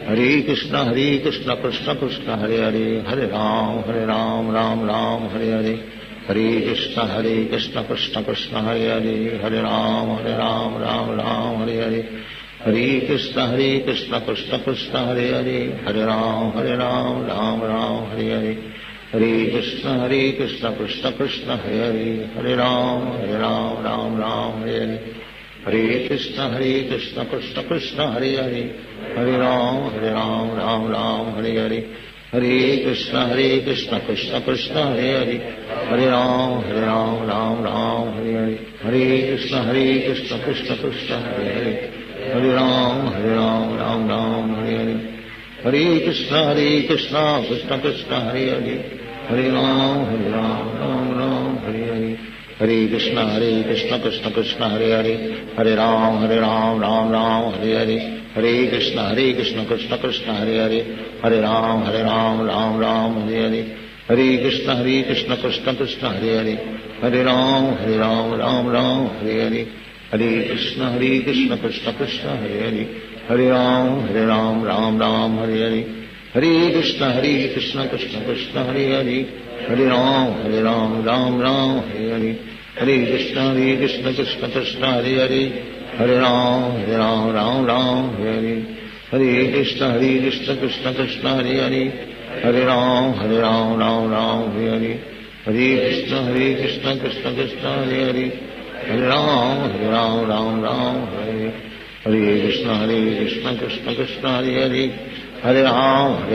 Hare Krishna Krishna Krishna Hare Hare, Hare Ram Ram Ram Hare Hare, Hare Krishna Krishna Krishna Hare Hare, Hare Ram Ram Ram Hare Hare, Hare Krishna Krishna Krishna Hare Hare, Hare Ram Ram Hare Hare, Hare Krishna Krishna Krishna Hare Hare, Hare Ram Ram Hare Hare, Hare Krishna Krishna Krishna Hare Hare, Hare Ram Ram Hare Hare, Hare Krishna Krishna Krishna Hare Hare, Hare Ram Ram Hare Hare, Hare Krishna Krishna Krishna Hare Hare, Hare Ram Ram Hare Hare, Hare Krishna Krishna Krishna Hare Hare, Hare Ram Ram Hare Hare, Hare Krishna Krishna Krishna Hare Hare, Hare Ram Ram Hare Hare, Hare Krishna Krishna Krishna Hare Hare, Hare Ram Ram Hare Hare, Hare Krishna Krishna Krishna Hare Hare, Hare Ram Hare Hare, Hare Krishna Krishna Krishna Hare Hare, Hare Ram Hare Hare, Hare Krishna Krishna Krishna Hare Hare, Hare Ram Hare Hare, Hare Krishna Krishna Krishna Hare Hare, Hare Ram Hare Hare, Hare Krishna Krishna Krishna Hare Hare, Hare Ram Hare Hare, Hare Krishna Krishna Krishna Hare Hare, Hare Ram Hare Hare, Hare Krishna Krishna Krishna Hare Hare, Hare Ram Hare Hare, Hare Krishna Krishna Krishna Hare Hare, Hare Ram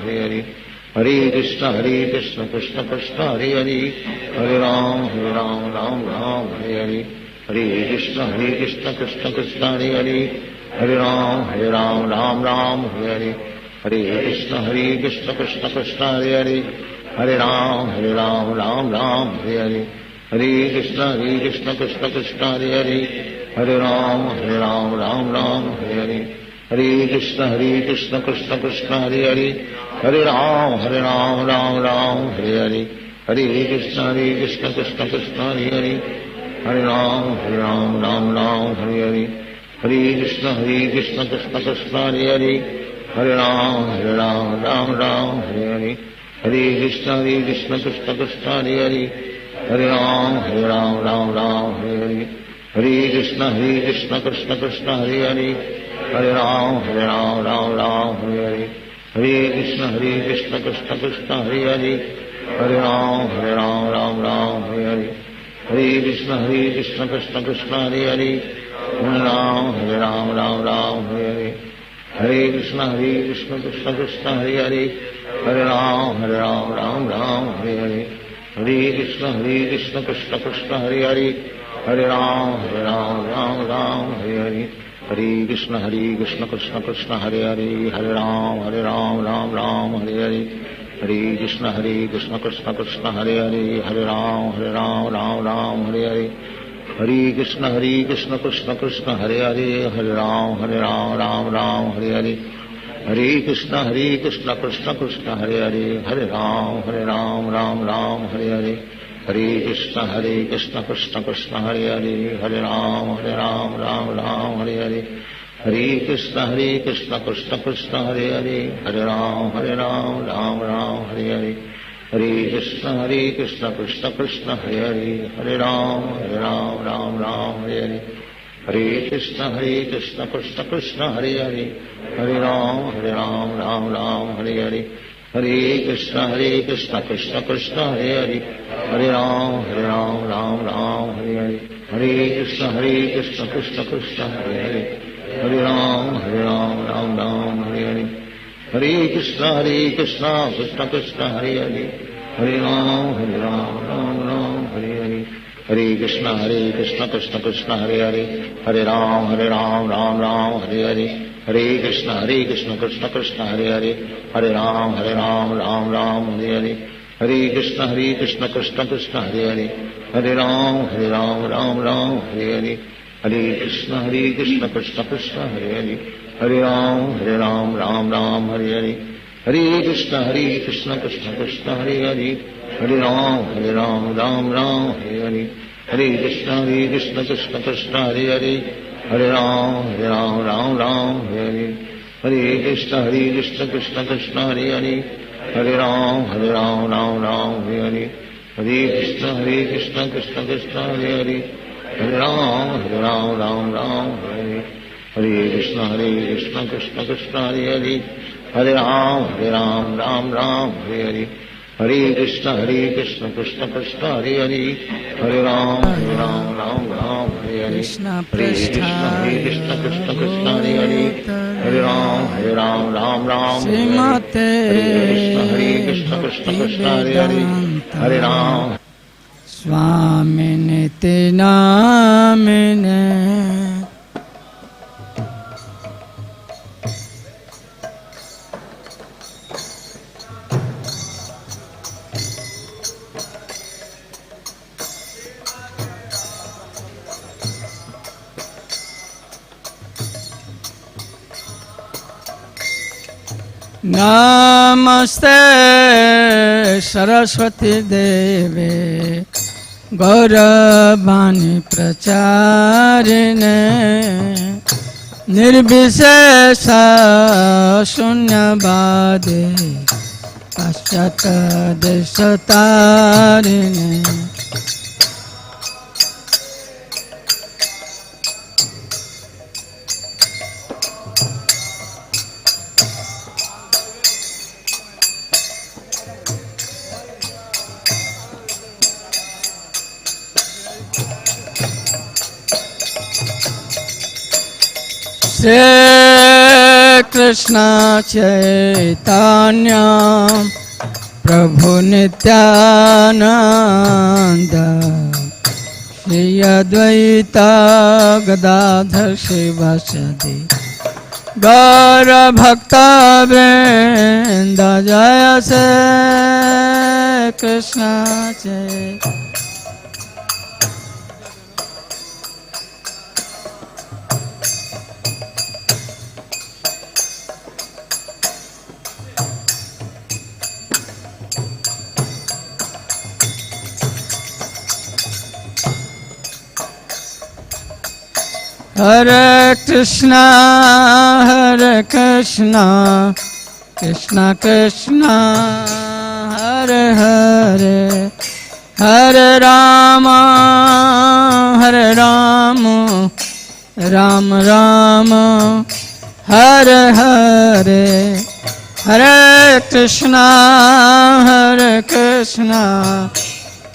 Hare Hare, Hare Krishna Krishna Krishna Hare Hare, Hare Ram Hare Hare, Hare Krishna Krishna Krishna Hare Hare, Hare Ram Hare Hare, Hare Krishna Krishna Krishna Hare Hare, Hare Ram Hare Hare, Hare Krishna Krishna Krishna Hare Hare, Hare Ram Hare Hare, Hare Krishna Krishna Krishna Hare Hare, Hare Ram Hare Hare, Hare Krishna Krishna Krishna Hare Hare, Hare Ram Hare Hare, Hare Krishna Krishna Krishna Hare Hare, Hare Ram Hare Hare, Hare Krishna Krishna Krishna Hare Hare, Hare Ram Hare Hare, Hare Krishna Krishna Krishna Hare Hare, Hare Ram Hare Hare, Hare Krishna Krishna Krishna Hare Hare, Hare Ram Hare Hare, Hare Krishna Krishna Krishna Hare Hare, Hare Ram Hare Hare, Hare Krishna Krishna Krishna Hare Hare, Hare Ram Hare Hare, Hare Krishna Krishna Krishna Hare Hare, Hare Ram Hare Hare, Hare Krishna Krishna Krishna Hare Hare, Hare Ram Hare Hare, Hare Krishna Krishna Krishna Hare Hare, Hare Ram Hare Hare, Hare Krishna Krishna Krishna Hare Hare, Hare Ram Hare Hare, Hare Krishna Krishna Krishna Hare Hare, Hare Ram Hare Hare, Hare Krishna Krishna Krishna Hare Hare, Hare Ram Hare Hare, Hare Krishna Krishna Krishna Hare Hare, Hare Ram Hare Hare, Hare Krishna Krishna Krishna Hare Hare, Hare Ram Hare Hare, Hare Krishna Krishna Krishna Hare Hare, Hare Ram Hare Hare, Hare Krishna Krishna Krishna Hare Hare, Hare Ram Hare Hare, Hare Krishna Krishna Krishna Hare Hare, Hare Ram Hare Hare, Hare Krishna Krishna Krishna Hare Hare, Hare Ram Hare Hare, Hare Krishna Krishna Krishna Hare Hare, Hare Ram Hare Hare, Hare Krishna Krishna Krishna Hare Hare, Hare Ram Hare Hare, Hare Krishna Krishna Krishna Hare Hare, Hare Ram Hare Hare, Hare Krishna Krishna Krishna Hare Hare, Hare Ram Hare Hare, Hare Krishna Krishna Krishna Hare Hare, Hare Ram Hare Hare, Hare Krishna Krishna Krishna Hare Hare, Hare Ram Ram Ram Hare Hare, Hare Krishna Krishna Krishna Hare Hare, Hare Ram Ram Ram Hare Hare, Hare Krishna Krishna Krishna Hare Hare, Hare Ram Ram Hare Hare, Hare Krishna Krishna Krishna Hare Hare, Hare Ram Ram Hare Hare, Krishna Hare Krishna Krishna Krishna Hare Hare, Hare Ram Ram Srimate Hare Krishna Krishna Hare Hare, Hare Ram. Swamine te namine Namaste Saraswati Deve Gauravani Pracharine Nirbhisesa Shunyavade Paschata Desatarine Shri Krishna Chaitanya Prabhu Nityananda Shri Advaita Gadadhar Shivasadi Gaura Bhakta Vrinda Jaya Shri Krishna Chaitanya Hare Krishna, Krishna Krishna, Hare Hare, Hare Rama, Rama Rama, Hare Hare, Hare Krishna,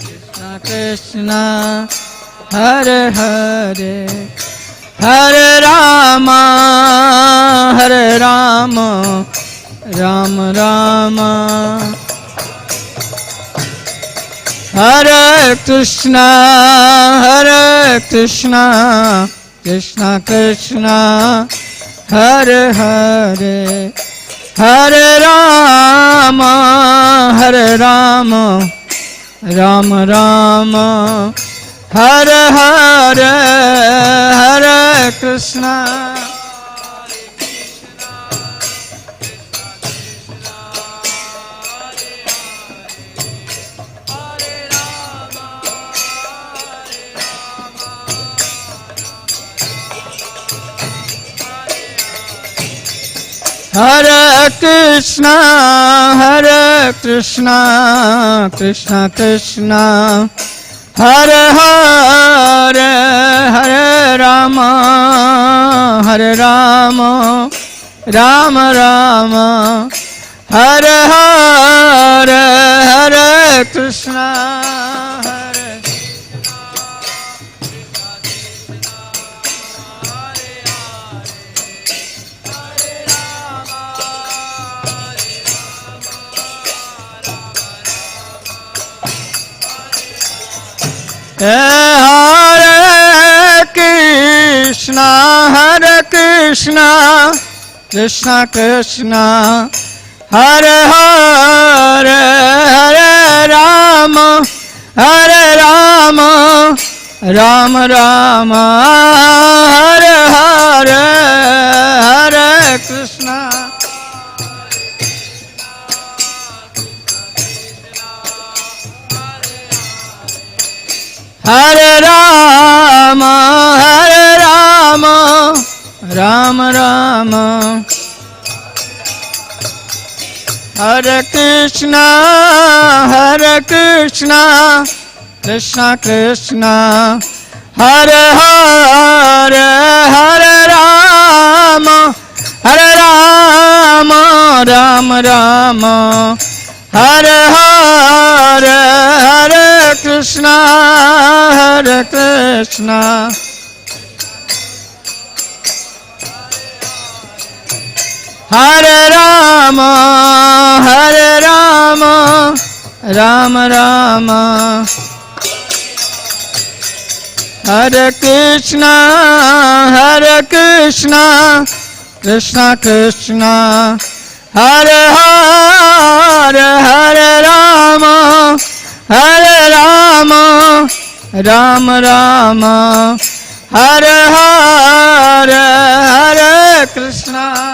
Krishna Krishna, Hare Hare, Hare Rama, Rama Rama, Hare Krishna, Krishna Krishna, Hare Hare, Hare Rama, Rama Rama, Hare Hare, Hare Krishna, Hare Krishna, Krishna Krishna, Hare Hare, Hare Rama, Rama Rama, Hare Hare, Hare Krishna, Hare Krishna, Krishna Krishna, Hare Hare, Hare Rama, Rama Rama, Hare Hare, Hare Krishna, Hare Rama, Rama Rama, Hare Krishna, Krishna Krishna, Hare Hare, Hare Rama, Rama Rama, Hare Hare, Hare Krishna, Hare Rama, Rama Rama, Hare Krishna, Krishna Krishna, Hare Hare, Hare Rama, Rama Rama, Hare Hare, Hare Krishna.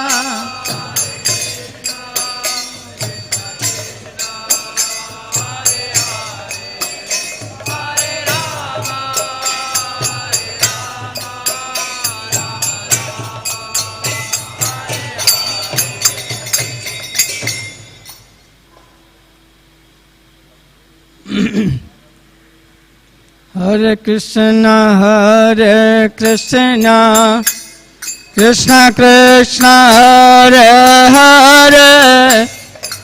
Hare Krishna, Krishna Krishna, Hare Hare,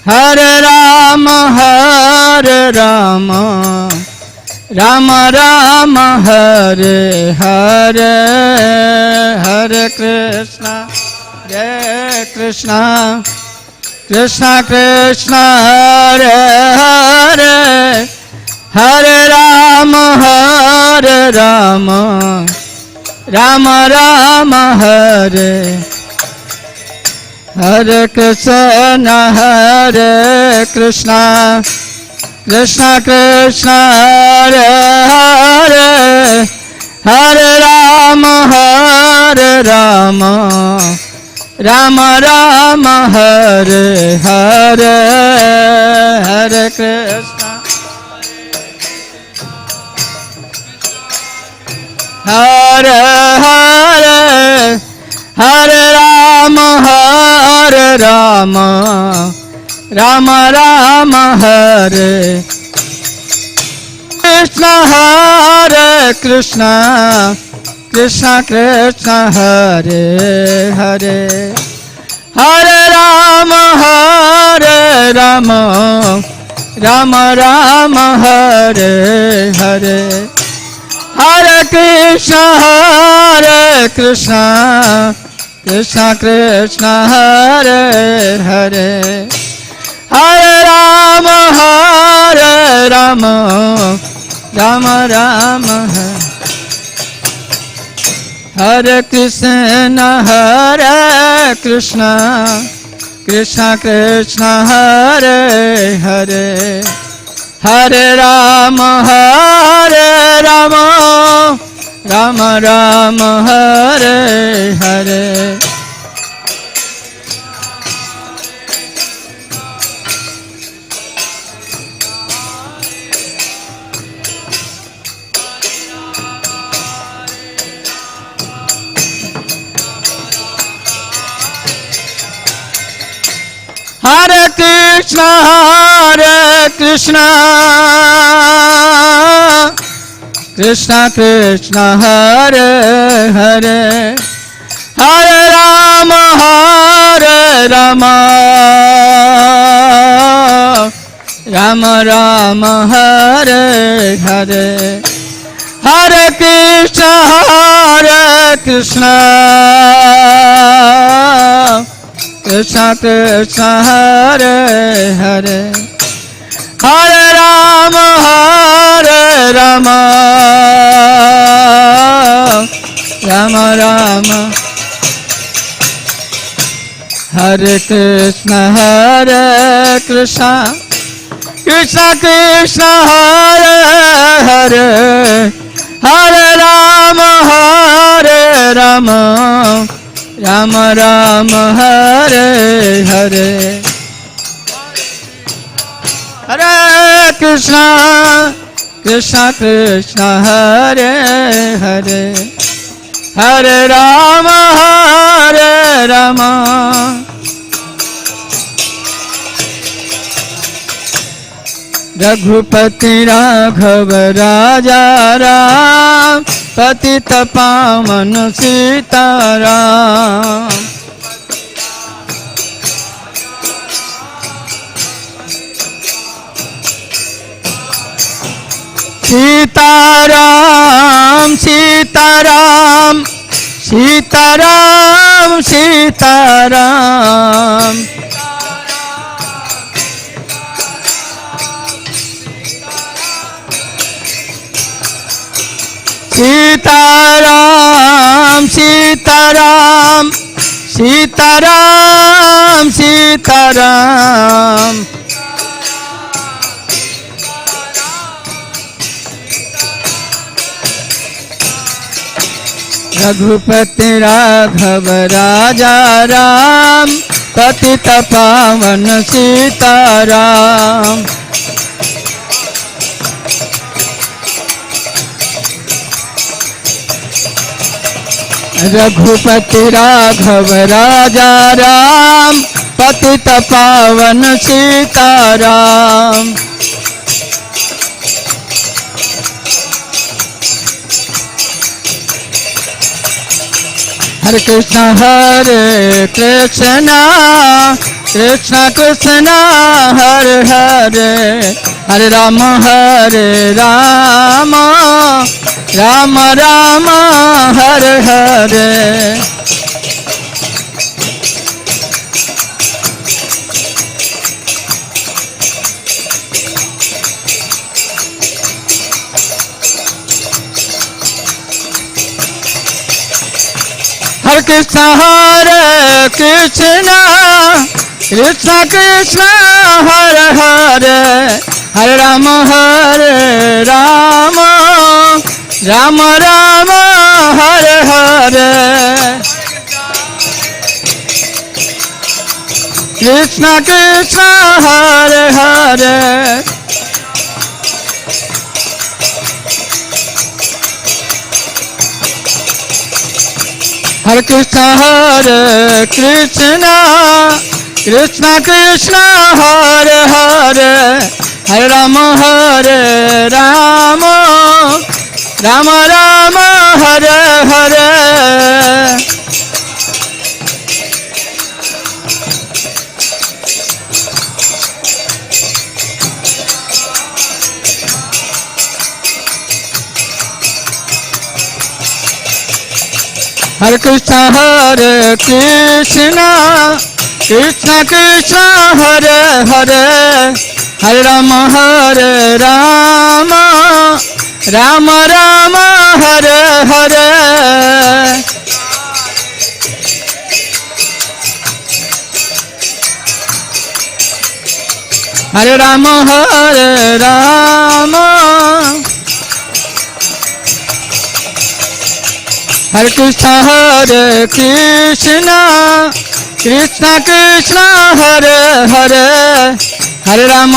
Hare Rama, Rama Rama, Hare Hare, Hare Krishna, Krishna Krishna, Hare Hare, Hare Rama, Rama Rama, Hare Hare Krishna, Krishna Krishna, Hare Hare, Hare Rama, Rama Rama, Hare Hare, Hare Krishna, Hare Hare, Hare Rama, Rama Rama, Hare Krishna, Krishna Krishna, Hare Hare, Hare Rama, Rama Rama, Hare Hare, Hare Krishna, Krishna Krishna, Hare Hare, Hare Rama, Rama Rama, Hare Krishna, Krishna Krishna, Hare Hare, Hare Rama, Rama Rama, Hare Hare, Hare Krishna, Krishna Krishna, Hare Hare, Hare Rama, Rama Rama, Hare Hare, Hare Krishna, Krishna Krishna, Hare Hare, Hare Rama, Rama Rama, Hare Krishna, Krishna Krishna, Hare Hare, Hare Rama, Rama Rama, Hare Hare, Hare Krishna, Krishna, Hare Hare, Hare Rama, Raghupati Raghav राजा राम पतित पावन सीताराम। सीताराम सीताराम सीताराम सीताराम। सीताराम सीताराम सीताराम सीताराम। रघुपति राघव राजा राम पतित पावन सीताराम। रघुपति राघव राजा राम पतित पावन सीताराम। हरे कृष्ण कृष्ण कृष्ण हरे हरे, हरे राम राम राम हरे हरे। हरे कृष्ण कृष्ण कृष्ण हरे हरे, हरे राम राम राम हरे हरे। कृष्ण कृष्ण हरे हरे, हरे कृष्ण कृष्ण कृष्ण हरे हरे, हरे राम राम राम हरे हरे। हरे कृष्ण कृष्ण कृष्ण हरे हरे, हरे राम राम राम हरे हरे। हरे राम हरे कृष्ण कृष्ण कृष्ण हरे हरे, हरे Ram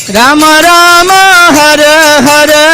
Ram Ram Hare Hare.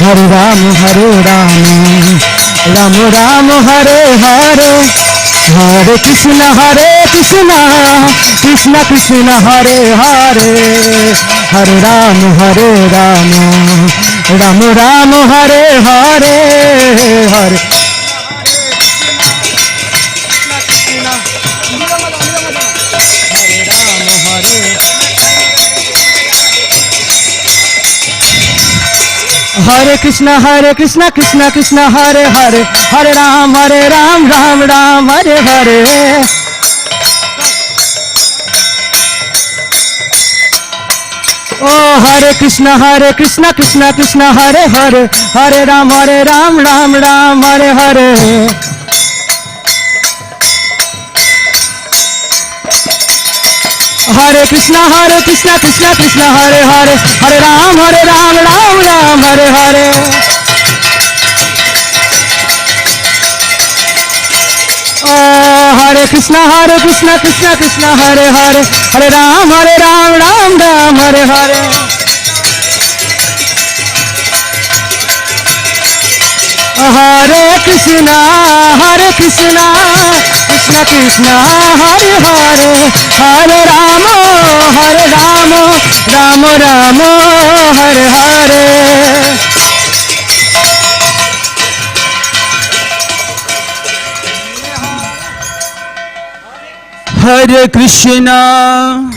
Hare Ram, Ram Ram, Hare Hare, Hare Krishna, Krishna Krishna, Hare Hare, Hare Ram, Ram Ram, Hare Hare, Hare Hare Krishna, Krishna Krishna, Hare Hare, Hare Ram, Ram Ram, Hare Hare. Oh, Hare Krishna, Krishna Krishna, Hare Hare, Hare Ram, Ram Ram, Hare Hare. Hare Krishna, Krishna, Hare Hare, Hare Ram, Ram Ram, Hare Hare. Oh, Hare Krishna, Krishna, Hare Hare, Hare Ram, Ram Ram, Hare Hare. Hare Krishna, Krishna Krishna, Hare Hare, Hare Rama, Rama Rama, Hare Hare. Hare Krishna,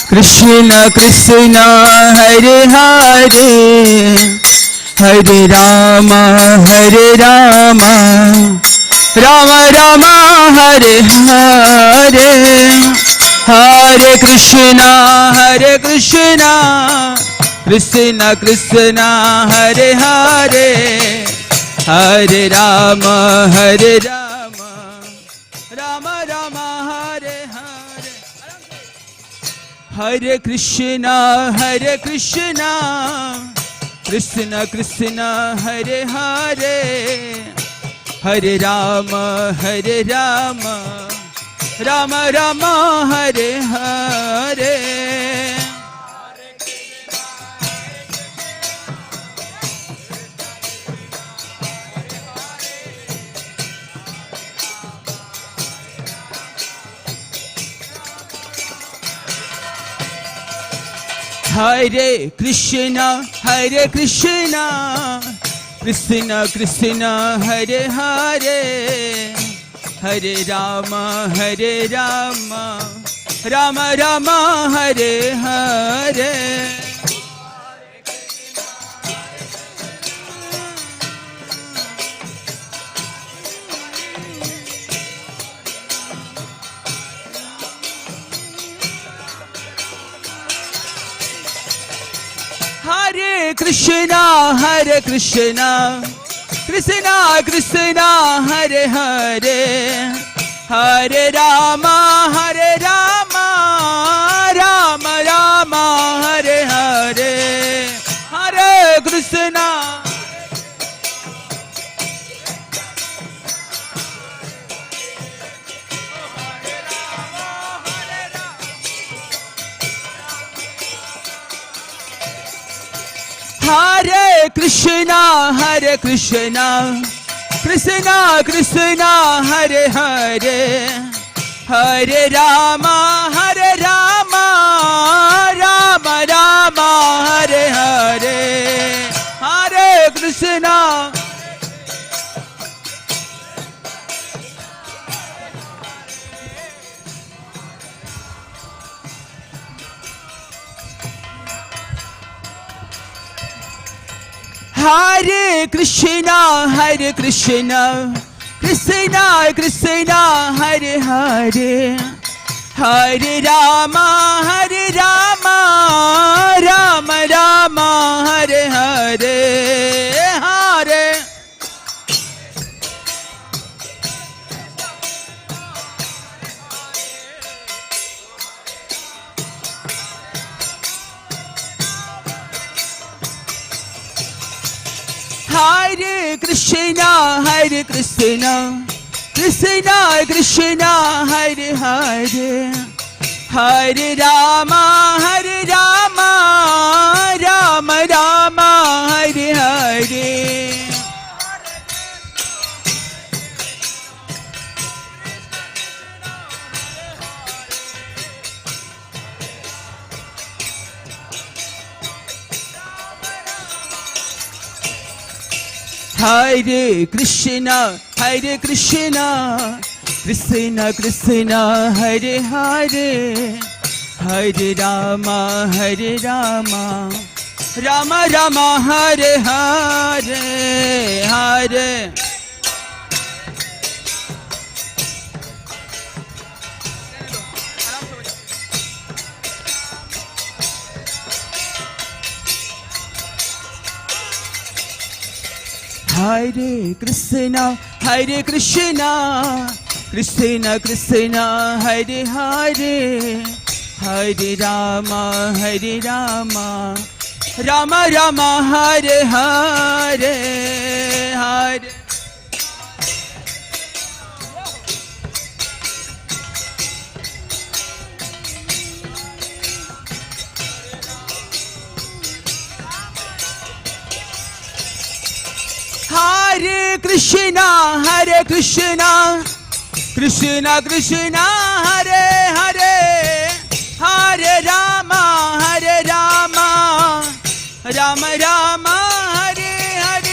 Krishna Krishna, Hare Hare, Hare Rama, Rama Rama, Hare Hare. Hare Krishna, Krishna Krishna, Hare Hare, Hare Rama, Rama Rama, Hare Hare. Hare Krishna, Krishna Krishna, Hare Hare, Hare Rama, Rama Rama, Hare Hare. Hare Krishna, Krishna Krishna, Hare Hare, Hare Rama, Rama Rama, Hare Hare. Hare Krishna, Krishna Krishna, Hare Hare, Hare Rama, Rama Rama, Hare Hare. Hare Krishna, Hare Krishna, Krishna Krishna, Hare Hare, Hare Rama, Rama Rama, Hare Hare. Hare Krishna, Hare Krishna, Krishna Krishna, Hare Hare, Hare Rama, Rama Rama, Hare Hare. Hare Hare Krishna, Krishna Krishna, Hare Hare, Hare Rama, Hare Krishna, Krishna Krishna, Hare Hare, Hare Rama, Rama Rama, Hare Hare, Hare. Hare Krishna, Krishna Krishna, Hare Hare, Hare Rama, Rama Rama, Hare Hare, Hare. Hare Krishna, Krishna Krishna, Hare Hare, Hare Rama, Rama Rama, Hare Hare.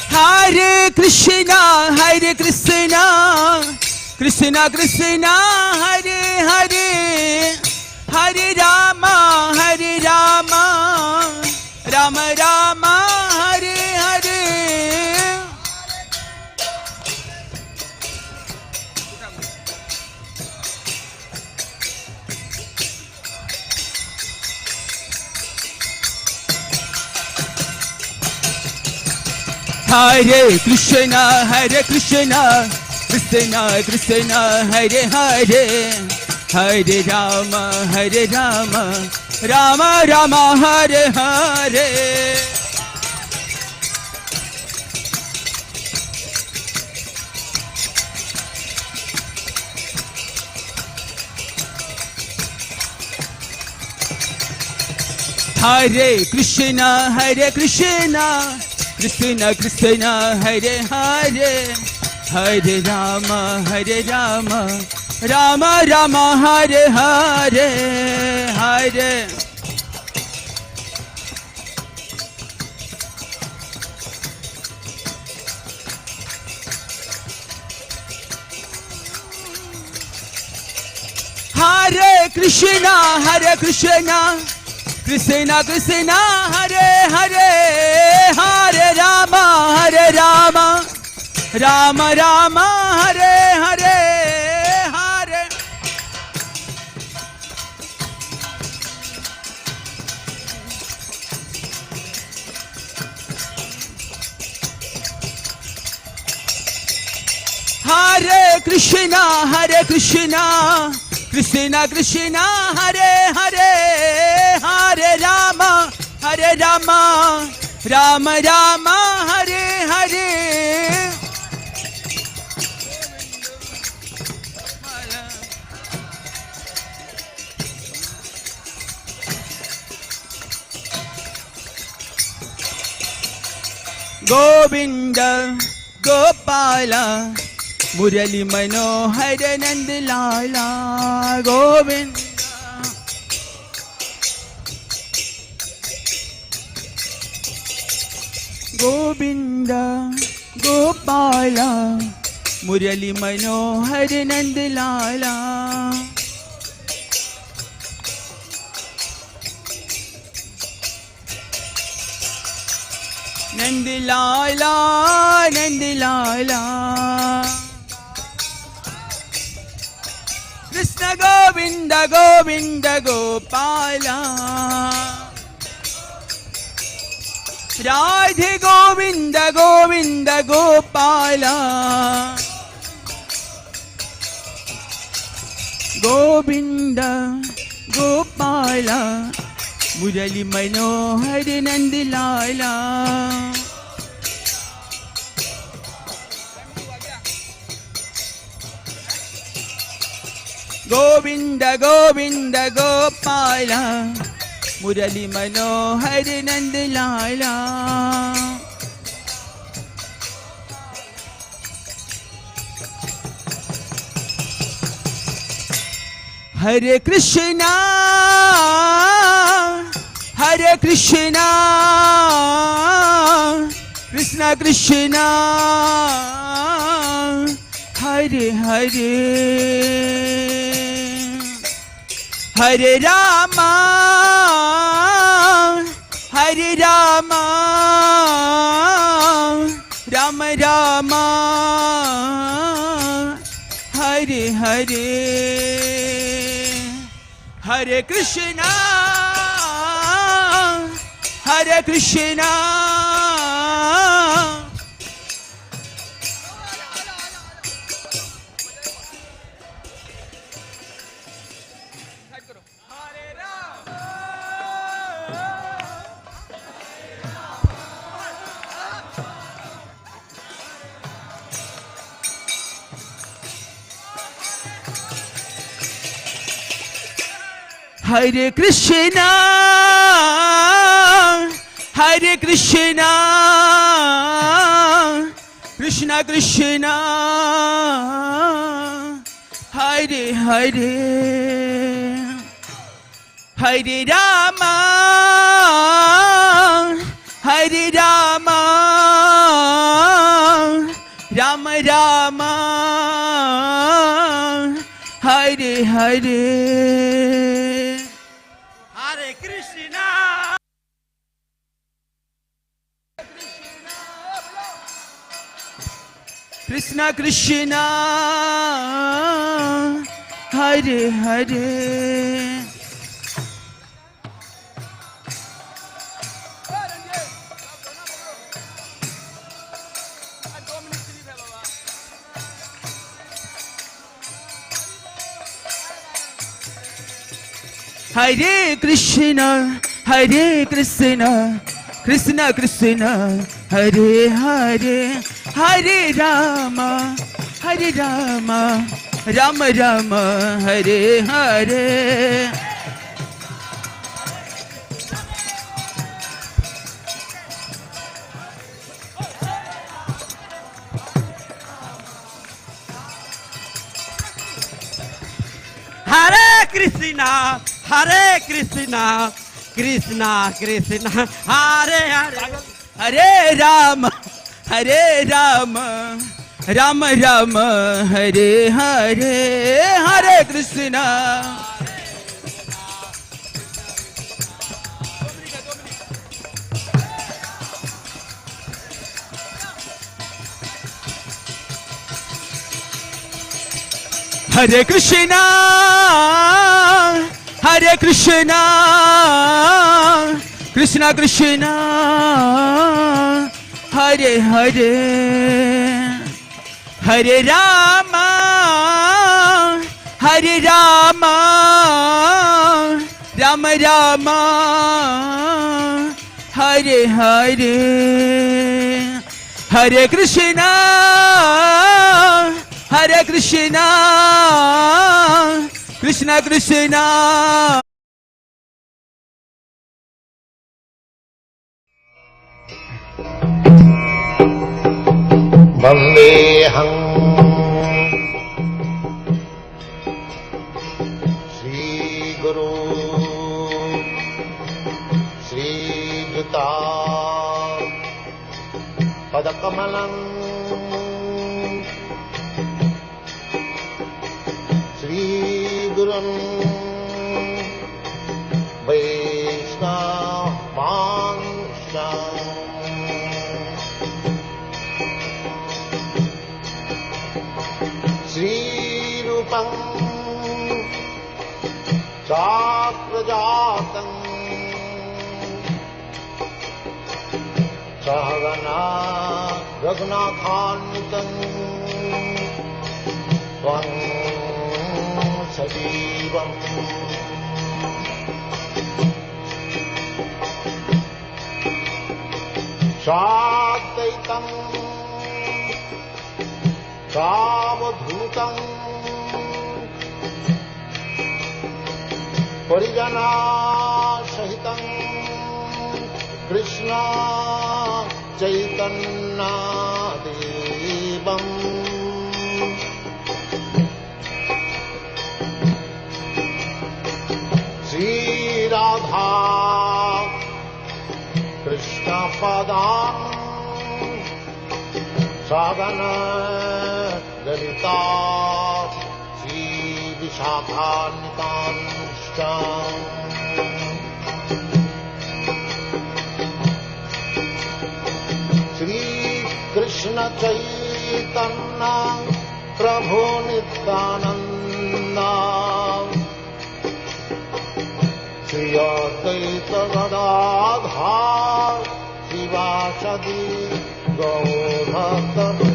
Hare Krishna, Krishna Krishna, Hare Hare, Hare Rama, Rama Rama, Hare Hare. Hare Krishna, Krishna Krishna, Hare Hare, Hare Rama, Rama Rama, Hare Hare. Hare Krishna, Krishna Krishna, Hare Hare, Hare Rama, Rama Rama, Hare Hare, Hare. Hare Krishna, Krishna Krishna, Hare Hare, Hare Rama, Rama Rama, Hare Hare, Hare. Hare Krishna, Krishna Krishna, Hare Hare, Hare Rama, Rama Rama, Hare Hare. Govinda Gopala Murali Manohar Nand Lala, Govinda. Govinda Gopala Murali Manohar Nand Lala. Nand Lala, Nand Lala. Krishna Govinda Govinda Gopala, Radhe Govinda Govinda Gopala, Govinda Gopala Murali Manohar Nand Lala. Govinda Govinda Gopala Murali Manohar Nand Lala. Hare Krishna, Hare Krishna, Krishna Krishna, Hare Hare, Hare Rama, Hare Rama, Rama Rama, Hare Hare, Hare Krishna, Hare Krishna. Hare Krishna, Hare Krishna, Krishna Krishna, Hare Hare, Hare Rama, Hare Rama, Rama Rama, Hare Hare. Krishna Krishna, Hare Hare. Hare Krishna, Hare Krishna, Krishna Krishna, Hare Hare, Hare Rama, Hare Rama, Rama Rama, Hare Hare. Hare Krishna, Hare Krishna, Krishna Krishna, Hare Hare, Hare Rama, Hare Rama, Rama Rama, Hare Hare, Hare Krishna. Hare Krishna, Hare Krishna, Krishna Krishna, Hare Hare, Hare Rama, Hare Rama, Rama Rama, Hare Hare, Hare Krishna, Hare Krishna, Krishna Krishna. Vandeham Shri Guru Shri Gita Padakamalam Shri Gurun Vaishnavansha Shri Rupam Chakrajatam Sahagana Raghunathanvitam Tvam Sajivam Shadaitam Savadhutam Parijana Sahitam Krishna Chaitanya Devam पदान् सगन ललिता श्रीविशाखान्वितांश्च श्रीकृष्ण चैतन्य प्रभु नित्यानन्द श्री अद्वैत गदाधर शिवासदि गौरभक्तवृन्द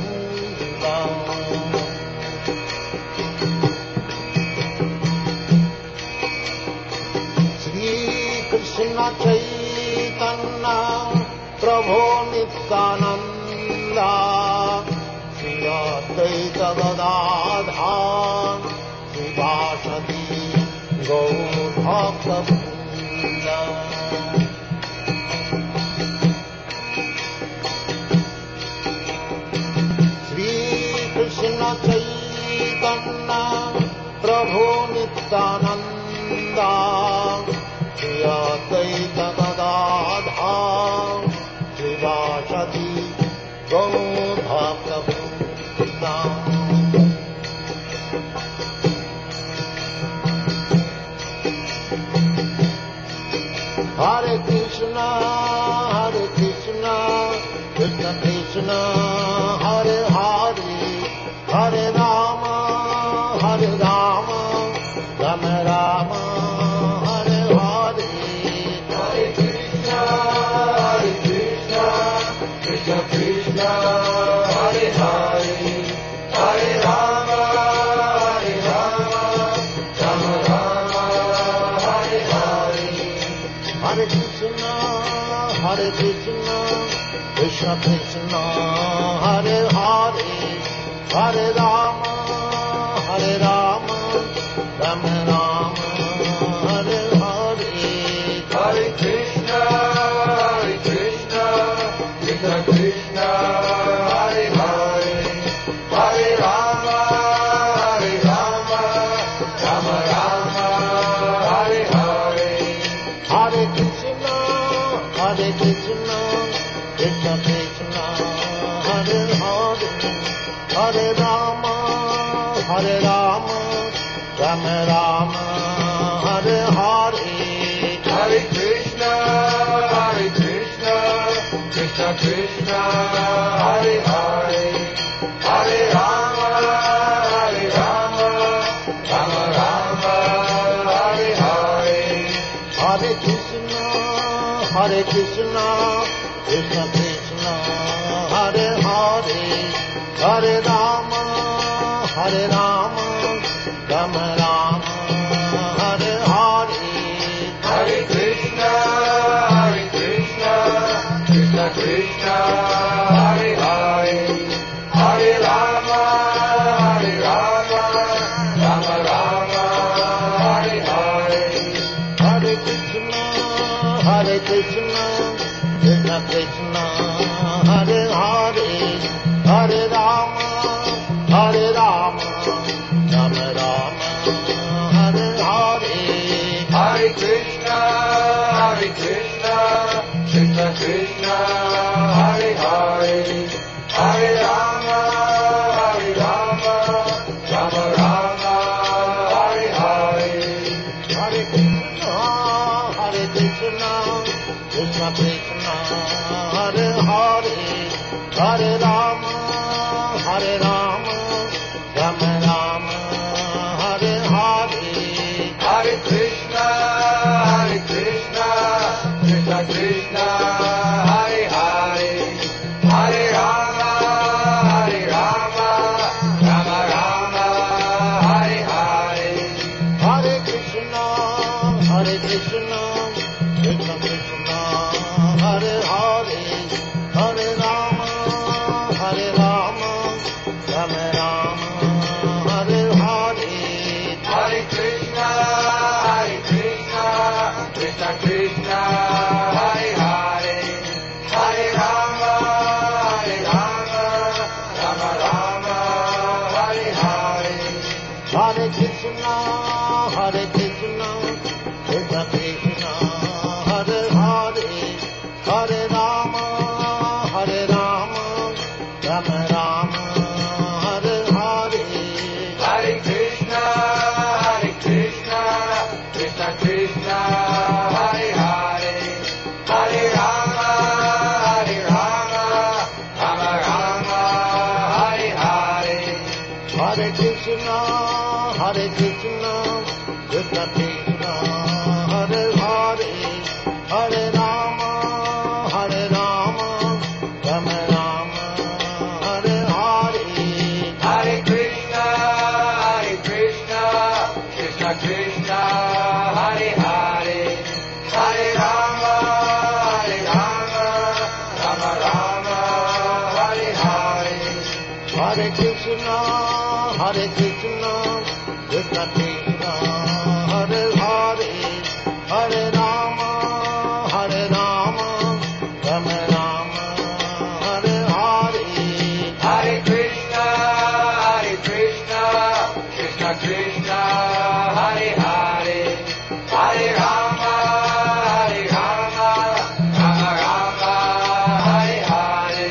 श्रीकृष्ण चैतन्य प्रभु नित्यानन्द श्री अद्वैत गदाधर शिवासदि गौरभक्तवृन्द श्रीकृष्ण चैतन्य प्रभु Nityanand Shri Advaita Gadadhar शिवासदि गौरभक्तवृन्द Hare Krishna, Krishna Krishna, Hare Hare, Hare Rama, Rama Rama, Hare Hare. Hare Krishna, Krishna Krishna, Hare Hare, Hare Rama, Rama Rama, Hare Hare. Hare Krishna, Krishna Krishna, Hare Hare, Hare Rama, Rama Rama, Hare Hare. Hare Krishna, Krishna Krishna, Hare Hare, Hare Rama, Rama Rama, Hare Hare. Hare Krishna, Krishna Krishna, Hare Hare, Hare Rama, Rama Rama, Hare Hare. Hare Krishna, Krishna Krishna, Hare Hare, Hare Rama, Rama Rama, Hare Hare. Hare Krishna, Krishna Krishna, Hare Hare, Hare Rama, Rama Rama, Hare Hare. Hare Krishna, Krishna Krishna, Hare Hare, Hare Rama, Rama Rama, Hare Hare. Hare Krishna, Krishna Krishna, Hare Hare, Hare Rama, Rama Rama, Hare Hare. Hare Krishna, Krishna Krishna, Hare Hare, Hare Rama, Rama Rama, Hare Hare. Hare Krishna, Krishna Krishna, Hare Hare, Hare Rama, Rama Rama, Hare Hare. Hare Krishna, Krishna Krishna, Hare Hare, Hare Rama, Rama Rama, Hare Hare. Hare Krishna, Krishna Krishna, Hare Hare, Hare Rama, Rama Rama, Hare Hare. Hare Krishna, Krishna Krishna, Hare Hare, Hare Rama, Rama Rama, Hare Hare. Hare Krishna, Krishna Krishna, Hare Hare, Hare Rama, Hare Krishna, Krishna Krishna, Hare Hare, Hare Rama, Hare Rama, Rama Rama, Hare Hare. Hare Krishna, Krishna Krishna, Hare Hare, Hare Rama, Rama Rama, Hare Hare. Hare Krishna, Krishna Krishna, Hare Hare, Hare Rama, Rama Rama, Hare Hare. Hare Krishna, Krishna Krishna, Hare Hare, Hare Rama, Rama Rama, Hare Hare.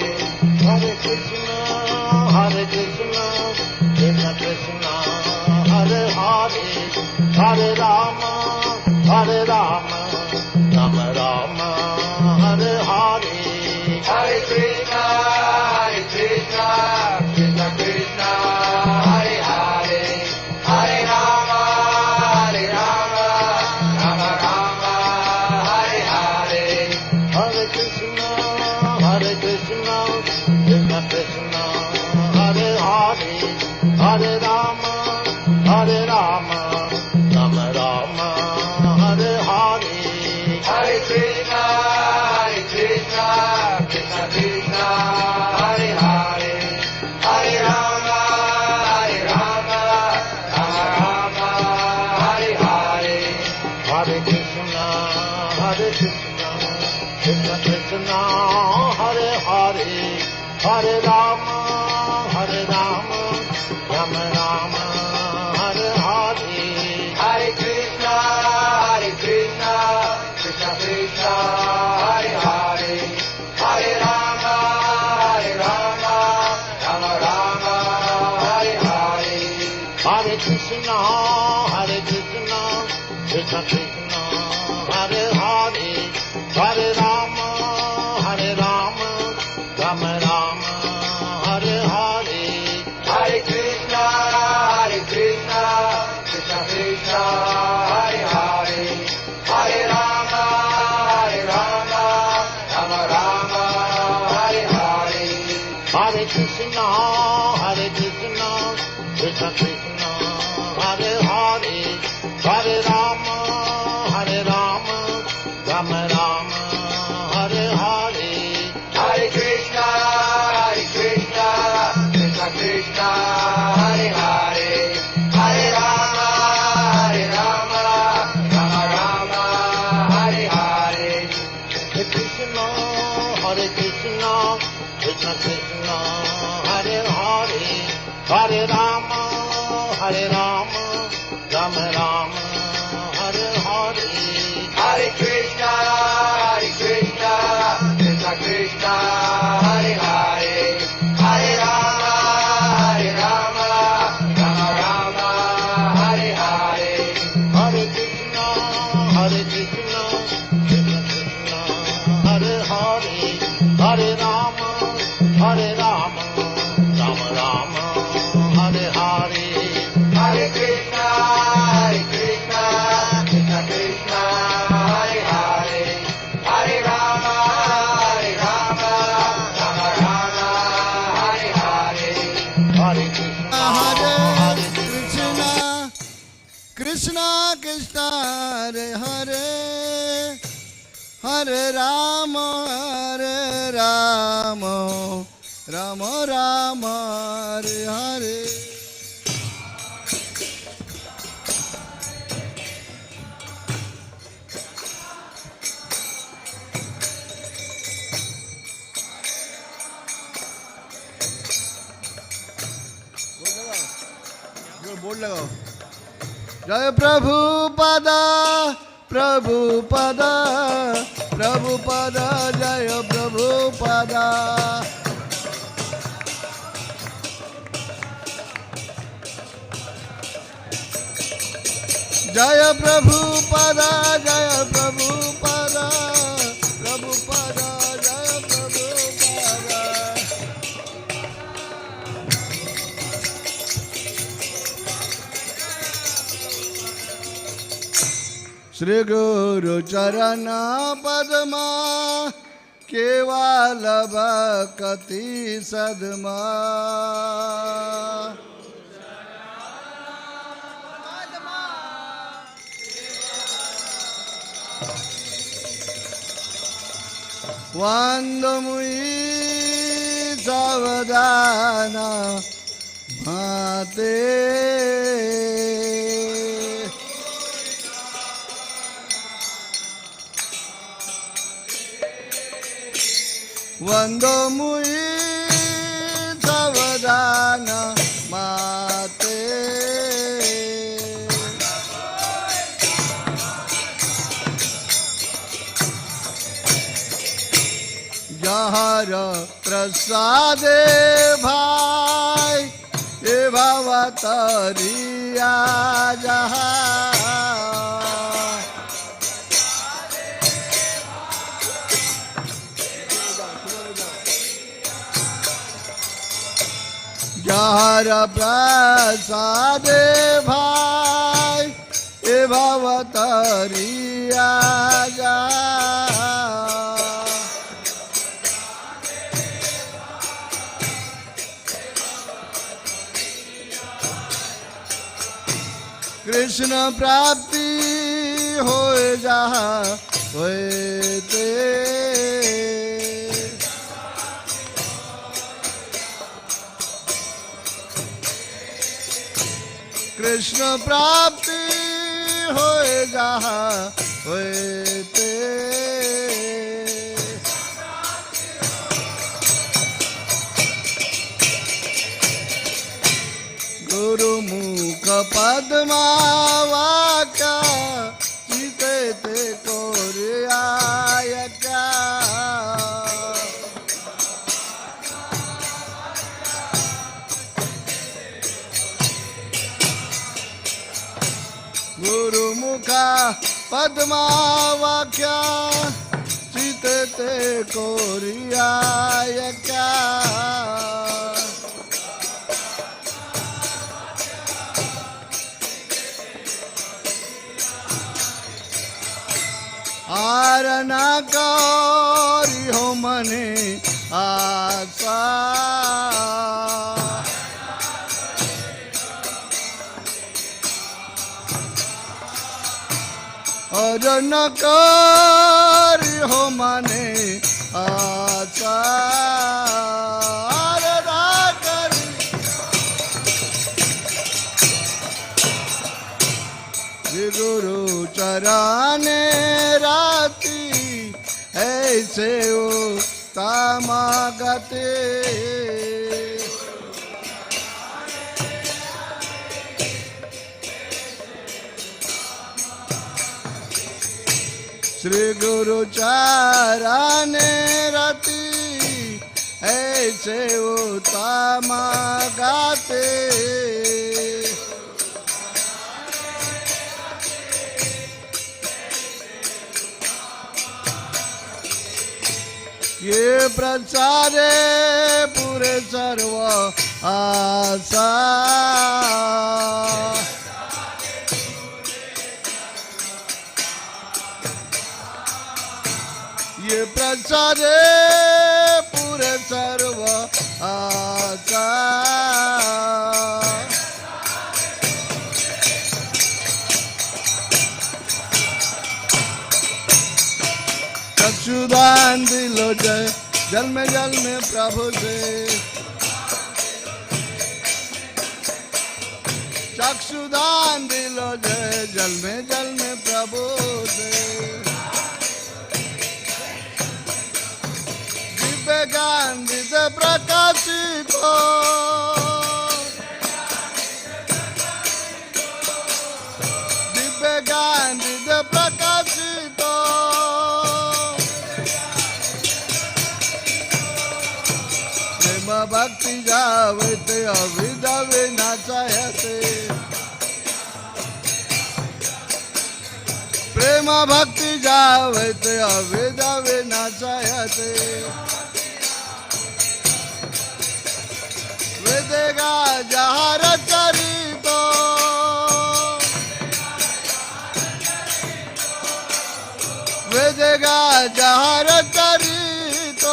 Hare Krishna, Krishna Krishna, Hare Hare, Hare Rama, Rama Rama, Hare Hare. Hare Krishna, Krishna Krishna, Hare Hare, Hare Rama, Rama Rama, Hare Hare. Hare Krishna, Krishna Krishna, Hare Hare, Hare Rama, Rama Rama, Hare Hare. Hare Krishna, Krishna Krishna, Hare Hare, Hare Rama, Rama Rama, Hare Hare. Hare Krishna, Krishna Krishna, Hare Hare, Hare Rama, Rama Rama, Hare Hare. Hare Krishna, Krishna Krishna, Hare Hare, Hare Rama, Rama Rama, Hare Hare. Hare Krishna, Krishna Krishna, Hare Hare, Hare Rama, Rama Rama, Hare Hare. Hare Krishna, Krishna Krishna, Hare Hare, Hare Rama, Rama Rama, Hare Hare. Hare Krishna, Krishna Krishna, Hare Hare, Hare Rama, Rama Rama, Hare Hare. Hare Krishna, Krishna Krishna, Hare Hare, Hare Rama, Rama Rama, Hare Hare. Hare Krishna, Krishna Krishna, Hare Hare, Hare Rama, Rama Rama, Hare Hare. Hare Krishna, Krishna Krishna, Hare Hare, Hare Rama, Rama Rama, Hare Hare. Hare Krishna, Krishna Krishna, Hare Hare, Hare Rama, Rama Rama, Hare Hare. Hare Krishna, Krishna Krishna, Hare Hare, Hare Rama, Rama Rama, Hare Hare. Hare Krishna, Krishna Krishna, Hare Hare, Hare Rama, Rama Rama, Hare Hare. Board लगाओ. जय प्रभुपदा, प्रभुपदा, प्रभुपदा, जय प्रभुपदा. जय प्रभुपदा, जय प्रभुपदा, प्रभुपदा, जय प्रभुपदा. श्री गुरु चरण पद्मा केवल भक्ति सदमा वंदमुई सावधान माते वंदमुई सावधान माते जहर प्रसादे भाई ए भवतरिया जहा जहर प्रसादे भाई ए भवतरिया जहा कृष्ण प्राप्ति हो जहा होते कृष्ण प्राप्ति हो जहा होते गुरु मुख पद्मा वाक्या चिते ते कोरियाय क्या गुरु मुखा पद्मा वाक्या चिते ते कोरियाय क्या आरना करी हो मने आशा और न करी हो मने आशा आरना करी गुरु चराने राती ऐसे ओ तामागते श्री गुरु चराने राती ऐसे ओ तामागते ये प्रचारे पूरे सर्व आशा ये प्रचारे पूरे सर्व आशा चक्षुदान दिलो जय जल में प्रभु से चक्षुदान दिलो जय जल में प्रभु से दिव्य ज्ञान दिव्य प्रकाशित हो दिव्य ज्ञान दिव्य प्रकाशित हो भक्ति जावते अविदवे नाचायते प्रेम भक्ति जावते अविदवे नाचायते वेदेगा जहार चरितो वेदेगा जहर चरित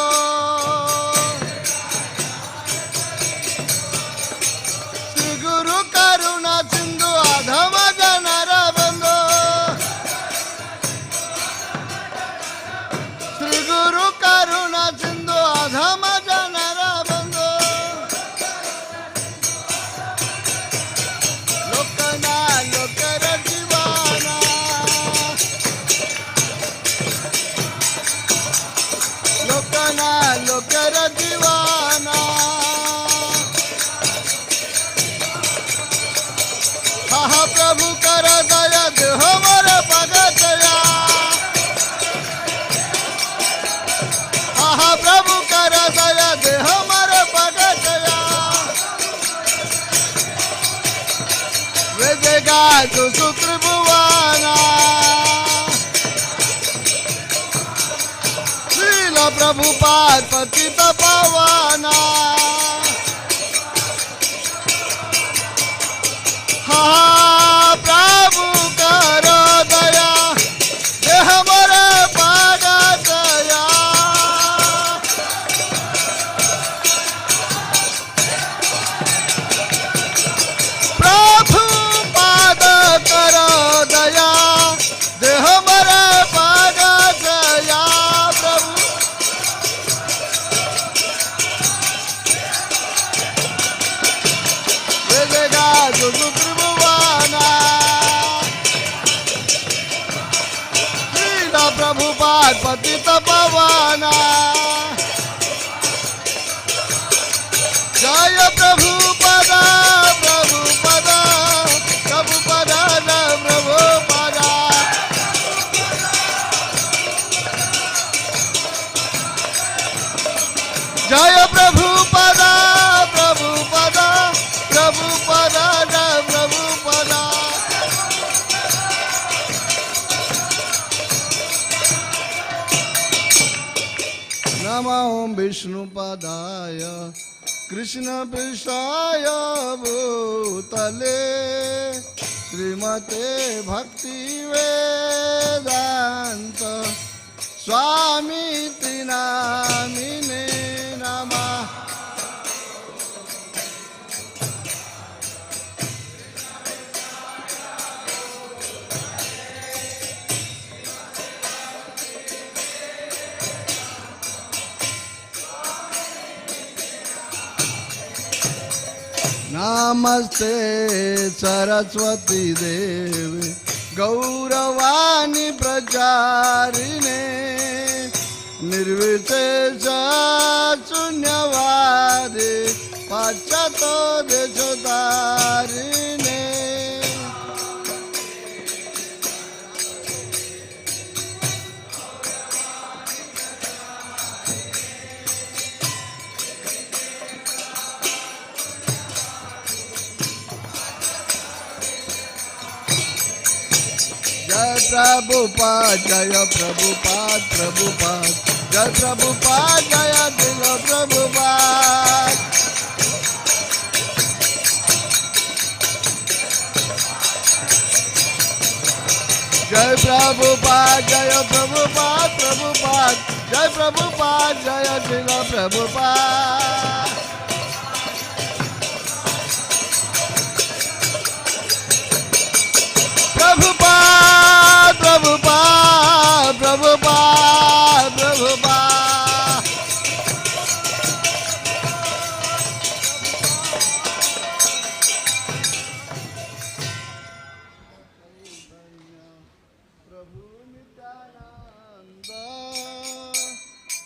श्री गुरु करुणा सिंधु अधम जनर बंधो श्री गुरु करुणा सिंधु अधम जनर बंधो लोकना लोकर दीवाना लोकना लोकर दीवाना हा प्रभु कर दया देह मोर भगतया हा प्रभु कर दया देह मोर भगतया वेदेगा जो सूत्र भुवाना श्रील प्रभुपाद पतित पावाना हा प्रभु करो दया देह मोर भगतया प्रभु पाद करो दया देह मोर भगतया प्रभु वेदेगा जो त्रिभुवाना श्रीला प्रभुपाद पतित पावाना जय प्रभुपद प्रभुपद प्रभुपद जय प्रभुपद जय प्रभुपद प्रभुपद प्रभुपद जय प्रभुपद नमो विष्णुपदाय कृष्ण पृष्ठाय भूतले श्रीमते भक्ति वेदांत स्वामी नामिने नमः नमस्ते सरस्वती देवी गौरवाणी प्रचारिणे निर्विशेष शून्यवादे पाश्चातो देशधारिणे जय प्रभुपाद जय प्रभुपाद प्रभुपाद जय प्रभुपाद जय दिल प्रभुपाद जय प्रभुपाद जय प्रभुपाद प्रभुपाद जय प्रभुपाद जय दिल प्रभुपाद प्रभुपाद प्रभुपाद प्रभुपाद प्रभुपाद प्रभु नित्यानंद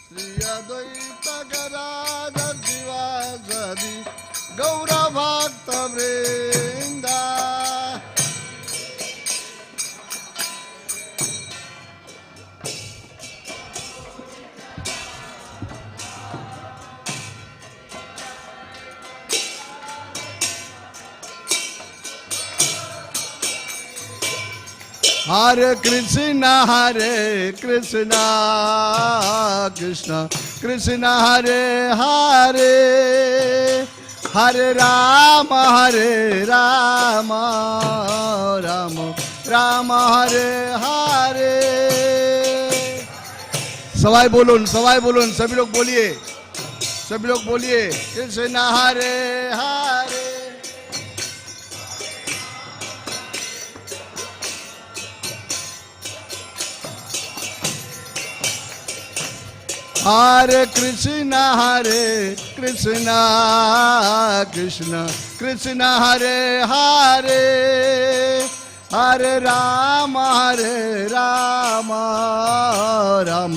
श्री अद्वैत गदाधर शिवासादि गौर भक्त वृंदा Hare Krishna Krishna Krishna Hare Hare Hare Rama Rama Rama Hare Hare Sawai बोलून सभी लोग बोलिए, सभी लोग बोलिए कृष्ण हरे हरे हरे कृष्ण कृष्ण कृष्ण कृष्ण हरे हरे हरे राम राम राम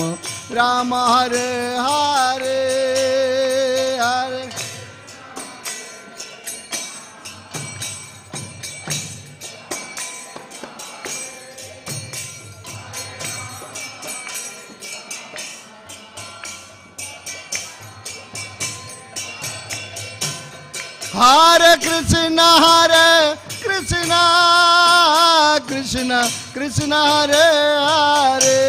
राम हरे हरे हरे हरे कृष्ण कृष्ण कृष्ण कृष्ण हरे हरे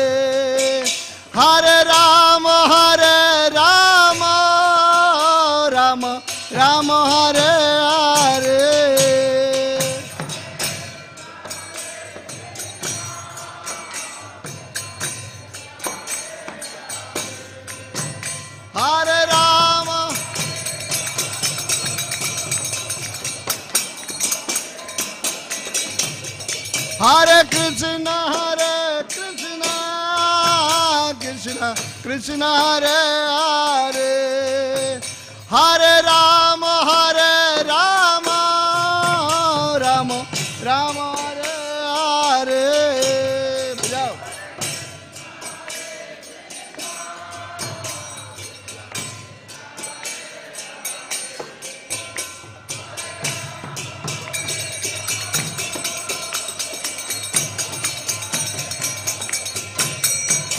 हरे राम राम राम राम हरे हरे हरे राम हरे कृष्ण कृष्ण कृष्ण हरे हरे हरे राम राम राम राम हरे हरे जाओ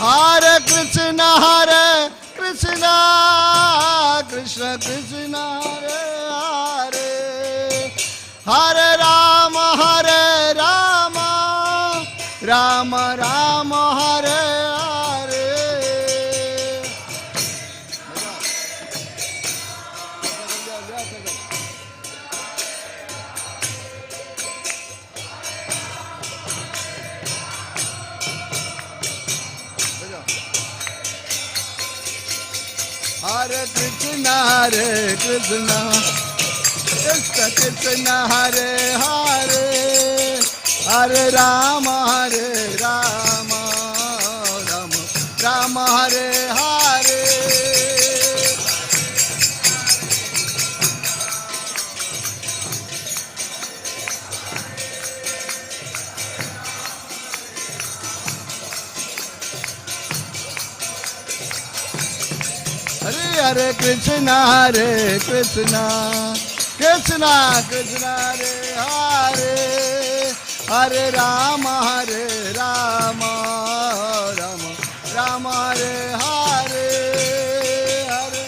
हरे कृष्ण कृष्ण कृष्ण कृष्ण हरे हरे हरे राम राम राम हरे हरे हरे कृष्ण कृष्ण कृष्ण हरे हरे हरे राम राम राम राम हरे हरे हरे कृष्ण कृष्ण कृष्ण कृष्ण हरे हरे हरे राम राम राम राम हरे हरे हरे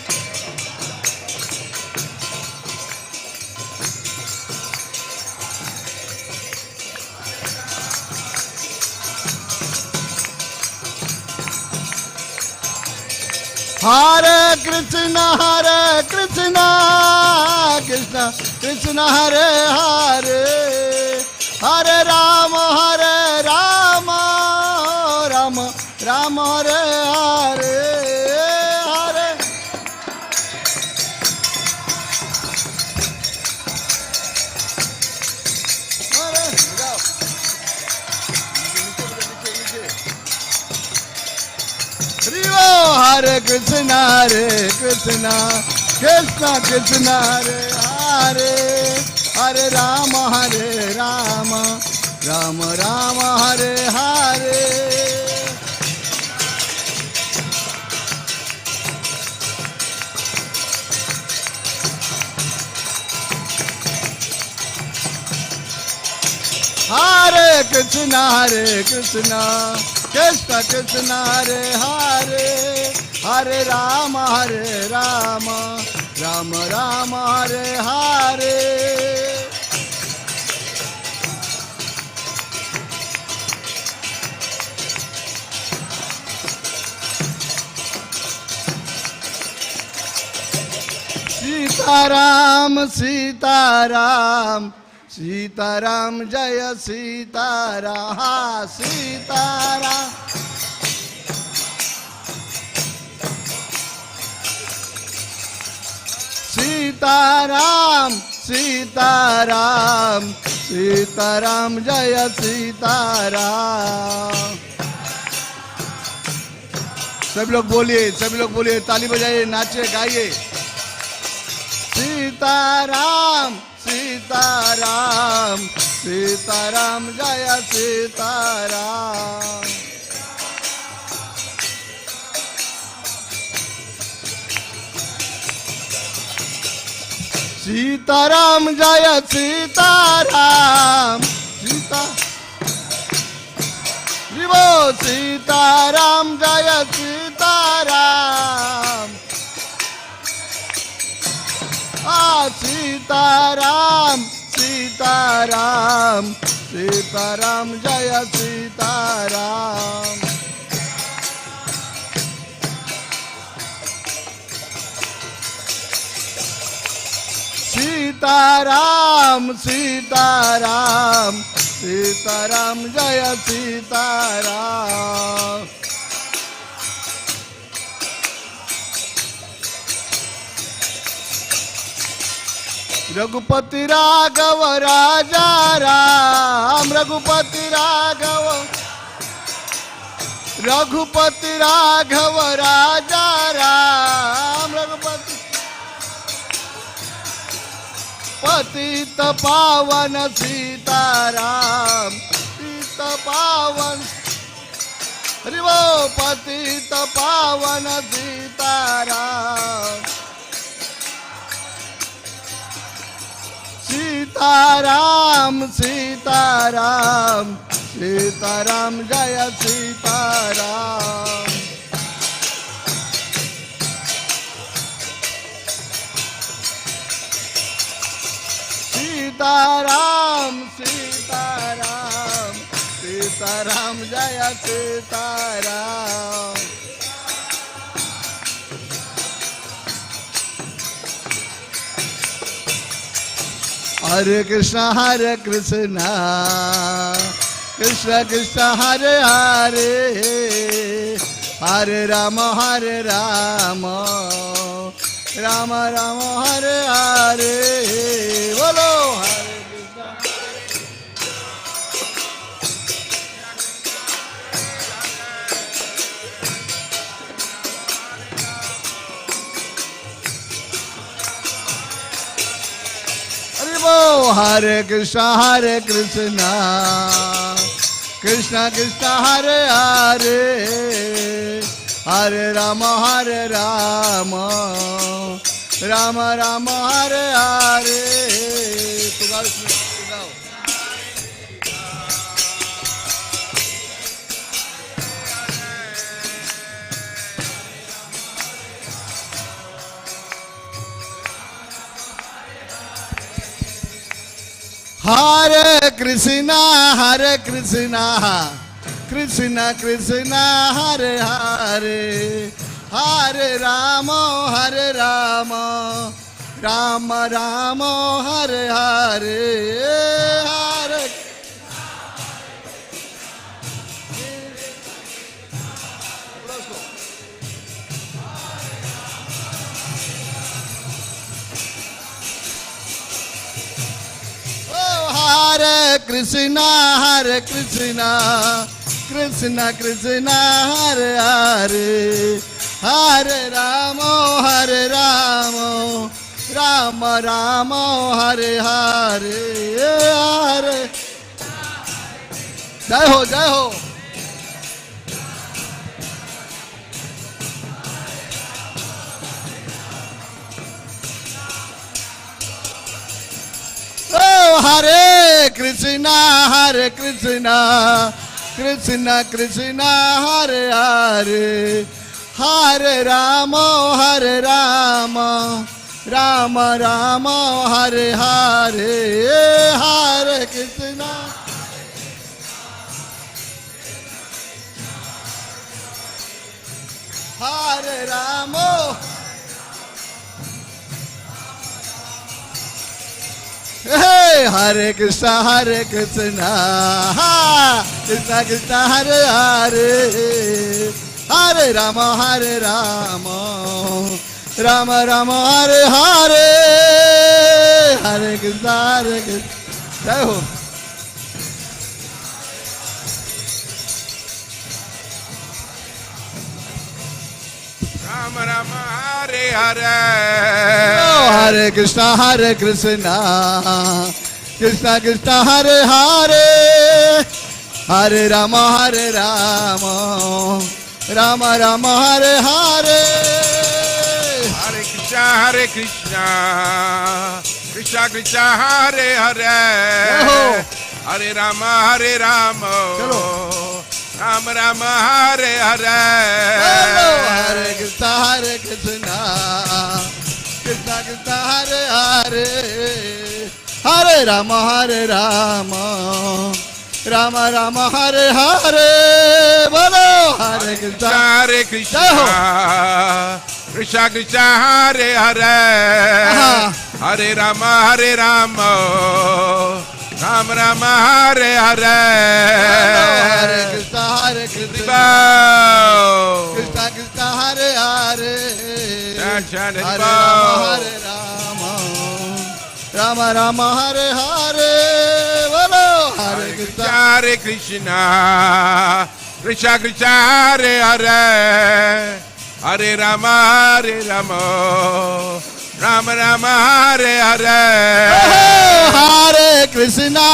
हरे कृष्ण कृष्ण कृष्ण हरे हरे हरे राम राम राम राम हरे हरे हरे हरे कृष्ण कृष्ण कृष्ण कृष्ण हरे हरे हरे राम राम राम राम हरे हरे हरे कृष्ण कृष्ण कृष्ण कृष्ण हरे हरे हरे राम राम राम राम हरे हरे सीताराम सीताराम सीताराम जय सीताराम सीताराम सीताराम सीताराम सीताराम जय सीताराम। सभी लोग बोलिए, ताली बजाइए, नाचिए, गाइए। सीताराम सीताराम सीताराम जय सीताराम। सीताराम जय सीताराम विवो सीताराम जय सीताराम। सीताराम सीताराम सीताराम जय सीताराम। सीताराम सीताराम सीताराम जय सीताराम। रघुपति राघव राजा राम, रघुपति राघव राजा राम। रघुपति पतित पावन सीताराम, पतित पावन हरि वो पतित पावन सीताराम। सीताराम सीताराम सीताराम जय सीताराम। सीताराम सीताराम सीताराम जय सीताराम। हरे कृष्णा कृष्ण कृष्ण हरे हरे, हरे राम राम राम हरे हरे। बोलो हरे कृष्णा। हरे कृष्णा कृष्ण कृष्ण हरे हरे, हरे राम राम राम हरे हरे। हरे कृष्णा कृष्ण कृष्ण हरे हरे, हरे राम राम राम हरे हरे। हरे कृष्णा कृष्ण कृष्ण हरे हरे, हरे राम राम राम हरे हरे। हरे जय हो जय हो। हरे कृष्णा कृष्ण कृष्ण हरे हरे, हरे राम राम राम हरे हरे। हरे कृष्णा हरे राम हरे कृष्णा कृष्ण कृष्ण हरे हरे, हरे राम राम राम हरे हरे हरे कृष्णा हरे कृष्ण। जय हो। राम राम हरे हरे हरे कृष्णा कृष्णा कृष्णा हरे हरे हरे राम राम राम हरे हरे हरे कृष्णा कृष्णा कृष्णा हरे हरे हरे राम चलो। राम राम हरे हरे हरे कृष्णा कृष्णा कृष्णा हरे हरे हरे राम राम राम हरे हरे बोलो हरे कृष्णा कृष्णा कृष्णा कृष्णा हरे हरे हरे राम राम राम हरे हरे हरे कृष्णा कृष्णा कृष्णा हरे हरे हरे राम राम हरे हरे बोलो हरे कृष्णा कृष्णा कृष्णा कृष्णा हरे हरे हरे राम राम राम हरे हरे हरे कृष्णा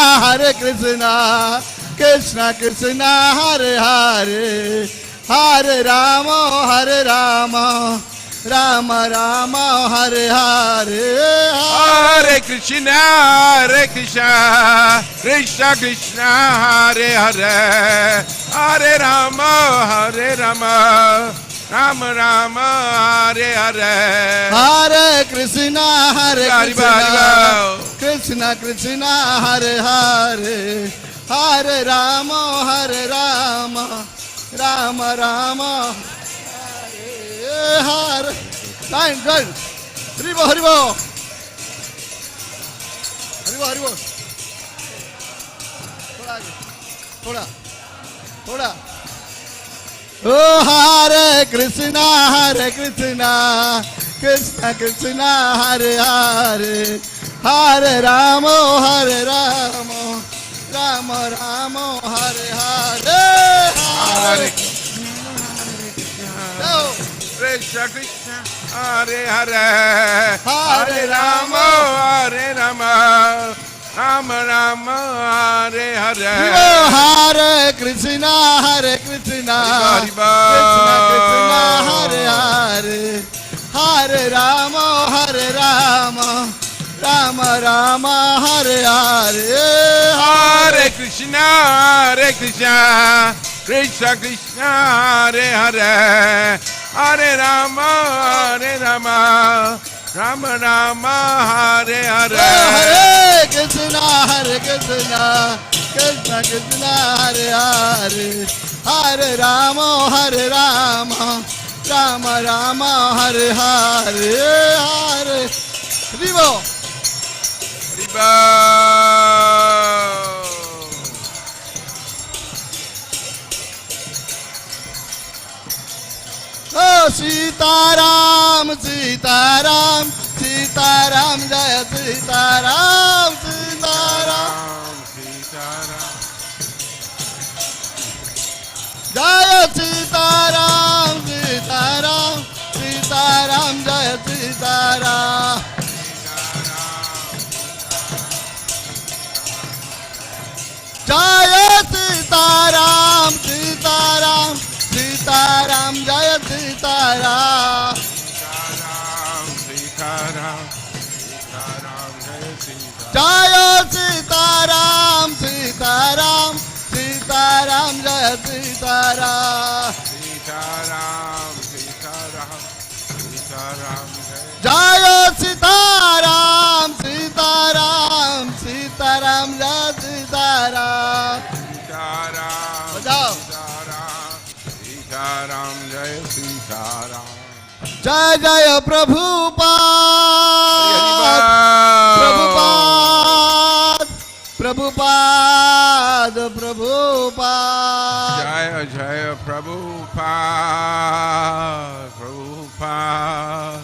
कृष्णा कृष्णा हरे हरे हरे राम राम राम हरे हरे हरे कृष्णा कृष्णा कृष्णा हरे हरे हरे राम राम राम हरे हरे हरे कृष्णा कृष्णा कृष्णा हरे हरे हरे राम राम राम हरे टाइम टाइम हरिबो हरिबो हरिबो हरिबो थोड़ा थोड़ा ओ हरे कृष्णा कृष्णा कृष्णा हरे हरे हरे राम राम राम हरे हरे हरे कृष्णा कृष्णा हरे हरे हरे राम राम राम हरे हरे हरे कृष्णा कृष्णा कृष्णा हरे हरे हरे राम राम राम हरे हरे हरे कृष्णा कृष्णा कृष्णा हरे हरे हरे राम राम राम हरे हरे हरे कृष्णा कृष्णा कृष्णा हरे हरे हरे राम राम राम हरे हरे हरे हरिबो ओ सीताराम सीताराम सीताराम जय सीताराम सीताराम जय सीताराम सीताराम सीताराम जय सीताराम जय सीताराम सीताराम सीताराम जय सीताराम जय सीताराम सीताराम सीताराम जय सीताराम जय सीताराम सीताराम सीताराम जय सीताराम बजाओ सीताराम जय सीताराम जय जय प्रभुपाद प्रभुपाद प्रभुपाद प्रभुपाद जय जय Prabhupada Prabhupada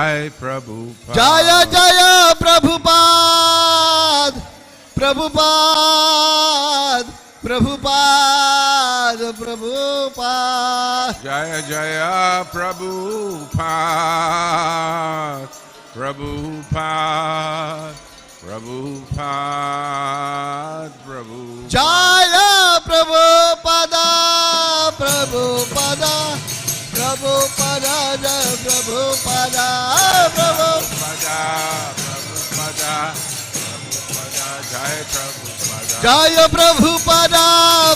Jai Prabhupada. Jaya Jaya Prabhupada, Prabhupada, Prabhupada, Prabhupada. Jaya Jaya Prabhupada, Prabhupada, Prabhupada, Prabhupada. Jaya Prabhupada, Prabhupada, Prabhupada, Jaya Prabhupada, Prabhupada. Prabhupada, Prabhupada, Jai Prabhupada. Jaya Prabhupada,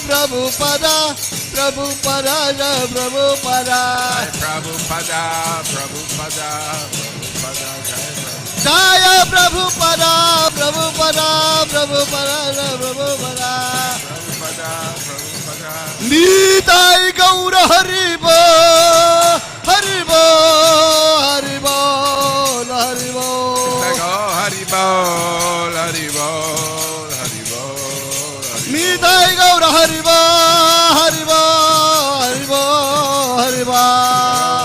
Prabhupada, Prabhupada, Jaya Prabhupada. Prabhupada, Prabhupada, Prabhupada, Jai Prabhupada. Jaya Prabhupada, Prabhupada, Prabhupada, Jaya Prabhupada. Prabhupada, Prabhupada. Nitai Gaur Haribo, Haribo, Haribo, Haribo. Hari Bol, Hari Bol, Hari Bol, Hari Nitai Gaur Haribo, Haribo, Haribo, Haribo.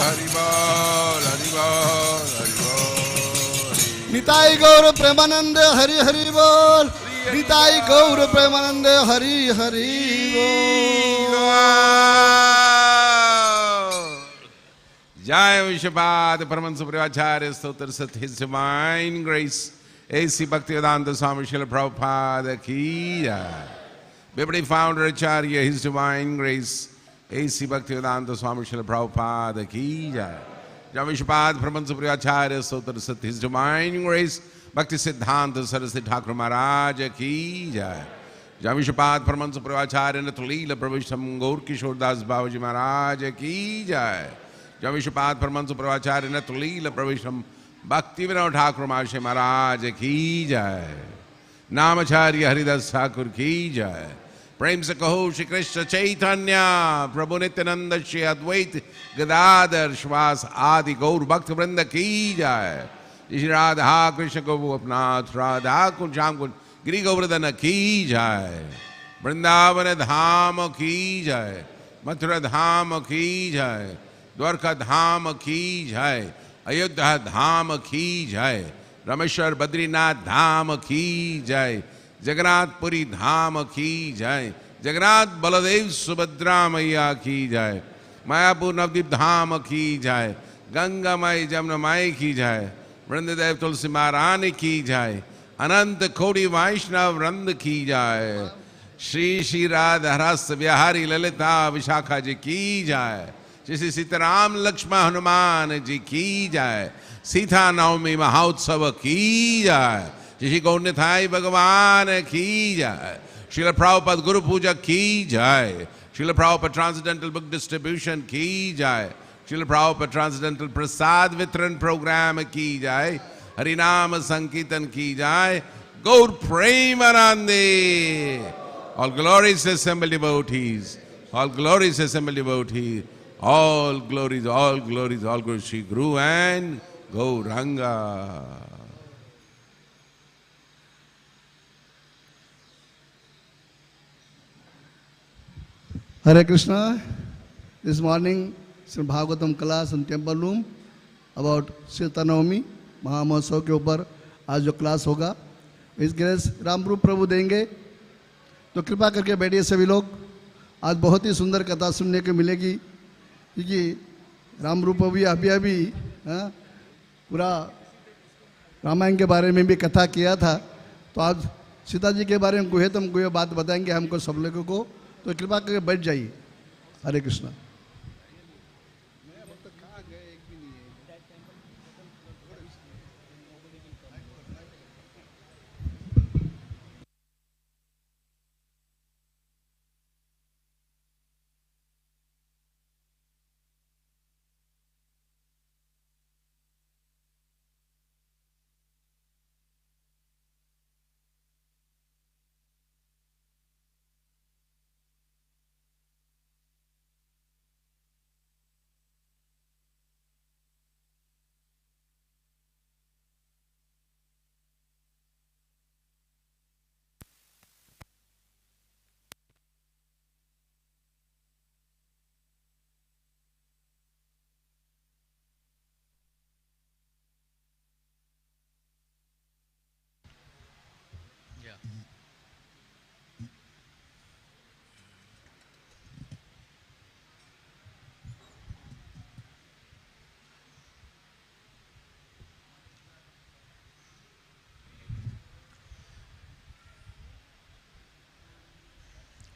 Hari Bol, Hari Bol, Hari Bol. Nitai Gaur Premanande Hari Hari Bol. Nitai Gaur Premanande Hari Hari Bol. Jai Vishwapad Paramahansa Prabhupada Stotra Sat His Divine Grace A.C. Bhaktivedanta Swami Srila Prabhupada Ki Jai. Deputy Founder Acharya His Divine Grace A.C. Bhaktivedanta Swami Srila Prabhupada Ki Jai. Jai Vishwapad Paramahansa Prabhupada Stotra Sat His Divine Grace Bhakti Siddhanta Saraswati Thakur Maharaj Ki Jai. Jai Vishwapad Paramahansa Prabhupada Natulila Pravishtam Gaur Kishore Das Babaji Maharaj Ki Jai. Jai Vishwapad Paramahansa Prabhupada Natulila Pravishtam Bhakti Vinod Thakur Maharaj Ki Jai. Namacharya Haridas Thakur Ki Jai. Prem se kaho Shri Krishna Chaitanya Prabhu Nityananda Shri Advait Gadadhar Shvas Adi Gaur Bhakti Vrinda Ki Jai. Shri Radha Krishna Gopinath Radha Kund Sham Kund Giri Govardhana Ki Jai. Vrindavana Dham Ki Jai. Mathura Dham Ki Jai. Dwarka Dham Ki Jai. Ayodhya Dham Ki Jai. Rameshwar Badrinath Dham Ki Jai. Jagannath Puri Dham Ki Jai. Jagannath Baladev Subhadra Maiya Ki Jai. Mayapur Navdeep Dham Ki Jai. Ganga Mai Jamna Mai Ki Jai. Vrindadev Tulsi Maharani Ki Jai. Anant Kodi Vaishnav Vrand Ki Jai. Shri Shri Radha Rasa Vyahari Lalita Vishakha Ji Ki Jai. Shri Sitaram Lakshma Hanuman Ji Ki Jai. Sita Naumi Mahotsav Ki Jai. Shri Gaunithai Bhagavan Ki Jai. Srila Prabhupada Guru Puja Ki Jai. Srila Prabhupada Transcendental Book Distribution Ki Jai. Srila Prabhupada Transcendental Prasad Vitran Program Ki Jai. Harinama Sankirtan Ki Jai. Gaur Premanande. All glories assembled devotees. All glories assembled devotees. All glories, all glories, all glories. Shri Guru and Gauranga. Hare Krishna. This morning, Srimad Bhagavatam class in temple room about Sita-Navami महामहोत्सव के ऊपर आज जो class होगा इस grace Ramroop प्रभु देंगे तो कृपा करके बैठिए सभी लोग। आज बहुत ही सुंदर कथा सुनने को मिलेगी क्योंकि रामरूप भी अभी पूरा रामायण के बारे में भी कथा किया था, तो आज सीता जी के बारे में गुह्यतम गुह्य बात बताएंगे हमको सब लोगों को, तो कृपा करके बैठ जाइए। हरे Krishna.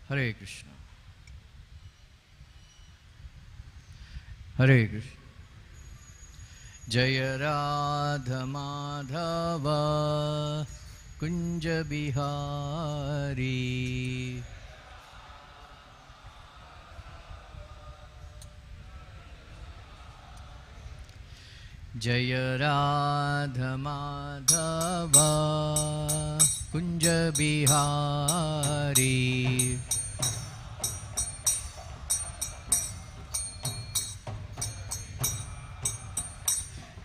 Hare Krishna. Hare Krishna. Jaya Radha Madhava Kunja Bihari. Jaya Radha Madhava Kunja Bihari.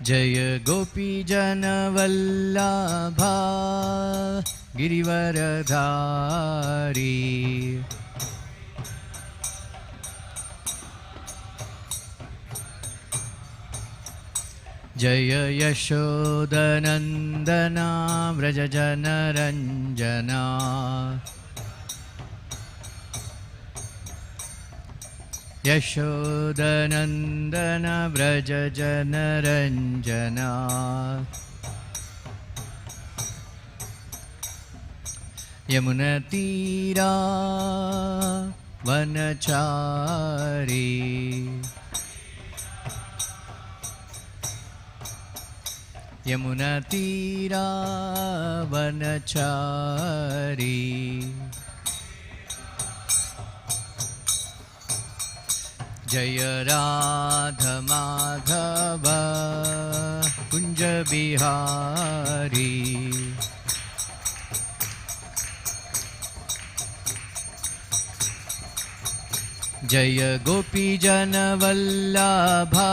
Jaya Gopi Jana Vallabha Girivaradhari. Jaya Yashodanandana Vrajajana Ranjana. Yashodanandana Vrajajana Ranjana. Yamuna Tira Vanachari. Yamuna Tira Vanachari. Jaya Radha Madhava Kunja Bihari. Jaya Gopi Jana Vallabha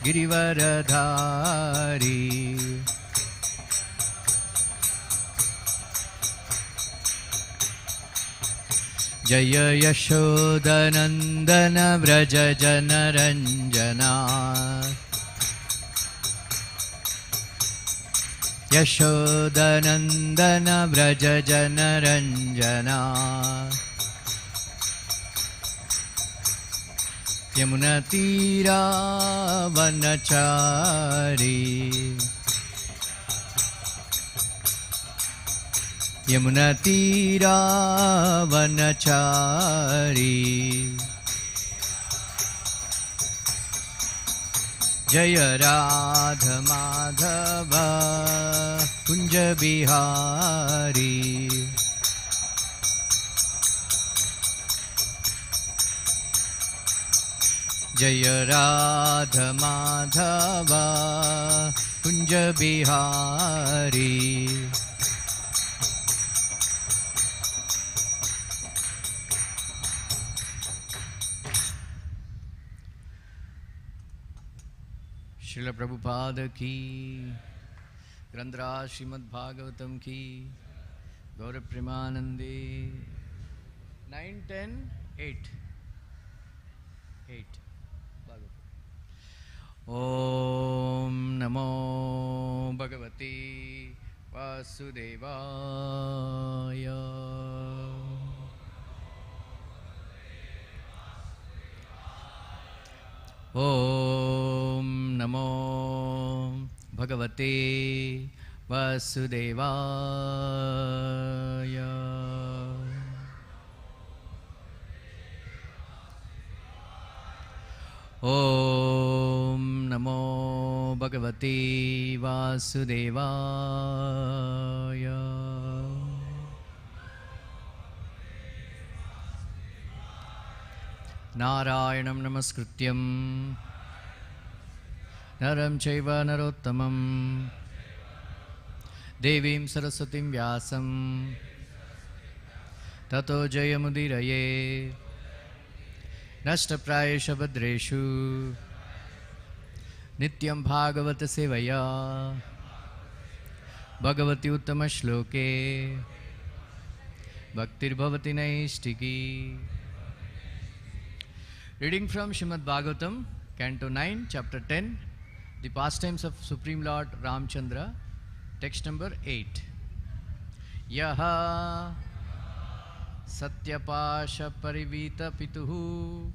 Girivaradhari. Jaya Yashodanandana Vrajajana Ranjana. Yashodanandana Vrajajana Ranjana. Yamuna Tira Vanachari. Yamuna Tira Vanachari. Jaya Radha Madhava Kunja Bihari. Jaya Radha Madhava Kunja Bihari. Srila Prabhupada ki, Grandhara Srimad Bhagavatam ki, Gaura Premanande. 9, 10, 8. 8. Om Namo Bhagavate Vasudevaya. Om Namo Bhagavate Vasudevaya. Om Namo Bhagavate Vasudevaya. Narayanam Namaskrityam Naram Chaiva Narottamam Devim Saraswatim Vyasam Tato Jayamudiraye Nashtaprayesha Bhadreshu Nityam Bhagavata Sevaya Bhagavati Uttama Shloke Bhaktir Bhavati Naistiki. Reading from Srimad Bhagavatam, Canto 9, Chapter 10, The Pastimes of Supreme Lord Ramchandra, text number 8. Yaha Satyapasha Parivita Pituhu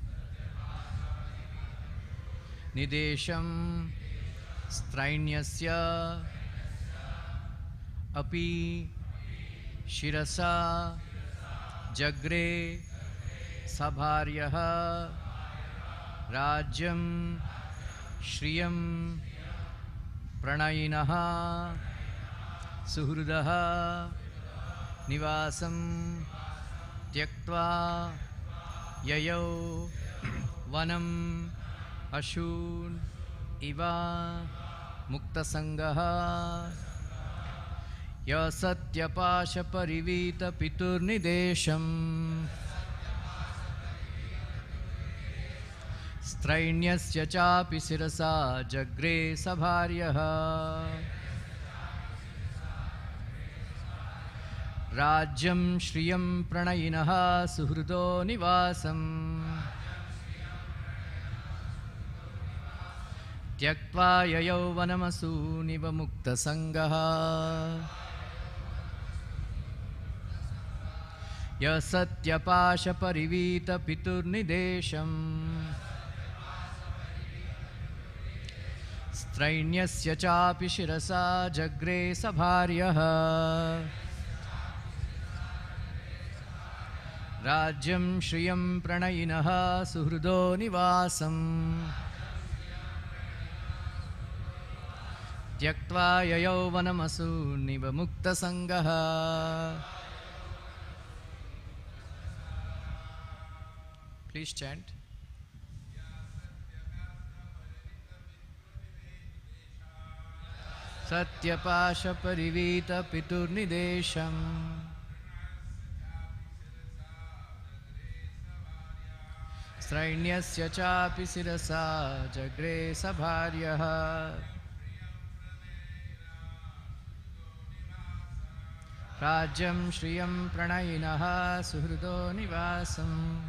Nidesham Strainyasya Api Shirasa Jagre Sabharyaha Rajyam Shriyam Pranayinaha Suhrudaha Nivasam Tyaktva Yayau Vanam Ashun Iva Muktasangaha Ya Satyapasha Parivita Piturnidesham Strainyasya Chapi Sirasa Jagre Sabharyaha Rajyam Shriyam Pranayinaha Suhrudo Nivasam Tyaktva Yayau Vanamasu Niva Mukta Sangaha Ya Satyapasha Parivita Piturnidesham Strainyasya Chapi Shirasa Jagre Sabharyaha Rajyam Shriyam Pranayinaha Suhrudo Nivasam Tyaktva Yayau Vanamasu Niva Mukta Sangaha. Please chant. Satyapasha Parivita Piturnidesham Strainyasya Chapi Sirasa Jagre Sabharyaha Rajyam Shriyam Pranayinaha Suhrudo Nivasam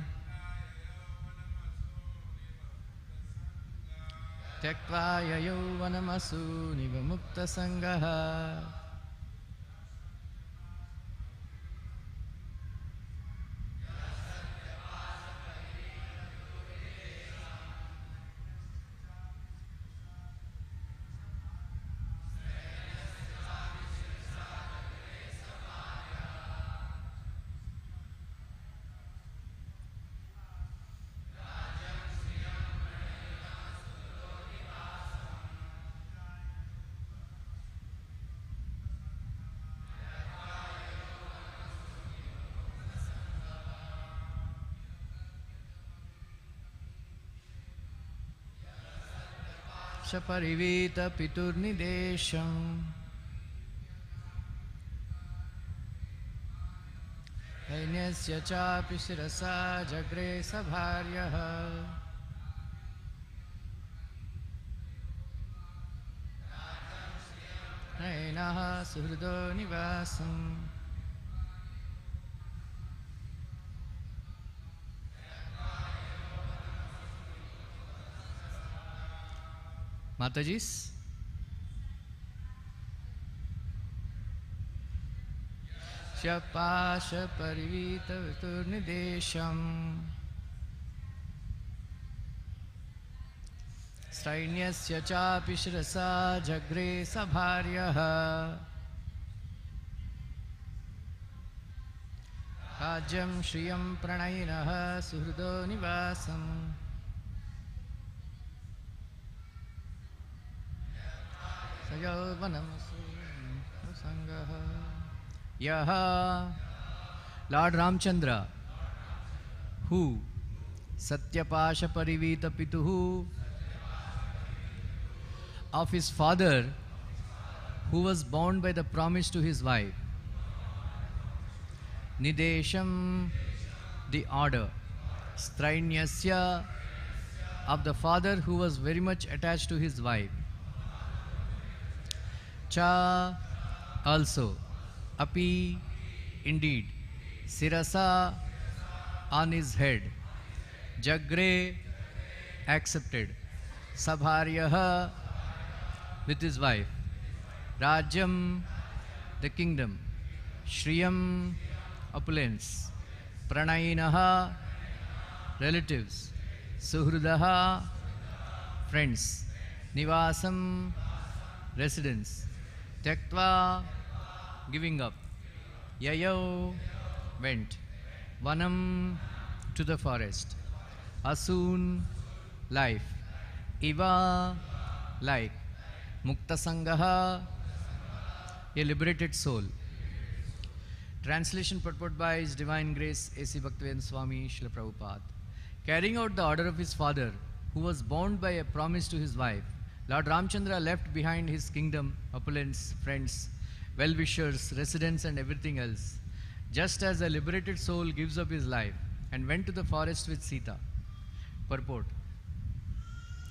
Tyaktva Yayau Vanamasu Niva Mukta Sangaha. Parivita Piturnidesham Ainyasya Chapi Sirasa Jagre Sabharyaha Nainaha Suhrudo Nivasam Matajis. Shapasha Parivita Viturnidesham Strainyasya Chapi Shirasa Jagre Sabharyaha Rajyam Shriyam Pranayinaha Suhrudo Nivasam Sayau Vanamasu Sangaha. Yaha Lord Ramchandra, who Satyapasha Parivita Pituhu of his father, who was bound by the promise to his wife. Nidesham, the order. Strainyasya, of the father who was very much attached to his wife. Cha, also. Api, indeed. Sirasa, on his head. Jagre, accepted. Sabharyaha, with his wife. Rajyam, the kingdom. Shriyam, opulence. Pranayinaha, relatives. Suhrudaha, friends. Nivasam, residence. Tyaktva, giving up. Yayau, went. vanam, to the forest. Asun, life. Iva, like. Mukta Sangaha, a liberated soul. Translation purport by His Divine Grace A.C. Bhaktivedanta Swami Srila Prabhupada. Carrying out the order of his father, who was bound by a promise to his wife, Lord Ramchandra left behind his kingdom, opulence, friends, well-wishers, residents and everything else, just as a liberated soul gives up his life, and went to the forest with Sita. Purport.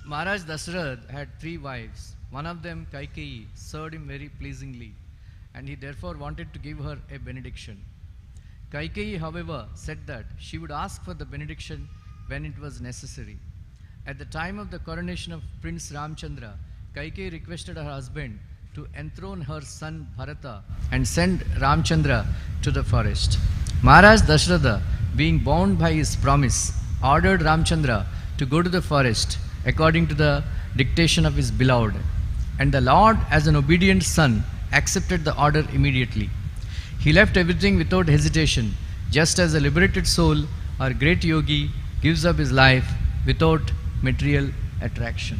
Maharaj Dasarath had 3 wives. One of them, Kaikeyi, served him very pleasingly, and he therefore wanted to give her a benediction. Kaikeyi, however, said that she would ask for the benediction when it was necessary. At the time of the coronation of Prince Ramchandra, Kaikeyi requested her husband to enthrone her son Bharata and send Ramchandra to the forest. Maharaj Dasharatha, being bound by his promise, ordered Ramchandra to go to the forest according to the dictation of his beloved. And the Lord, as an obedient son, accepted the order immediately. He left everything without hesitation, just as a liberated soul or great yogi gives up his life without material attraction.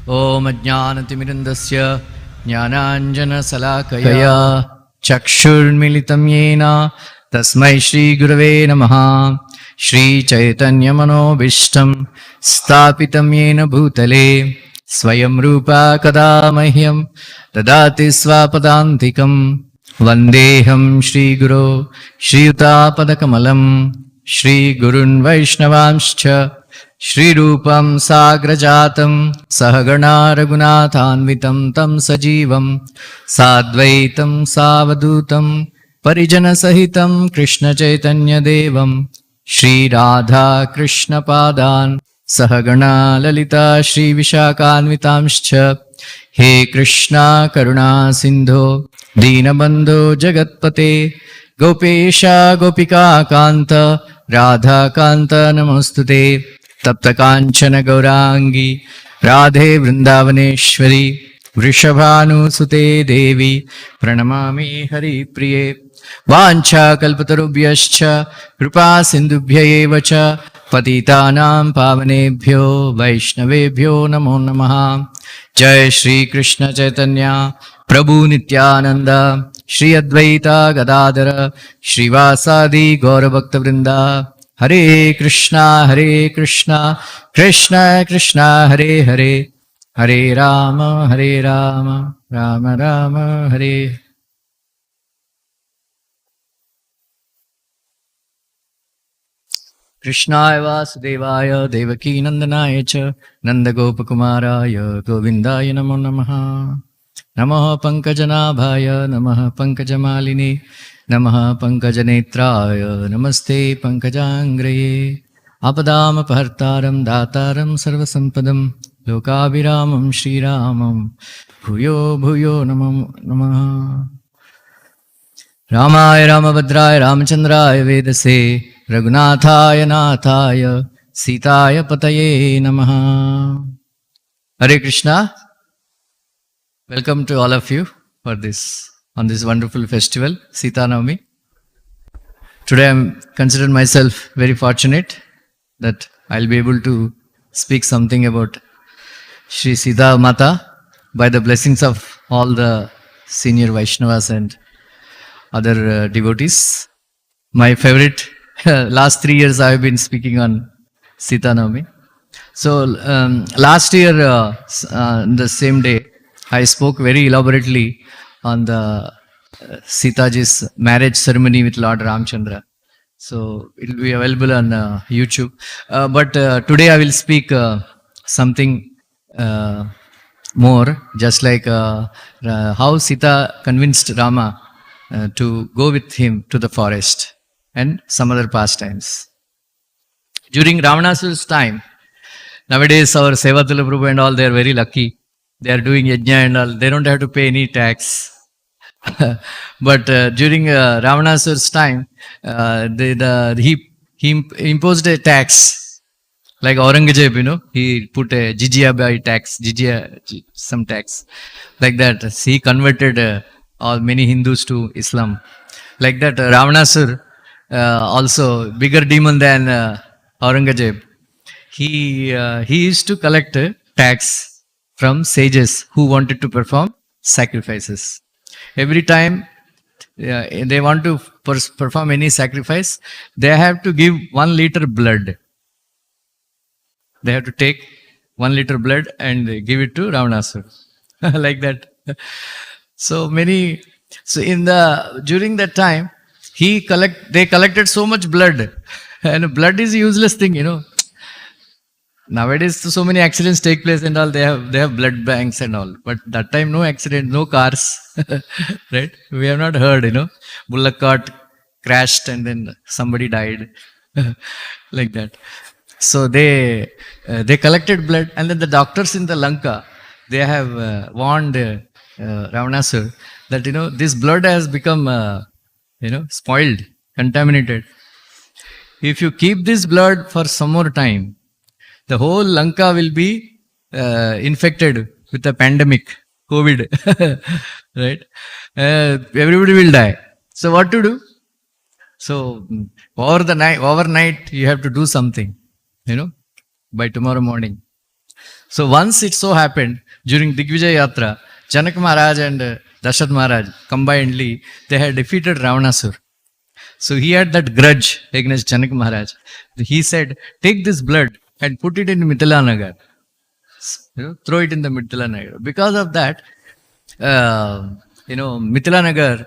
Om Ajnanatimirandasya Jnananjana Salakaya Chakshurmilitam Yena Tasmai Shri Gurave Namaha Shri Chaitanya Manobishtam Stapitam Yena Bhutale Swayam Rupa Kadamahyam Dadati Swapadantikam Vandeham Shri Guru Shri Yuta Padakamalam Shri Gurun Vaishnavamscha Shri Rupam Sagrajatam Sahagana Raghunathanvitam Tam Sajivam Sadvaitam Savadutam Parijana Sahitam Krishna Chaitanya Devam Shri Radha Krishna Padan Sahagana Lalita Shri Vishakhanvitamscha He Krishna Karuna Sindho Dinabandho Jagatpate Gopesha Gopika Kanta Radha Kanta Namostute Tapta Kanchana Gaurangi Radhe Vrindavaneshwari Vrishabhanu Sute Devi Pranamami Hari Priye Vancha Kalpatarubhyascha Kripa Sindubhya Evacha Patitanam Pavanebhyo Vaishnavebhyo Namo Namaha Jai Shri Krishna Chaitanya Prabhu Nityananda Shri Advaita Gadadara Shrivasadi Gaura Bhakta Vrinda Hare Krishna Krishna Krishna Hare Hare Hare Rama Rama Rama Hare. Krishnaya Vasudevaya Devaki Nandanaya Cha Nanda Gopakumaraya Govindaya Namo Namaha Namaha Pankajanabhaya Namaha Pankajamalini Namaha Pankajanetraya Namaste Pankajangraye Apadam Apartaram Dataram Sarvasampadam Lokaviramam Shri Ramam Bhuyo Bhuyo Namaha Ramaya Ramabhadraya Ramachandraya Vedase Raghunathaya Nathaya Sitaya Pataye Namaha. Hare Krishna. Welcome to all of you for this, on this wonderful festival, Sita Navami. Today I consider myself very fortunate that I'll be able to speak something about Shri Sita Mata by the blessings of all the senior Vaishnavas and other devotees. My favorite, last 3 years I have been speaking on Sita Navami. So last year, the same day, I spoke very elaborately on the Sitaji's marriage ceremony with Lord Ramchandra. So it will be available on YouTube. But today I will speak something more, just like how Sita convinced Rama to go with him to the forest and some other pastimes. During Ravanasura's time, nowadays our Sevatula Prabhu and all, they are very lucky. They are doing yajna and all. They don't have to pay any tax. But during Ravanasura's time, he imposed a tax. Like Aurangzeb, you know, he put a jizya by tax, some tax. Like that, he converted all many Hindus to Islam. Like that, Ravanasur also bigger demon than Aurangzeb. He used to collect tax from sages who wanted to perform sacrifices. Every time they want to perform any sacrifice, they have to give 1 liter blood. They have to take 1 liter blood and give it to Ravanasur. Like that. So during that time, they collected so much blood. And blood is a useless thing, Nowadays, so many accidents take place and all. They have blood banks and all. But that time, no accident, no cars, right? We have not heard, bullock cart crashed and then somebody died, like that. So they collected blood, and then the doctors in the Lanka, they have warned Ravanasur that this blood has become spoiled, contaminated. If you keep this blood for some more time, the whole Lanka will be infected with a pandemic, COVID, right? Everybody will die. So what to do? So overnight, you have to do something, by tomorrow morning. So once it so happened, during Digvijay Yatra, Janak Maharaj and Darshan Maharaj combinedly, they had defeated Ravanasur. So he had that grudge against Janak Maharaj. He said, take this blood and put it in Mithila Nagar. Throw it in the Mithila Nagar. Because of that, Mithila Nagar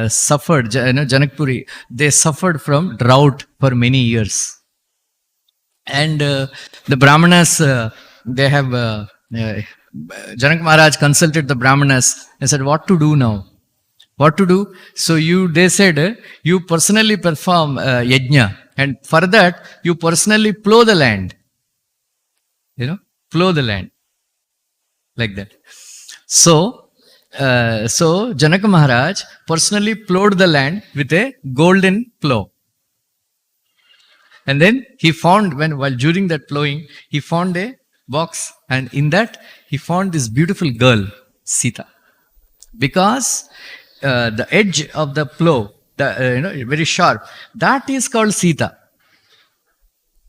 suffered, Janakpuri, they suffered from drought for many years. And the Brahmanas, they have, Janak Maharaj consulted the Brahmanas and said, what to do now? What to do? So they said, you personally perform yajna, and for that, you personally plow the land. Plow the land. Like that. So Janak Maharaj personally plowed the land with a golden plow. And then he found, while during that plowing, he found a box, and in that he found this beautiful girl, Sita. Because the edge of the plow, very sharp, that is called Sita.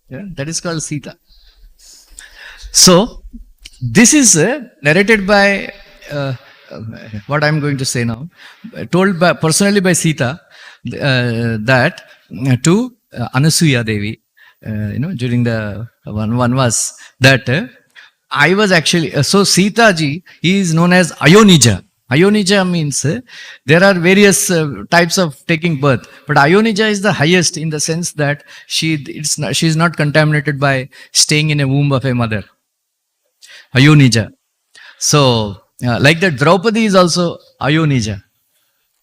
That is called Sita. So this is narrated by what I am going to say now, told personally by Sita, that to Anasuya Devi, during the one was that I was actually, so Sita ji, he is known as Ayonija. Ayonija means there are various types of taking birth, but Ayonija is the highest in the sense that she is not contaminated by staying in a womb of a mother. Ayonija. So, like that, Draupadi is also Ayonija.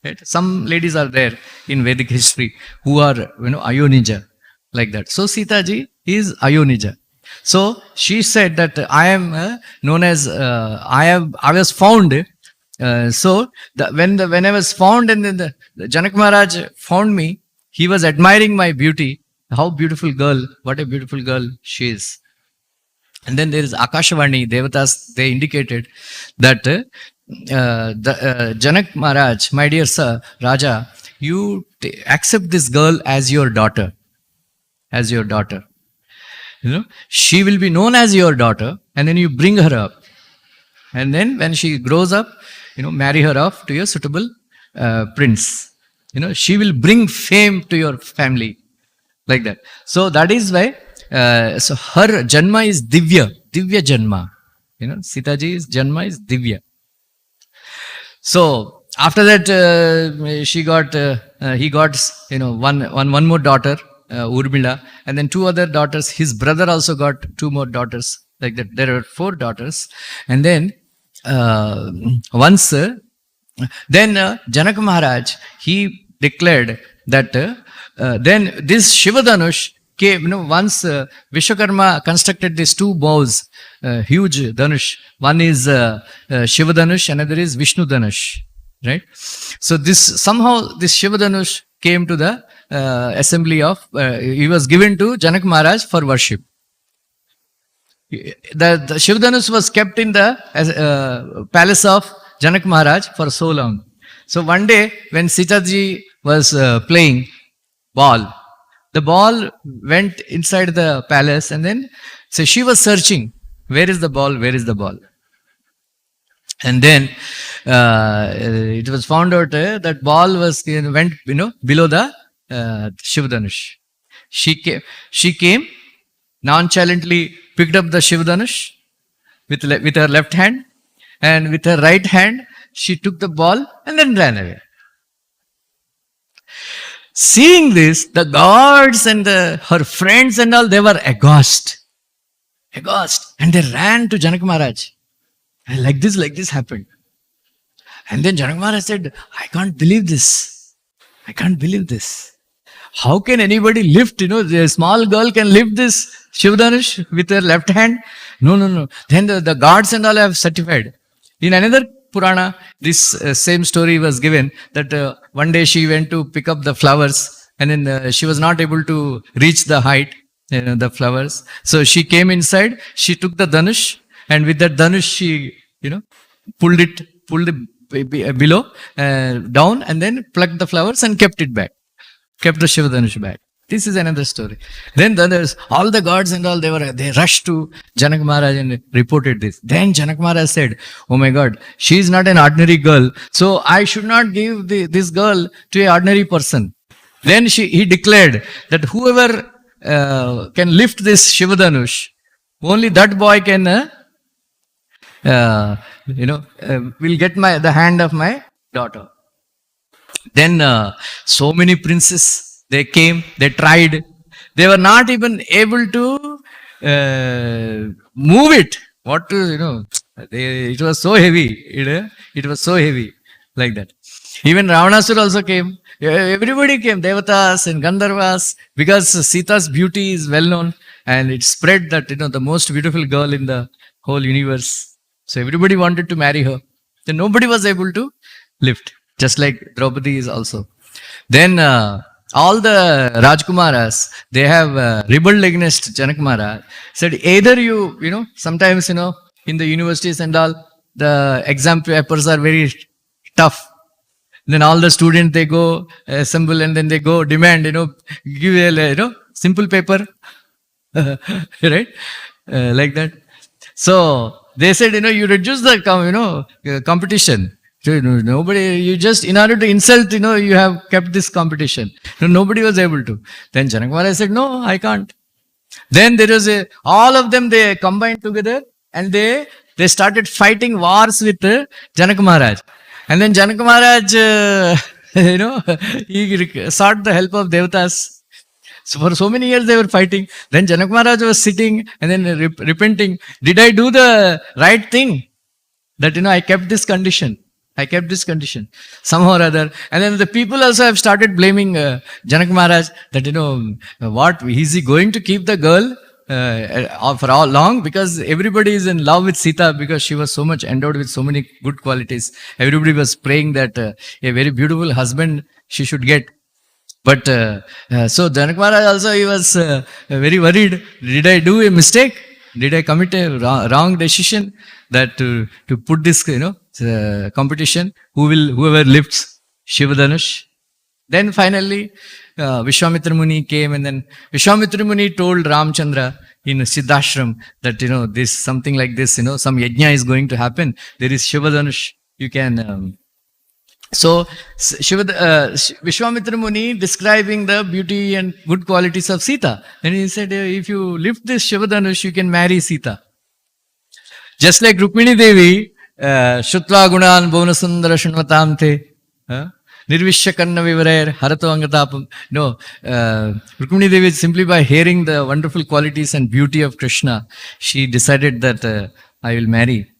Right? Some ladies are there in Vedic history who are, Ayonija, like that. So, Sita ji is Ayonija. So, she said that I am known as, I was found. When I was found, and then the Janak Maharaj found me, he was admiring my beauty. How beautiful girl, what a beautiful girl she is. And then there is Akashvani, Devatas, they indicated that Janak Maharaj, my dear sir, Raja, you accept this girl as your daughter. As your daughter. She will be known as your daughter, and then you bring her up. And then when she grows up, marry her off to your suitable prince. She will bring fame to your family. Like that. So that is why, so her Janma is Divya Janma. Sita ji's Janma is Divya. So after that, he got, one more daughter, Urmila, and then 2 other daughters. His brother also got 2 more daughters. Like that. There were 4 daughters. And then, once, then Janak Maharaj, he declared that then this Shivadanush came, once Vishwakarma constructed these 2 bows, huge Danush. One is Shivadanush, another is Vishnu Danush, right? So somehow this Shivadanush came to the assembly of, he was given to Janak Maharaj for worship. The Shivadanush was kept in the palace of Janak Maharaj for so long. So one day when Sita ji was playing, ball. The ball went inside the palace, and then so she was searching, where is the ball? Where is the ball? And then it was found out that ball went below the Shivdanush. She came nonchalantly, picked up the Shivdanush with her left hand, and with her right hand she took the ball and then ran away. Seeing this, the guards and her friends and all, they were aghast, and they ran to Janak Maharaj. And like this happened. And then Janak Maharaj said, I can't believe this. How can anybody lift, the small girl can lift this Shivdanush with her left hand? No. Then the guards and all have certified. In another Purana, this same story was given that one day she went to pick up the flowers, and then she was not able to reach the height, the flowers. So she came inside, she took the Dhanush, and with that Dhanush she, pulled it below, down, and then plucked the flowers and kept it back. Kept the Shiva Dhanush back. This is another story. Then all the guards and all, they rushed to Janak Maharaj and reported this. Then Janak Maharaj said, oh my God, she is not an ordinary girl, so I should not give this girl to an ordinary person. Then he declared that whoever can lift this Shiva Dhanush, only that boy can, will get the hand of my daughter. Then so many princes, they came, they tried. They were not even able to move it. It was so heavy. It was so heavy like that. Even Ravanasura also came. Everybody came, Devatas and Gandharvas, because Sita's beauty is well known, and it spread that, the most beautiful girl in the whole universe. So everybody wanted to marry her. Then nobody was able to lift, just like Draupadi is also. Then all the Rajkumaras, they have rebelled against Janak Maharaj. Said either sometimes, in the universities and all, the exam papers are very tough. Then all the students, they go assemble, and then they go demand, give a, simple paper. Right? Like that. So they said, you reduce the competition. Nobody, you just, in order to insult, you have kept this competition. Nobody was able to. Then Janak Maharaj said, no, I can't. Then there was all of them, they combined together, and they started fighting wars with Janak Maharaj. And then Janak Maharaj, he sought the help of Devatas. So for so many years they were fighting. Then Janak Maharaj was sitting and then repenting. Did I do the right thing? That, I kept this condition. Somehow or other. And then the people also have started blaming Janak Maharaj that, what, is he going to keep the girl for all long? Because everybody is in love with Sita, because she was so much endowed with so many good qualities. Everybody was praying that a very beautiful husband she should get. But so Janak Maharaj also, he was very worried. Did I do a mistake? Did I commit a wrong decision that to put this competition, whoever lifts Shiva Dhanush? Then finally Vishwamitra Muni came, and then Vishwamitra Muni told Ramchandra in Siddhashram that this something like this, some yajna is going to happen. There is Shiva Dhanush. You can so Vishwamitra Muni describing the beauty and good qualities of Sita. Then he said, if you lift this Shiva Dhanush, you can marry Sita. Just like Rukmini Devi, Shutla Gunan Bhuvnasundara Shanvatam Te, Nirvishya Kanna Vivarair Harato Angatapam. No, Rukmini Devi, simply by hearing the wonderful qualities and beauty of Krishna, she decided that I will marry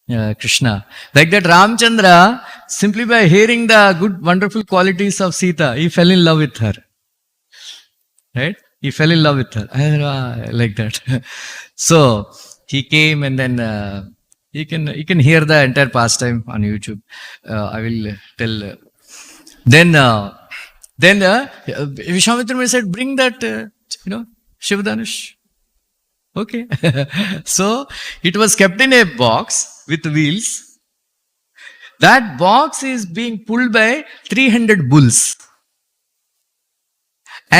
Krishna. Like that, Ramchandra, simply by hearing the good, wonderful qualities of Sita, he fell in love with her. Right? He fell in love with her. Like that. So he came, and then you can hear the entire pastime on YouTube. I will tell. Then Vishwamitra said, bring that Shiva Dhanush. Okay. So it was kept in a box with wheels. That box is being pulled by 300 bulls.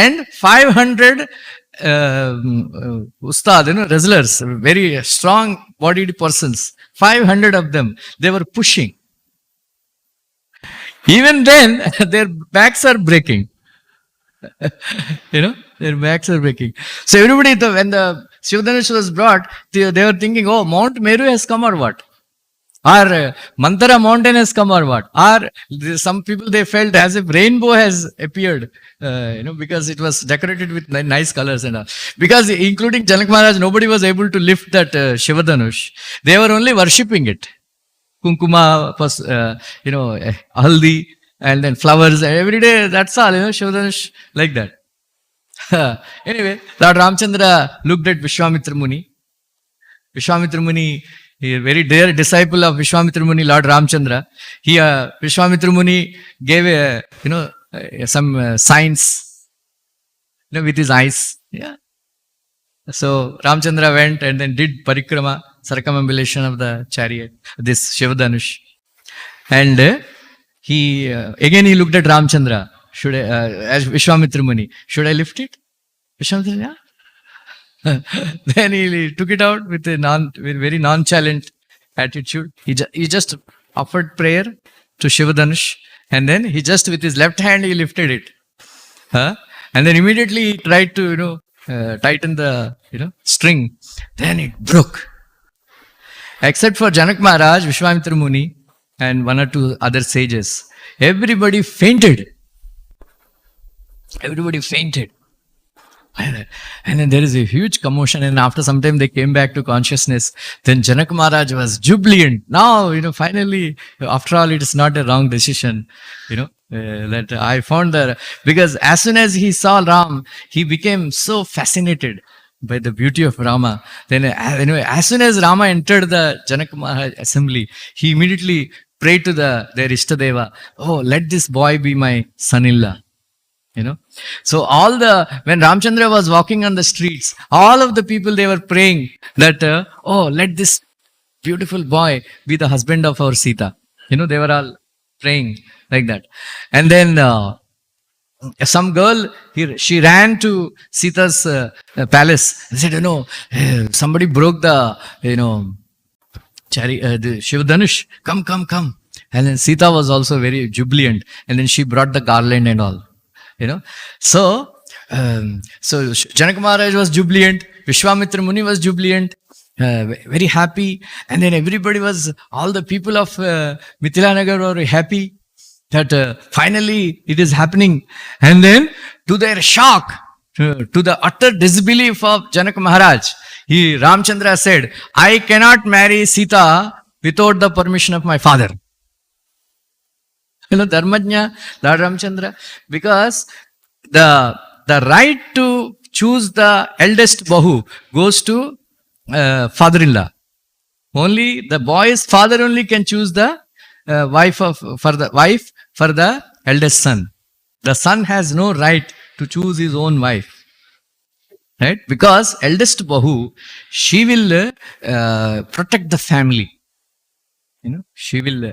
and 500 ustad, wrestlers, very strong bodied persons, 500 of them, they were pushing. Even then, their backs are breaking. Their backs are breaking. So everybody, when the Shivadhanush was brought, they were thinking, oh, Mount Meru has come or what? Or Mantara mountain has come or what? Or some people, they felt as if rainbow has appeared, because it was decorated with nice colors and all. Because including Janak Maharaj, nobody was able to lift that Shivadhanush. They were only worshipping it. Kunkuma, haldi, and then flowers. Every day, that's all, Shivadhanush, like that. Anyway, Lord Ramchandra looked at Vishwamitra Muni. Vishwamitra Muni, he very dear disciple of Vishwamitra Muni, Lord Ramchandra. He, Vishwamitra Muni gave some signs, with his eyes. Yeah. So Ramchandra went and then did parikrama, circumambulation of the chariot, this Shivadhanush. And he looked at Ramchandra. Should I, as Vishwamitra Muni, should I lift it? Vishwamitra, yeah. Then he took it out with very nonchalant attitude. He just offered prayer to Shivadhanush, and then he just with his left hand he lifted it. And then immediately he tried to tighten the string. Then it broke. Except for Janak Maharaj, Vishwamitra Muni, and one or two other sages, everybody fainted. Everybody fainted. And then there is a huge commotion, and after some time they came back to consciousness. Then Janak Maharaj was jubilant. Now, finally, after all, it is not a wrong decision, that I found that, because as soon as he saw Ram, he became so fascinated by the beauty of Rama. Then as soon as Rama entered the Janak Maharaj assembly, he immediately prayed to their Ishtadeva, oh, let this boy be my son-in-law. So when Ramchandra was walking on the streets, all of the people, they were praying that, oh, let this beautiful boy be the husband of our Sita. They were all praying like that. And then some girl, she ran to Sita's palace and said, somebody broke the Shivadhanush. Come. And then Sita was also very jubilant. And then she brought the garland and all. So Janak Maharaj was jubilant, Vishwamitra Muni was jubilant, very happy, and then everybody all the people of Mithilanagar were happy that finally it is happening. And then to their shock, to the utter disbelief of Janak Maharaj, Ramchandra said, I cannot marry Sita without the permission of my father. Dharmajna, Lord Ramchandra, because the right to choose the eldest Bahu goes to father-in-law. Only the boy's father only can choose the wife for the eldest son. The son has no right to choose his own wife. Right? Because eldest Bahu, she will protect the family. She will...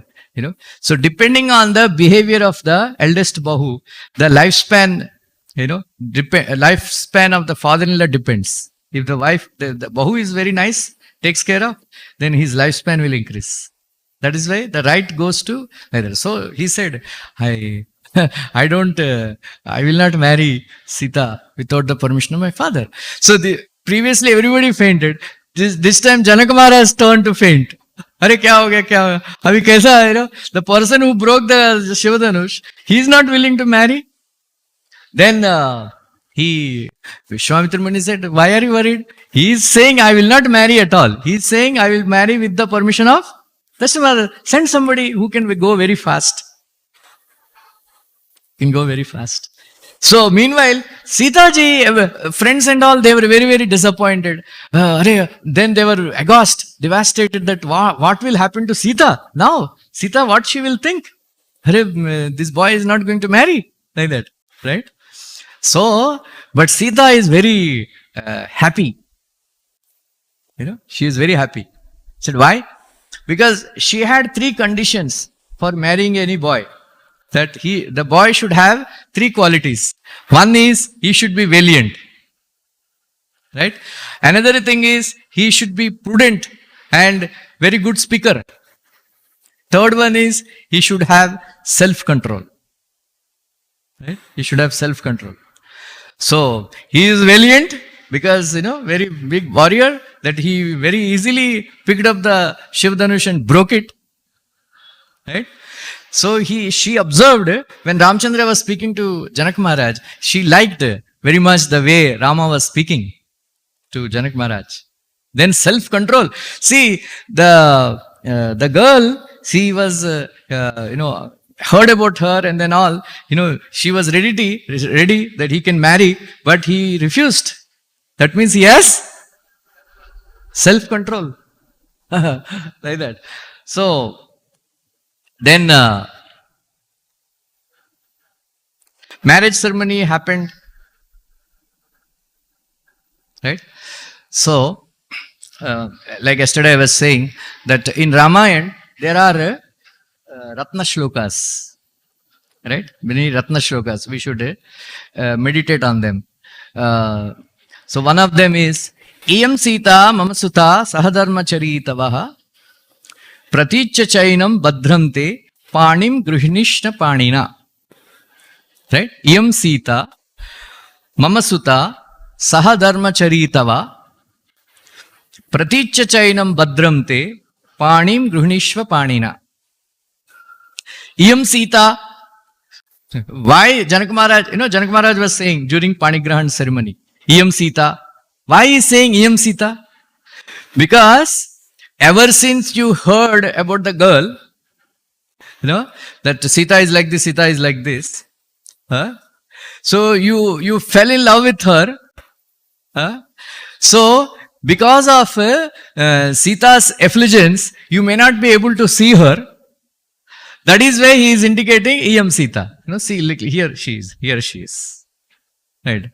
So depending on the behavior of the eldest Bahu, the lifespan of the father-in-law depends. If the wife, the Bahu is very nice, takes care of, then his lifespan will increase. That is why the right goes to either. So he said, I will not marry Sita without the permission of my father. So previously everybody fainted. This time Janak Maharaj turned to faint. Hare, kya ho gaya? Abhi kaisa, the person who broke the Shivadhanush, he is not willing to marry. Then Vishwamitra Muni said, why are you worried? He is saying, I will not marry at all. He is saying, I will marry with the permission of Darshan. Send somebody who can go very fast. So meanwhile, Sita ji, friends and all, they were very, very disappointed. Then they were aghast, devastated that what will happen to Sita now? Sita, what she will think? This boy is not going to marry, like that, right? So, but Sita is very happy. She is very happy. Said, why? Because she had 3 conditions for marrying any boy. that the boy should have three qualities. One is he should be valiant. Right? Another thing is he should be prudent and very good speaker. Third one is he should have self-control. Right? He should have self-control. So he is valiant because, very big warrior, that he very easily picked up the Shiv Dhanush and broke it. Right? So she observed when Ramchandra was speaking to Janak Maharaj, she liked very much the way Rama was speaking to Janak Maharaj. Then self-control. See, the girl, she was, heard about her and then all, she was ready that he can marry, but he refused. That means he has self-control. Like that. So, then marriage ceremony happened. Right? So, like yesterday I was saying that in Ramayana there are Ratna Shlokas. Right? Many Ratna Shlokas. We should meditate on them. So one of them is Iyam Sita Mama Suta Sahadharma Charitavaha Praticha Chainam Badhrante Panim Gruhinishna Panina. Right? Iyam Sita Mama Suta Sahadharma Charitava Praticha Chainam Badramte Panim Gruhinishva Panina. Iyam Sita. Why Janak Maharaj, Janak Maharaj was saying during Panigrahan ceremony, Iyam Sita. Why he is saying Iyam Sita? Because ever since you heard about the girl, that Sita is like this, Sita is like this. So you fell in love with her. So because of Sita's effulgence, you may not be able to see her. That is why he is indicating Iyam Sita. See, here she is. Here she is. Right.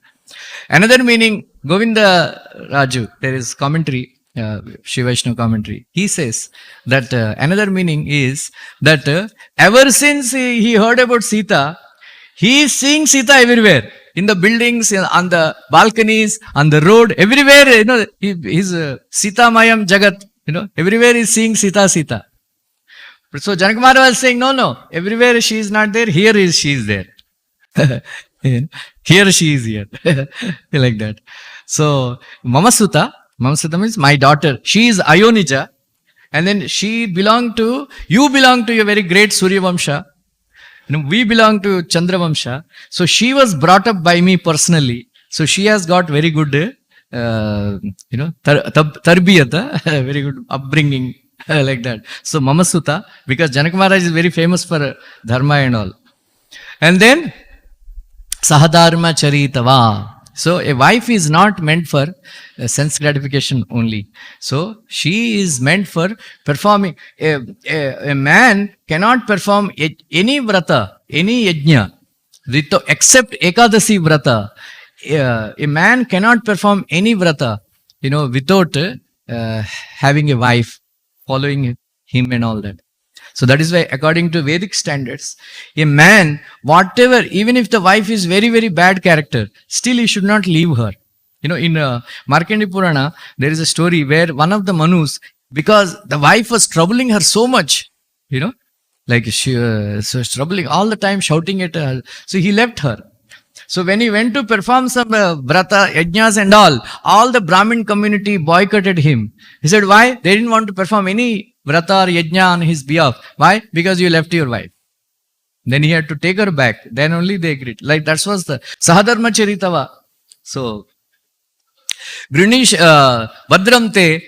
Another meaning, Govinda Raju, there is commentary, Shiva Vaishnava commentary. He says that another meaning is that ever since he heard about Sita, he is seeing Sita everywhere. In the buildings, on the balconies, on the road, everywhere, he's Sita Mayam Jagat, everywhere he's seeing Sita, Sita. So Janak Maharaj was saying, no, everywhere she is not there, here she is there. Here she is here. Like that. So Mama Suta means my daughter. She is Ayonija. And then you belong to a very great Surya Vamsha. We belong to Chandra Vamsha. So she was brought up by me personally. So she has got very good, tarbiyat, very good upbringing. Like that. So Mama Suta, because Janak Maharaj is very famous for dharma and all. And then Sahadharma Charitava. So a wife is not meant for sense gratification only. So she is meant for performing. A man cannot perform any vrata, any yajna, except Ekadasi vrata. A man cannot perform any vrata, without having a wife following him and all that. So that is why, according to Vedic standards, a man, whatever, even if the wife is very, very bad character, still he should not leave her. In Markandeya Purana, there is a story where one of the Manus, because the wife was troubling her so much, like she was troubling all the time, shouting at her. So he left her. So when he went to perform some vrata, yajnas and all the Brahmin community boycotted him. He said, why? They didn't want to perform any vrata or yajna on his behalf. Why? Because you left your wife. Then he had to take her back. Then only they agreed. Like that was the Sahadharma Charitava. So, Grunish Badramte,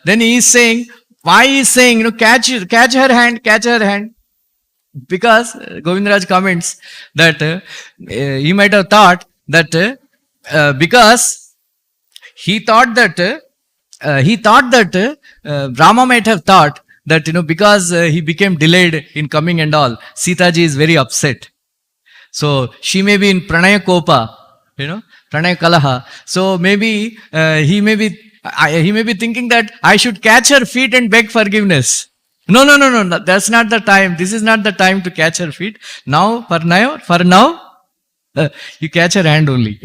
then he is saying, why he is saying, catch her hand. Because Govindaraj comments that he might have thought that because he thought that Rama might have thought that because he became delayed in coming and all, Sita ji is very upset. So she may be in Pranaya Kopa, Pranaya Kalaha. So maybe he may be thinking that I should catch her feet and beg forgiveness. No, no, no, no, no. That's not the time. This is not the time to catch her feet. Now, for now, you catch her hand only.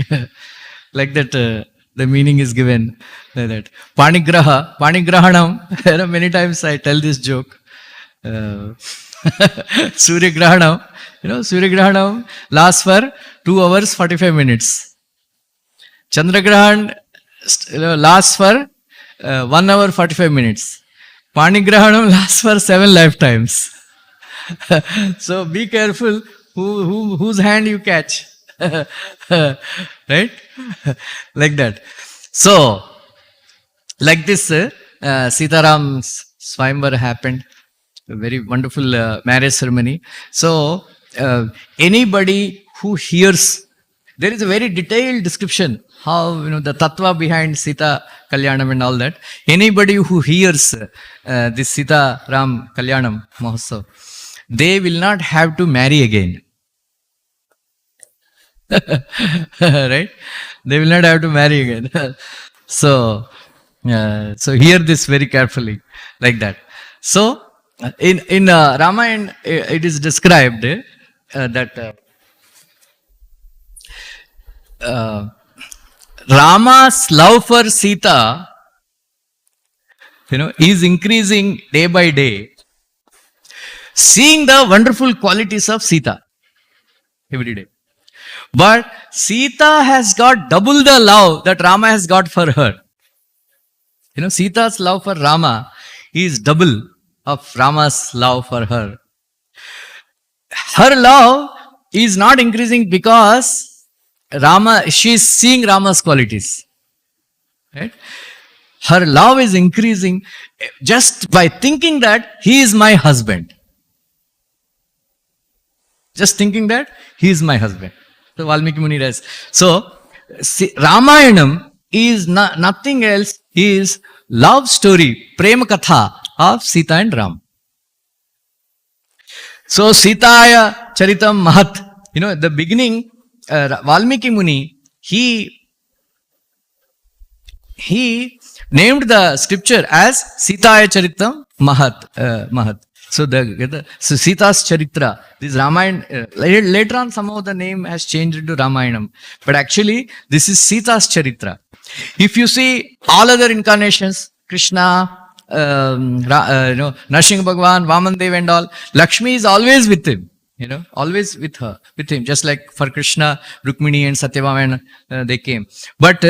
Like that, the meaning is given like that. Panigrahanam. Many times I tell this joke. Surya Grahanam. Surya Grahanam lasts for 2 hours 45 minutes. Chandra Grahan lasts for 1 hour 45 minutes. Panigrahanam lasts for 7 lifetimes. So be careful whose hand you catch. Right? Like that. So, like this, Sitaram's Swayamvar happened. A very wonderful marriage ceremony. So, anybody who hears, there is a very detailed description how the tattva behind Sita Kalyanam and all that. Anybody who hears this Sita Ram Kalyanam Mahotsav, they will not have to marry again. Right? They will not have to marry again. So hear this very carefully, like that. So in Ramayana, it is described that Rama's love for Sita, is increasing day by day, seeing the wonderful qualities of Sita every day. But Sita has got double the love that Rama has got for her. Sita's love for Rama is double of Rama's love for her. Her love is not increasing because she is seeing Rama's qualities. Right? Her love is increasing just by thinking that he is my husband. Just thinking that he is my husband. So Valmiki Muni writes. So Ramayanam is nothing else, is love story, prema katha of Sita and Ram. So Sitaya Charitam Mahat, at the beginning, Valmiki Muni, he named the scripture as Sitaya Charitam Mahat. So Sita's Charitra, this Ramayana, later on somehow the name has changed into Ramayanam. But actually, this is Sita's Charitra. If you see all other incarnations, Krishna, Narsingh Bhagwan, Vamandev and all, Lakshmi is always with him. Always with him. Just like for Krishna, Rukmini and Satyabhama, they came. But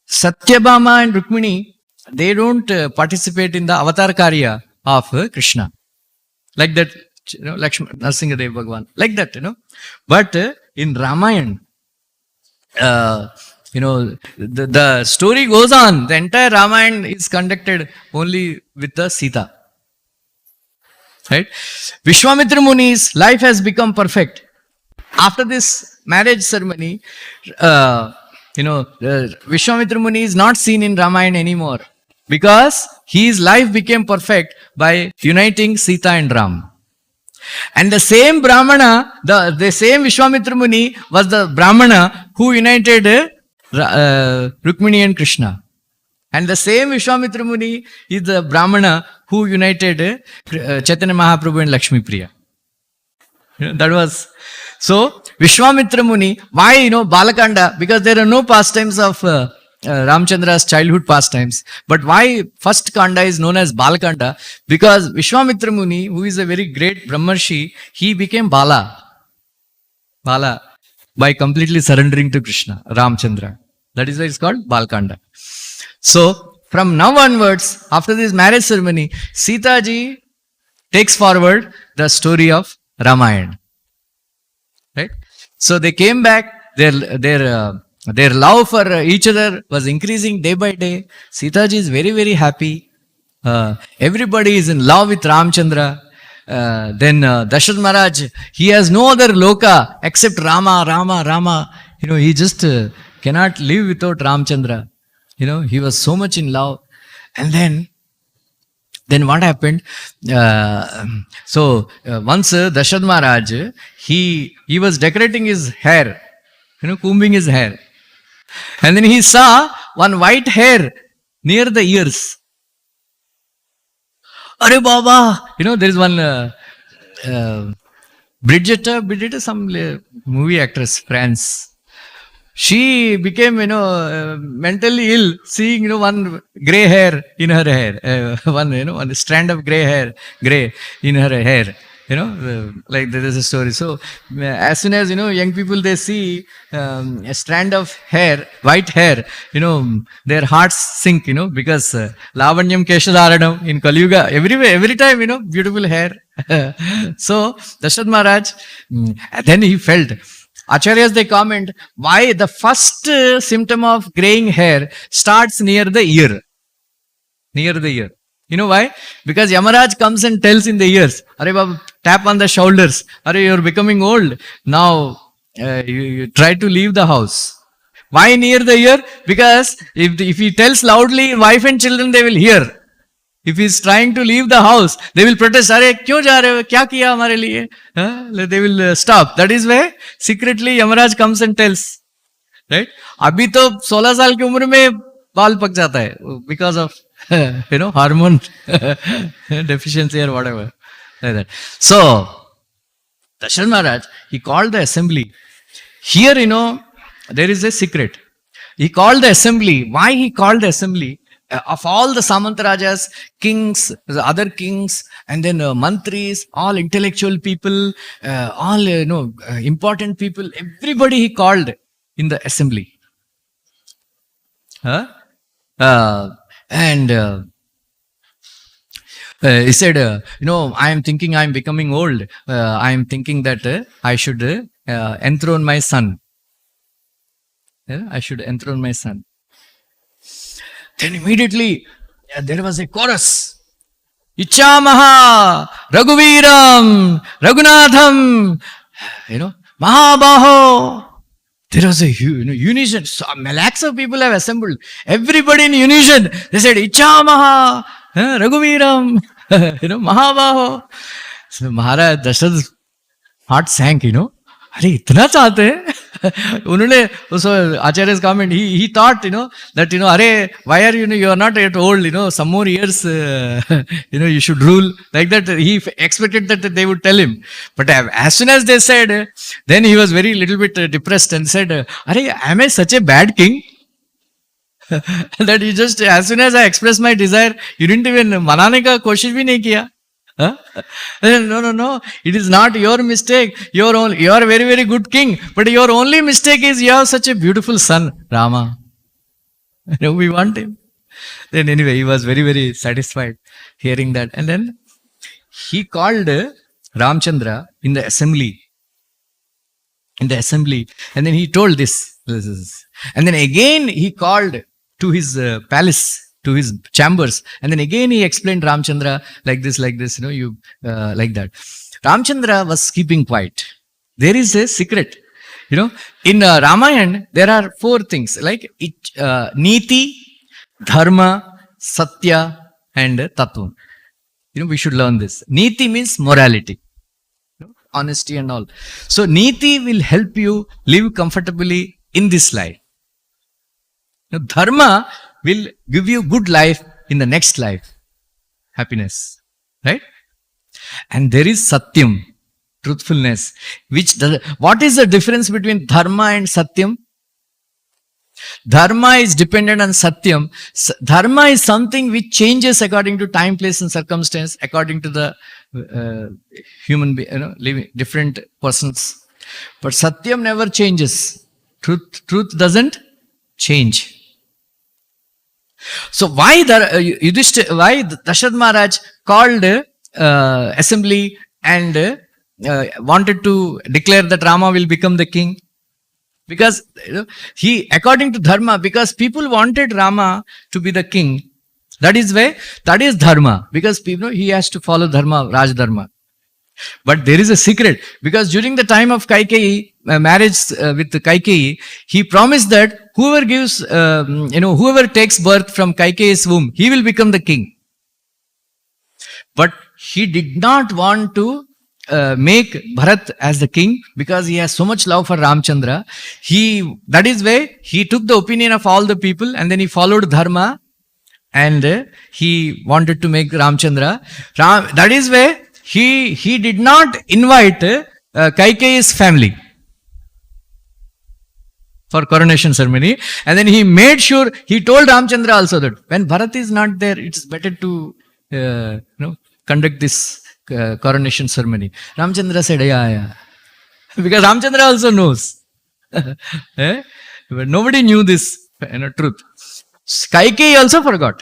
Satyabhama and Rukmini, they don't participate in the avatar karya of Krishna. Like that, Lakshmi, Narsingadev Bhagwan. Like that, But in Ramayana, the story goes on. The entire Ramayana is conducted only with the Sita. Right? Vishwamitra Muni's life has become perfect. After this marriage ceremony, Vishwamitra Muni is not seen in Ramayana anymore because his life became perfect by uniting Sita and Ram. And the same Brahmana, the same Vishwamitra Muni was the Brahmana who united Rukmini and Krishna. And the same Vishwamitra Muni is the Brahmana who united Chaitanya Mahaprabhu and Lakshmi Priya. That was... So, Vishwamitra Muni, why, Balakanda? Because there are no pastimes of Ramchandra's childhood pastimes. But why first Kanda is known as Balakanda? Because Vishwamitra Muni, who is a very great Brahmarshi, he became Bala. By completely surrendering to Krishna, Ramchandra. That is why it's called Balkanda. So, from now onwards, after this marriage ceremony, Sita ji takes forward the story of Ramayana. Right? So they came back, their love for each other was increasing day by day. Sita ji is very, very happy. Everybody is in love with Ramchandra. Then Darshan Maharaj, he has no other loka except Rama. He just cannot live without Ramchandra. He was so much in love. And then what happened? Once Darshan Maharaj, he was decorating his hair, combing his hair. And then he saw one white hair near the ears. Are Baba! There is one Bridget, some movie actress, France. She became, mentally ill, seeing, one gray hair in her hair, one strand of gray in her hair. Like there is a story. So as soon as young people, they see a strand of hair, white hair, their hearts sink, because lavanyam keshadharanam in Kaliyuga, every time, beautiful hair. So Darshan Maharaj, then he felt. Acharyas, they comment, why the first symptom of graying hair starts near the ear. Near the ear. You know why? Because Yamaraj comes and tells in the ears, Hare Baba, tap on the shoulders. Hare, you're becoming old. Now, you try to leave the house. Why near the ear? Because if he tells loudly, wife and children, they will hear. If he is trying to leave the house, they will protest, Hare, kyun ja rahe ho? Kya kiya hamare liye? They will stop. That is why secretly Yamaraj comes and tells. Right? Abhi to 16 saal ki umr mein baal pak jata hai because of hormone deficiency or whatever. Like that. So, Darshan Maharaj, he called the assembly. Here, there is a secret. He called the assembly. Why he called the assembly? Of all the Samantarajas, kings, the other kings, and then mantris, all intellectual people, all important people, everybody he called in the assembly. And he said, I am thinking I am becoming old. I am thinking that I should enthrone my son. I should enthrone my son. Then immediately there was a chorus. Ichamaha, Raghuviram, Raghunatham, Mahabaho. There was a unison. So, lakhs of people have assembled. Everybody in unison. They said, Ichamaha, Raghuviram, Mahabaho. So Maharaj Dasharatha's heart sank, अरे इतना चाहते हैं उन्होंने उस आचार्य's comment he thought that अरे why are you are not yet old some more years you should rule like that. He expected that they would tell him, but as soon as they said, then he was very little bit depressed and said, अरे am I such a bad king that you just as soon as I expressed my desire you didn't even मनाने का कोशिश भी नहीं किया. Huh? No. It is not your mistake. You are a very, very good king. But your only mistake is you have such a beautiful son, Rama. We want him. Then anyway, he was very, very satisfied hearing that. And then he called Ramchandra in the assembly. And then he told this. And then again he called to his palace, to his chambers, and then again he explained Ramchandra like this, like that. Ramchandra was keeping quiet. There is a secret, in Ramayana there are 4 things like Niti, Dharma, Satya, and Tattva. We should learn this. Niti means morality, honesty and all. So Niti will help you live comfortably in this life. Dharma will give you good life in the next life. Happiness. Right? And there is Satyam, truthfulness. What is the difference between Dharma and Satyam? Dharma is dependent on Satyam. Dharma is something which changes according to time, place and circumstance, according to the human being, living, different persons. But Satyam never changes. Truth doesn't change. So why Darshan Maharaj called assembly and wanted to declare that Rama will become the king? Because he, according to Dharma, because people wanted Rama to be the king. That is Dharma. Because he has to follow Dharma, Raj Dharma. But there is a secret, because during the time of Kaikeyi, marriage with Kaikeyi, he promised that whoever gives, whoever takes birth from Kaikeyi's womb, he will become the king. But he did not want to make Bharat as the king, because he has so much love for Ramchandra. That is why he took the opinion of all the people and then he followed Dharma and he wanted to make Ramchandra. That is why he did not invite Kaikeyi's family for coronation ceremony, and then he made sure, he told Ramchandra also that when Bharat is not there, it's better to conduct this coronation ceremony. Ramchandra said, yeah. Because Ramchandra also knows. But nobody knew this truth. Kaikeyi also forgot.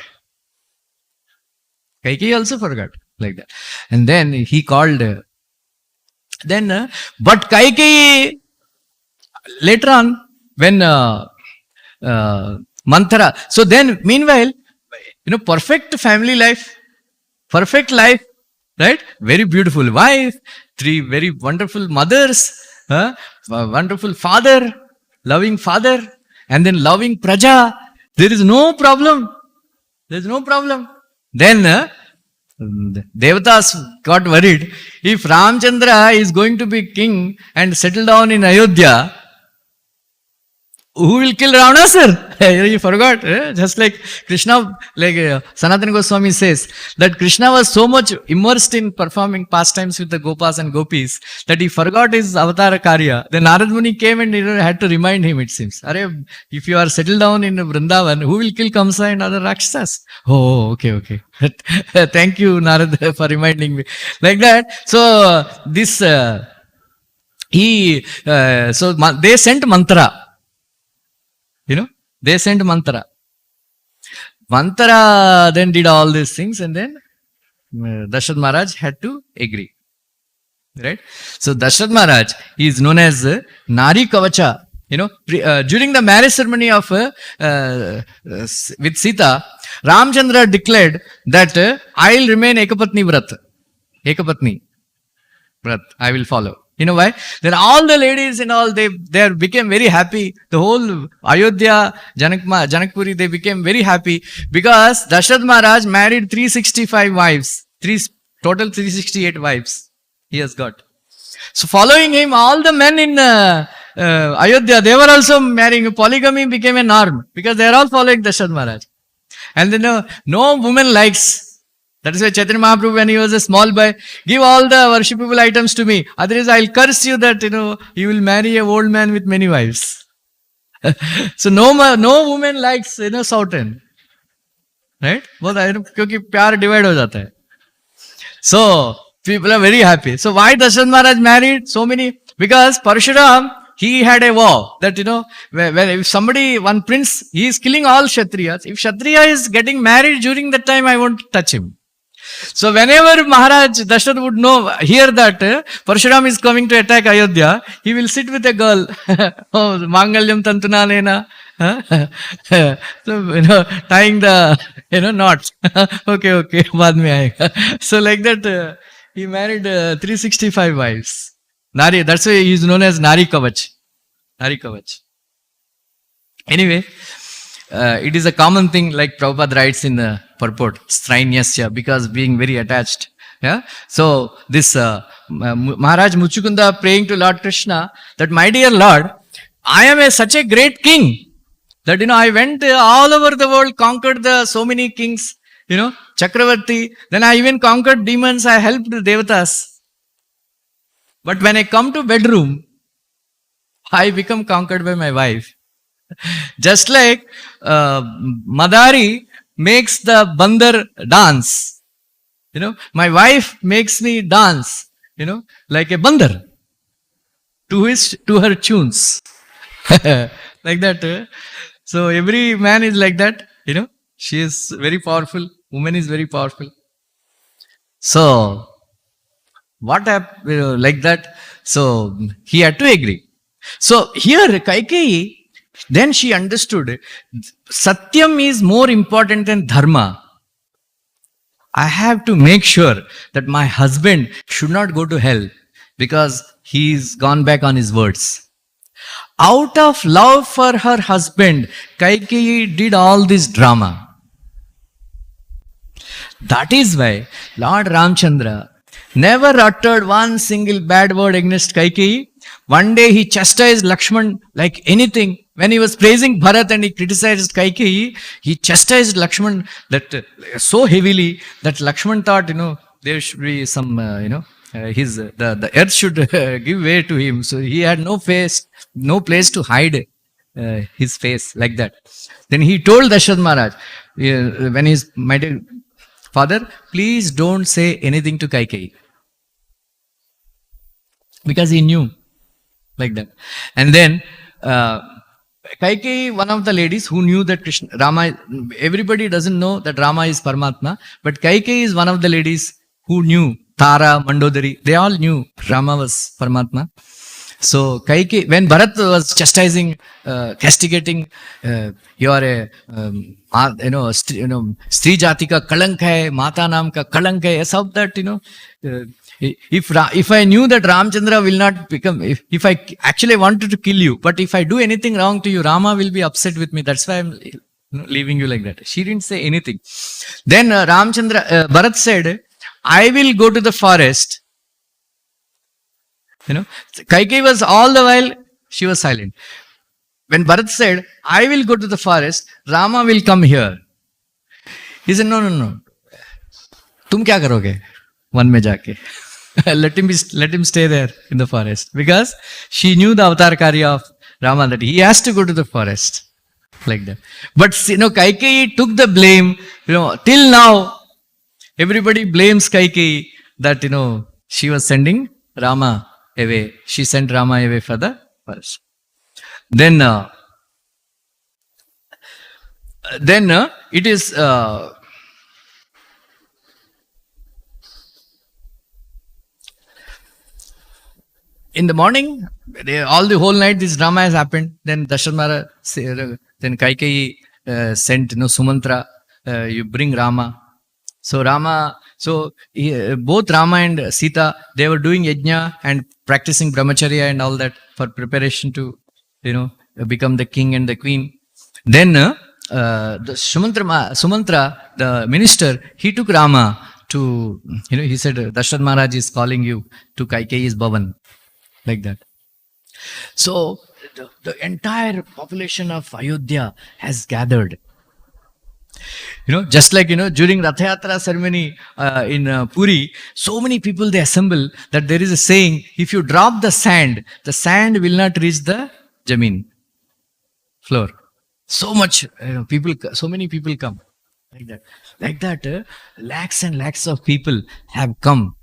Like that. And then he called. But Kaikeyi, later on, when Manthara. So then, meanwhile, perfect family life, perfect life, right? Very beautiful wife, 3 very wonderful mothers, wonderful father, loving father, and then loving praja. There is no problem. Then Devatas got worried. If Ramchandra is going to be king and settle down in Ayodhya, who will kill Ravana, sir? You forgot. Just like Krishna, like Sanatana Goswami says, that Krishna was so much immersed in performing pastimes with the Gopas and Gopis that he forgot his avatar karya. Then Narad Muni came and had to remind him, it seems. Hare, if you are settled down in Vrindavan, who will kill Kamsa and other Rakshasas? Oh, okay. Thank you, Narad, for reminding me. Like that. So, this, they sent mantra. They sent Manthara. Manthara then did all these things, and then Darshan Maharaj had to agree. Right? So Darshan Maharaj is known as Nari Kavacha. During the marriage ceremony of with Sita, Ramchandra declared that I'll remain Ekapatni Vrat. Ekapatni Vrat, I will follow. You know why? Then all the ladies and all, they became very happy. The whole Ayodhya, Janakpuri, they became very happy because Dasharatha Maharaj married 365 wives. Total 368 wives he has got. So following him, all the men in Ayodhya, they were also marrying. Polygamy became a norm because they are all following Dasharatha Maharaj. And then no woman likes. That is why Chaitanya Mahaprabhu, when he was a small boy, give all the worshipable items to me. Otherwise, I'll curse you that, you will marry an old man with many wives. So no woman likes, Southern. Right? Because pyar divide ho jata hai. So, people are very happy. So, why Darshan Maharaj married so many? Because Parshuram, he had a vow that, if somebody, one prince, he is killing all Kshatriyas. If Kshatriya is getting married during that time, I won't touch him. So whenever Maharaj Darshan would hear that Parshuram is coming to attack Ayodhya, he will sit with a girl. Oh, Mangalyam Tantuna Lena. So, tying the, knots. Okay, baad mein aayega. So like that, he married 365 wives. Nari, that's why he is known as Nari Kavach. Nari Kavach. Anyway, it is a common thing, like Prabhupada writes in the purport, Strainyasya, because being very attached. Yeah. So this Maharaj Muchukunda praying to Lord Krishna that, my dear Lord, I am such a great king that I went all over the world, conquered so many kings, Chakravarti. Then I even conquered demons. I helped the Devatas. But when I come to bedroom, I become conquered by my wife. Just like Madari makes the bandar dance. My wife makes me dance, like a bandar to her tunes. Like that. So every man is like that, she is very powerful. Woman is very powerful. So what happened, like that? So he had to agree. So here Kaikeyi, then she understood Satyam is more important than Dharma. I have to make sure that my husband should not go to hell because he's gone back on his words. Out of love for her husband, Kaikeyi did all this drama. That is why Lord Ramchandra never uttered one single bad word against Kaikeyi, One day he chastised Lakshman like anything. When he was praising Bharat and he criticized Kaikeyi, he chastised Lakshman that so heavily that Lakshman thought, there should be some, the earth should give way to him. So he had no place to hide his face like that. Then he told Darshan Maharaj, when his my dear father, please don't say anything to Kaikeyi. Because he knew like that. And then Kaikeyi, one of the ladies who knew that Rama, everybody doesn't know that Rama is Paramatma, but Kaikeyi is one of the ladies who knew Tara, Mandodari, they all knew Rama was Paramatma. So Kaikeyi, when Bharat was chastising, castigating, you are a, Stri Jati ka kalank hai, Mata Naam ka kalank hai, some that, if I knew that Ramchandra will not become, if I actually wanted to kill you, but if I do anything wrong to you, Rama will be upset with me. That's why I'm leaving you like that. She didn't say anything. Then Bharat said, I will go to the forest. Kaikeyi was all the while, she was silent. When Bharat said, I will go to the forest, Rama will come here. He said, no. Tum kya karoge? One mein jaake. let him stay there in the forest. Because she knew the avatar karya of Rama, that he has to go to the forest. Like that. But Kaikeyi took the blame. Till now, everybody blames Kaikeyi that, she was sending Rama away. She sent Rama away for the forest. Then it is in the morning, all the whole night this drama has happened. Then Darshan Maharaj, then Kaikeyi sent Sumantra, you bring Rama. So both Rama and Sita, they were doing yajna and practicing brahmacharya and all that for preparation to, become the king and the queen. Then the Sumantra, the minister, he took Rama to, he said, Darshan Maharaj is calling you to Kaikeyi's Bhavan. Like that. So the entire population of Ayodhya has gathered. Just like, during Rath Yatra ceremony in Puri, so many people they assemble that there is a saying, if you drop the sand will not reach the Jameen floor. So much people, so many people come. Like that, lakhs and lakhs of people have come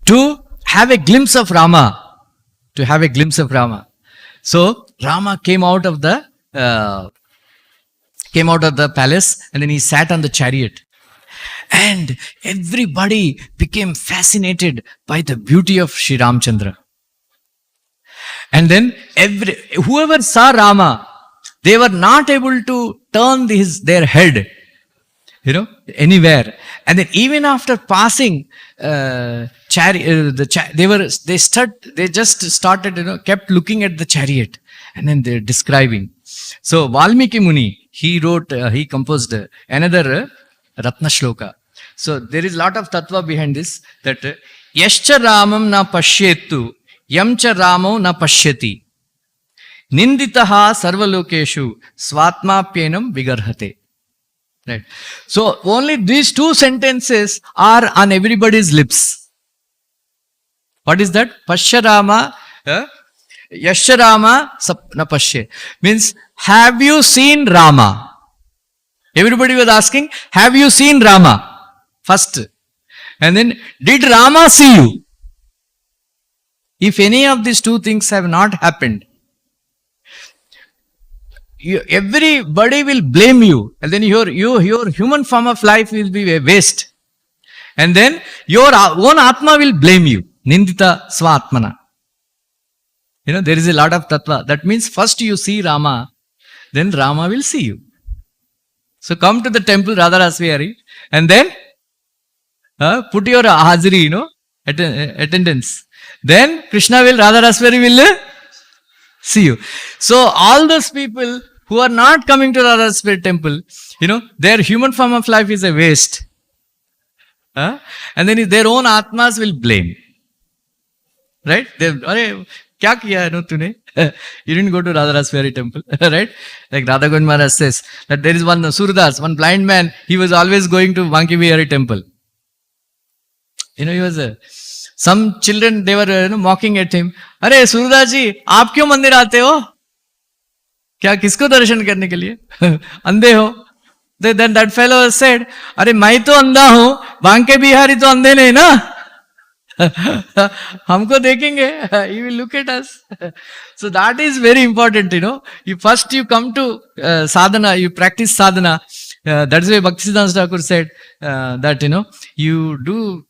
to have a glimpse of Rama. So Rama came out of the palace and then he sat on the chariot. And everybody became fascinated by the beauty of Sri Ramchandra. And then whoever saw Rama, they were not able to turn their head, anywhere. And then even after passing they just started, kept looking at the chariot, and then they're describing. So Valmiki Muni, he composed another Ratna Shloka. So there is a lot of tattva behind this, that Yascha Ramam na pashyetu, Yamcha Ramo na pashyati, Ninditaha sarvalokeshu, Swatmapyenam vigarhate. Right. So only these two sentences are on everybody's lips. What is that? Pashyarama, Yasharama na pashye. Means, have you seen Rama? Everybody was asking, have you seen Rama? First. And then, did Rama see you? If any of these two things have not happened, everybody will blame you, and then your human form of life will be a waste, and then your own Atma will blame you. Nindita Svatmana. There is a lot of tattva. That means first you see Rama, then Rama will see you. So come to the temple Radharasvihari and then put your Haziri, attendance. Then Krishna will, Radharasvihari will see you. So all those people who are not coming to Radharasvihari temple, their human form of life is a waste. And then their own Atmas will blame. Right? क्या किया है no तूने? You didn't go to Radharas's fairy temple, right? Like Radha Govind Maharaj says that there is one Surdas, one blind man, he was always going to Banki Bihari temple. You know, he was some children, they were mocking at him. अरे सूरदास जी आप क्यों मंदिर आते हो? क्या किसको दर्शन करने के लिए? अंधे हो? Then that fellow said, अरे मैं तो अंधा हूं, बांके बिहारी तो अंधे नहीं ना, हमको देखेंगे, he will look at us. So that is very important, you know. You come to sadhana, you practice sadhana. That's why Bhaktisiddhanta Thakur said that, you know, you do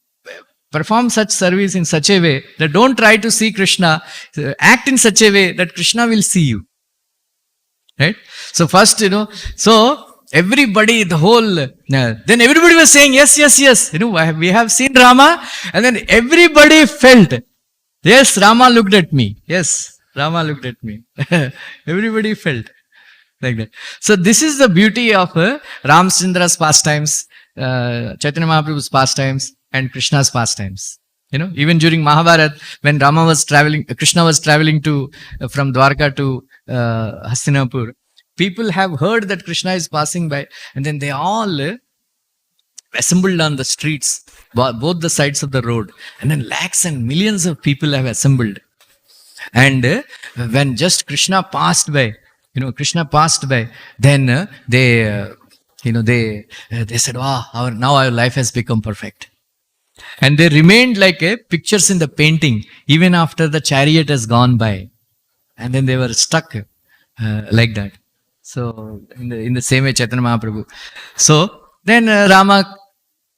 perform such service in such a way that don't try to see Krishna, act in such a way that Krishna will see you. Right? So first, you know, so everybody, the whole, then everybody was saying, yes, yes, yes. You know, we have seen Rama, and then everybody felt, yes, Rama looked at me. Yes, Rama looked at me. Everybody felt like that. So this is the beauty of Ramachandra's pastimes, Chaitanya Mahaprabhu's pastimes, and Krishna's pastimes. You know, even during Mahabharata, when Rama was traveling, Krishna was traveling to from Dwarka to Hastinapur, people have heard that Krishna is passing by, and then they all assembled on the streets, both the sides of the road, and then lakhs and millions of people have assembled. And when just Krishna passed by, you know, then they said, wow, now our life has become perfect. And they remained like pictures in the painting, even after the chariot has gone by. And then they were stuck like that. So, in the same way, Chaitanya Mahaprabhu. So, then Rama,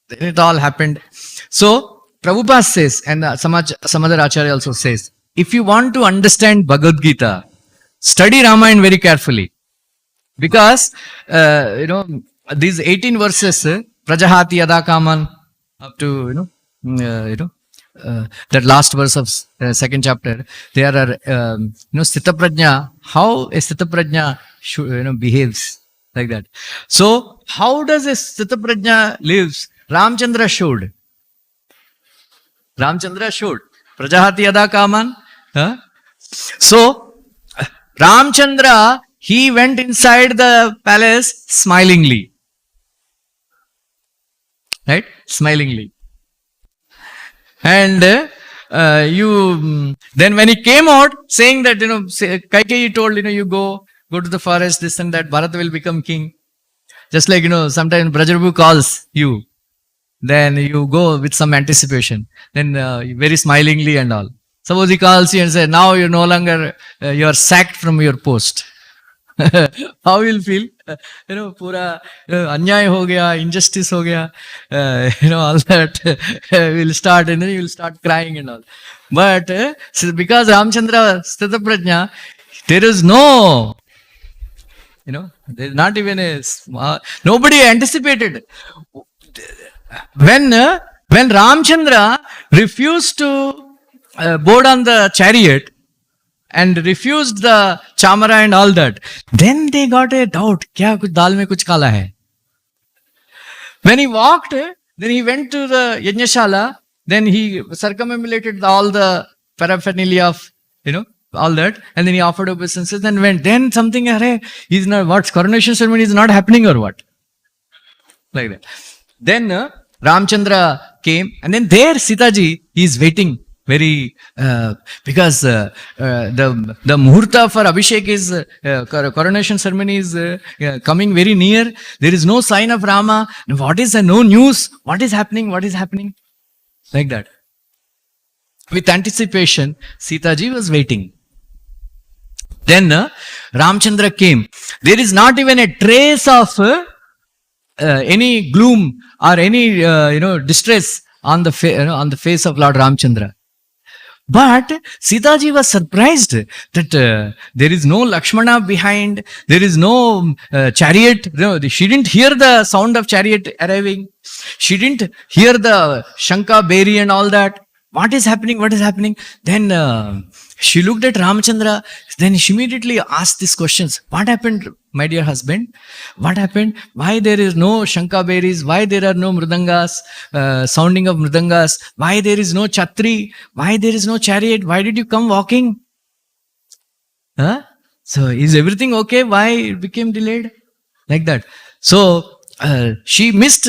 it all happened. So, Prabhupada says, and some other Acharya also says, if you want to understand Bhagavad Gita, study Ramayana very carefully. Because, you know, these 18 verses, Prajahati Yada Kaman, up to, that last verse of second chapter, there are, Sthita Prajna, how a Sthita Prajna behaves like that. So, how does a Sthita Prajna lives? Ramachandra showed. Prajahati Yada Kaman. So, Ramachandra, he went inside the palace smilingly. Right? Smilingly. And then when he came out saying that, you know, Kaikeyi told, you know, you go to the forest, this and that, Bharata will become king. Just like, you know, sometimes Brajaprabhu calls you, then you go with some anticipation, then very smilingly and all. Suppose he calls you and says, now you're no longer, you are sacked from your post. How will you feel? You know, pura anyay ho gaya, injustice ho gaya, you know, all that will start, and then you will start crying and all. But because Ramachandra Sthita Prajna, there is no, you know, there is not even a small, nobody anticipated. When Ramachandra refused to board on the chariot, and refused the chamara and all that, then they got a doubt, kya kuch dal mein kuch kala hai. When he walked, then he went to the Yajnashala, then he circumambulated all the paraphernalia of, you know, all that, and then he offered obeisances and went. Then something, Hare, he's not, what, coronation ceremony is not happening or what? Like that. Then Ramachandra came, and then there Sitaji, he is waiting. Very, because the Muhurta for Abhishek is, coronation ceremony is coming very near. There is no sign of Rama. What is no news? What is happening? Like that. With anticipation, Sitaji was waiting. Then Ramachandra came. There is not even a trace of any gloom or any, distress on the face of Lord Ramachandra. But Sitaji was surprised that there is no Lakshmana behind, there is no chariot. No, she didn't hear the sound of chariot arriving. She didn't hear the Shanka, Beri and all that. What is happening? Then she looked at Ramachandra. Then she immediately asked these questions. What happened, my dear husband? What happened? Why there is no Shanka Beris? Why there are no Mrudangas, sounding of Mrudangas? Why there is no Chatri? Why there is no chariot? Why did you come walking? Huh? So is everything okay? Why it became delayed? Like that. So she missed,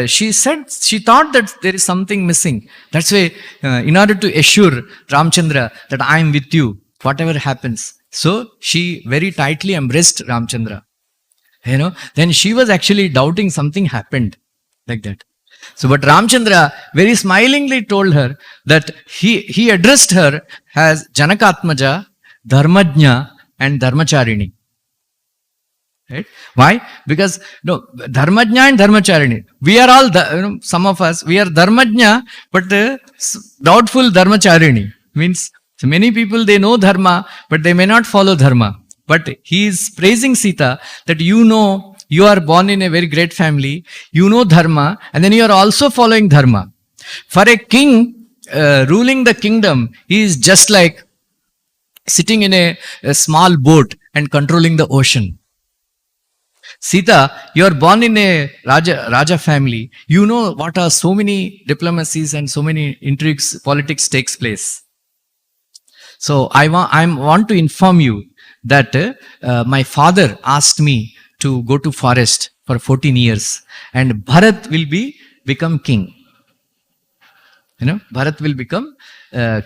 she said, she thought that there is something missing. That's why, in order to assure Ramchandra that I am with you, whatever happens. So she very tightly embraced Ramchandra. Then she was actually doubting something happened. Like that. So, but Ramchandra very smilingly told her that he addressed her as Janakatmaja, Dharmajna and Dharmacharini. Right? Why? Because Dharmajna and Dharmacharini. We are all, some of us, we are Dharmajna, but doubtful Dharmacharini. Means so many people, they know Dharma, but they may not follow Dharma. But he is praising Sita that you are born in a very great family, you know Dharma, and then you are also following Dharma. For a king ruling the kingdom, he is just like sitting in a small boat and controlling the ocean. Sita, you are born in a Raja family. You know what are so many diplomacies and so many intrigues, politics takes place. So I want to inform you that my father asked me to go to forest for 14 years and Bharat will become king. Bharat will become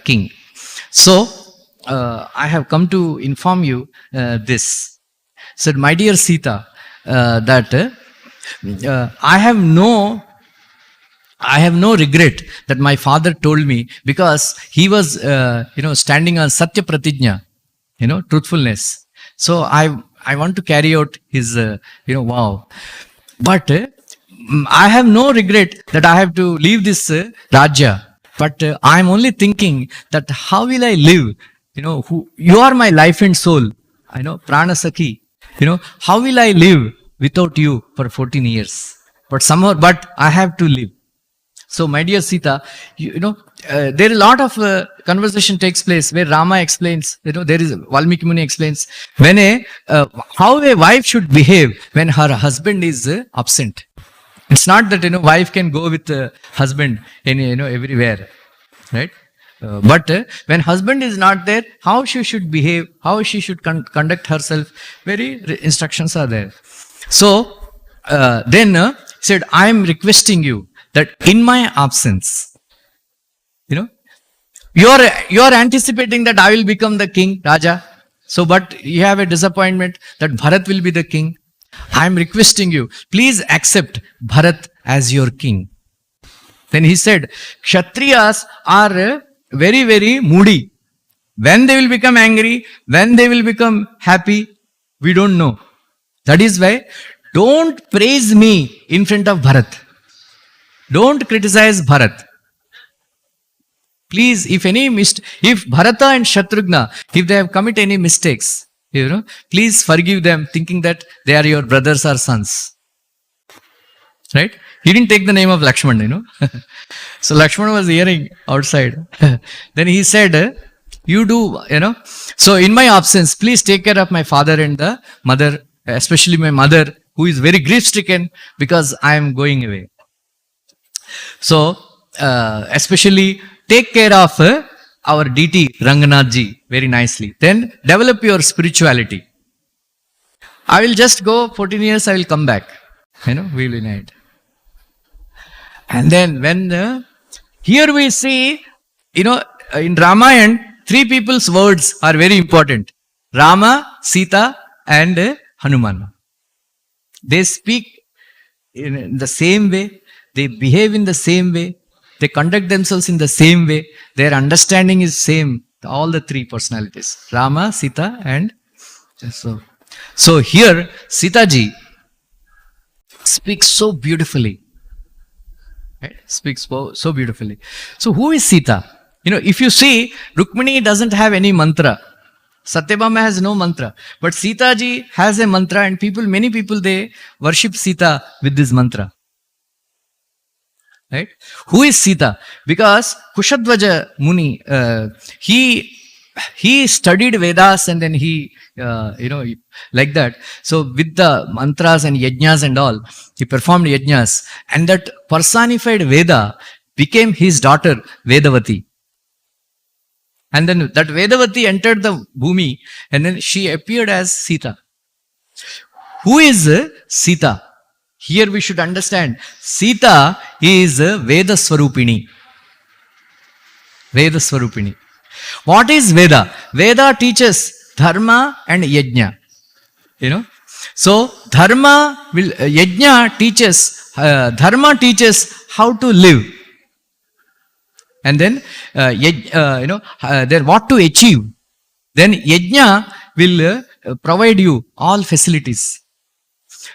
king. So I have come to inform you this. Said, my dear Sita, that I have no regret that my father told me, because he was standing on Satya Pratijna, truthfulness. So I want to carry out his vow. But I have no regret that I have to leave this Rajya. But I am only thinking that how will I live? You are my life and soul. I know, Prana Sakhi. How will I live without you for 14 years? But I have to live. So, my dear Sita, there is a lot of conversation takes place where Rama explains, there is Valmiki Muni explains how a wife should behave when her husband is absent. It's not that wife can go with husband everywhere, right? But when husband is not there, how she should behave, how she should conduct herself, instructions are there. So then said, I am requesting you that in my absence, you are anticipating that I will become the king, Raja. So, but you have a disappointment that Bharat will be the king. I am requesting you, please accept Bharat as your king. Then he said, Kshatriyas are very, very moody. When they will become angry, when they will become happy, we don't know. That is why, don't praise me in front of Bharat. Don't criticize Bharat. Please, if Bharata and Shatrugna, if they have committed any mistakes, please forgive them, thinking that they are your brothers or sons. Right? He didn't take the name of Lakshman, So Lakshman was hearing outside. Then he said, you do, So in my absence, please take care of my father and the mother, especially my mother, who is very grief-stricken because I am going away. So, especially take care of our deity Ranganathji very nicely. Then develop your spirituality. I will just go 14 years, I will come back. We will unite. And then when, here we see, in Ramayana, three people's words are very important. Rama, Sita and Hanuman. They speak in the same way. They behave in the same way. They conduct themselves in the same way. Their understanding is same. All the three personalities. Rama, Sita and so. So here, Sita ji speaks so beautifully. Right? Speaks so beautifully. So who is Sita? If you see, Rukmini doesn't have any mantra. Satyabhama has no mantra. But Sita ji has a mantra, and many people, they worship Sita with this mantra. Right? Who is Sita? Because Kushadvaja Muni, he studied Vedas and then he, like that. So with the mantras and yajnas and all, he performed yajnas. And that personified Veda became his daughter, Vedavati. And then that Vedavati entered the Bhumi and then she appeared as Sita. Who is Sita? Here we should understand. Sita is Veda Swarupini. Veda Swarupini. What is Veda? Veda teaches Dharma and Yajna. So Dharma will, Yajna teaches, Dharma teaches how to live. And then, then what to achieve. Then Yajna will provide you all facilities.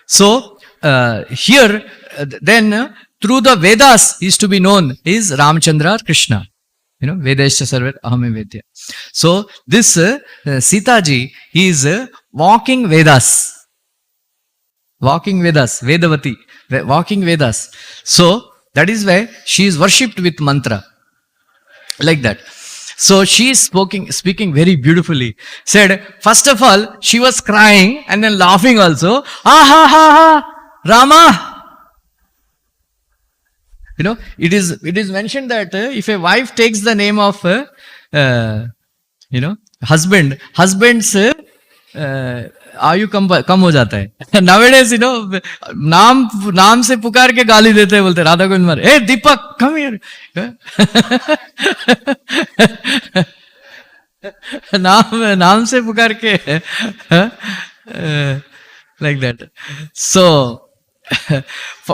So, here, then, through the Vedas is to be known is Ramchandra Krishna. Vedasya Sarvat Ahame Vedya. So, this Sita ji is walking Vedas. Walking Vedas, Vedavati, walking Vedas. So, that is why she is worshipped with mantra. Like that. So she is speaking very beautifully. Said, first of all, she was crying and then laughing also. Ha ha ha ha, Rama. It is mentioned that if a wife takes the name of, husband's आयु कम हो जाता है. Nowadays, नाम से पुकार के गाली देते हैं, बोलते राधा गोविंद मारे, hey दीपक, come here. नाम से पुकार के, like that. So,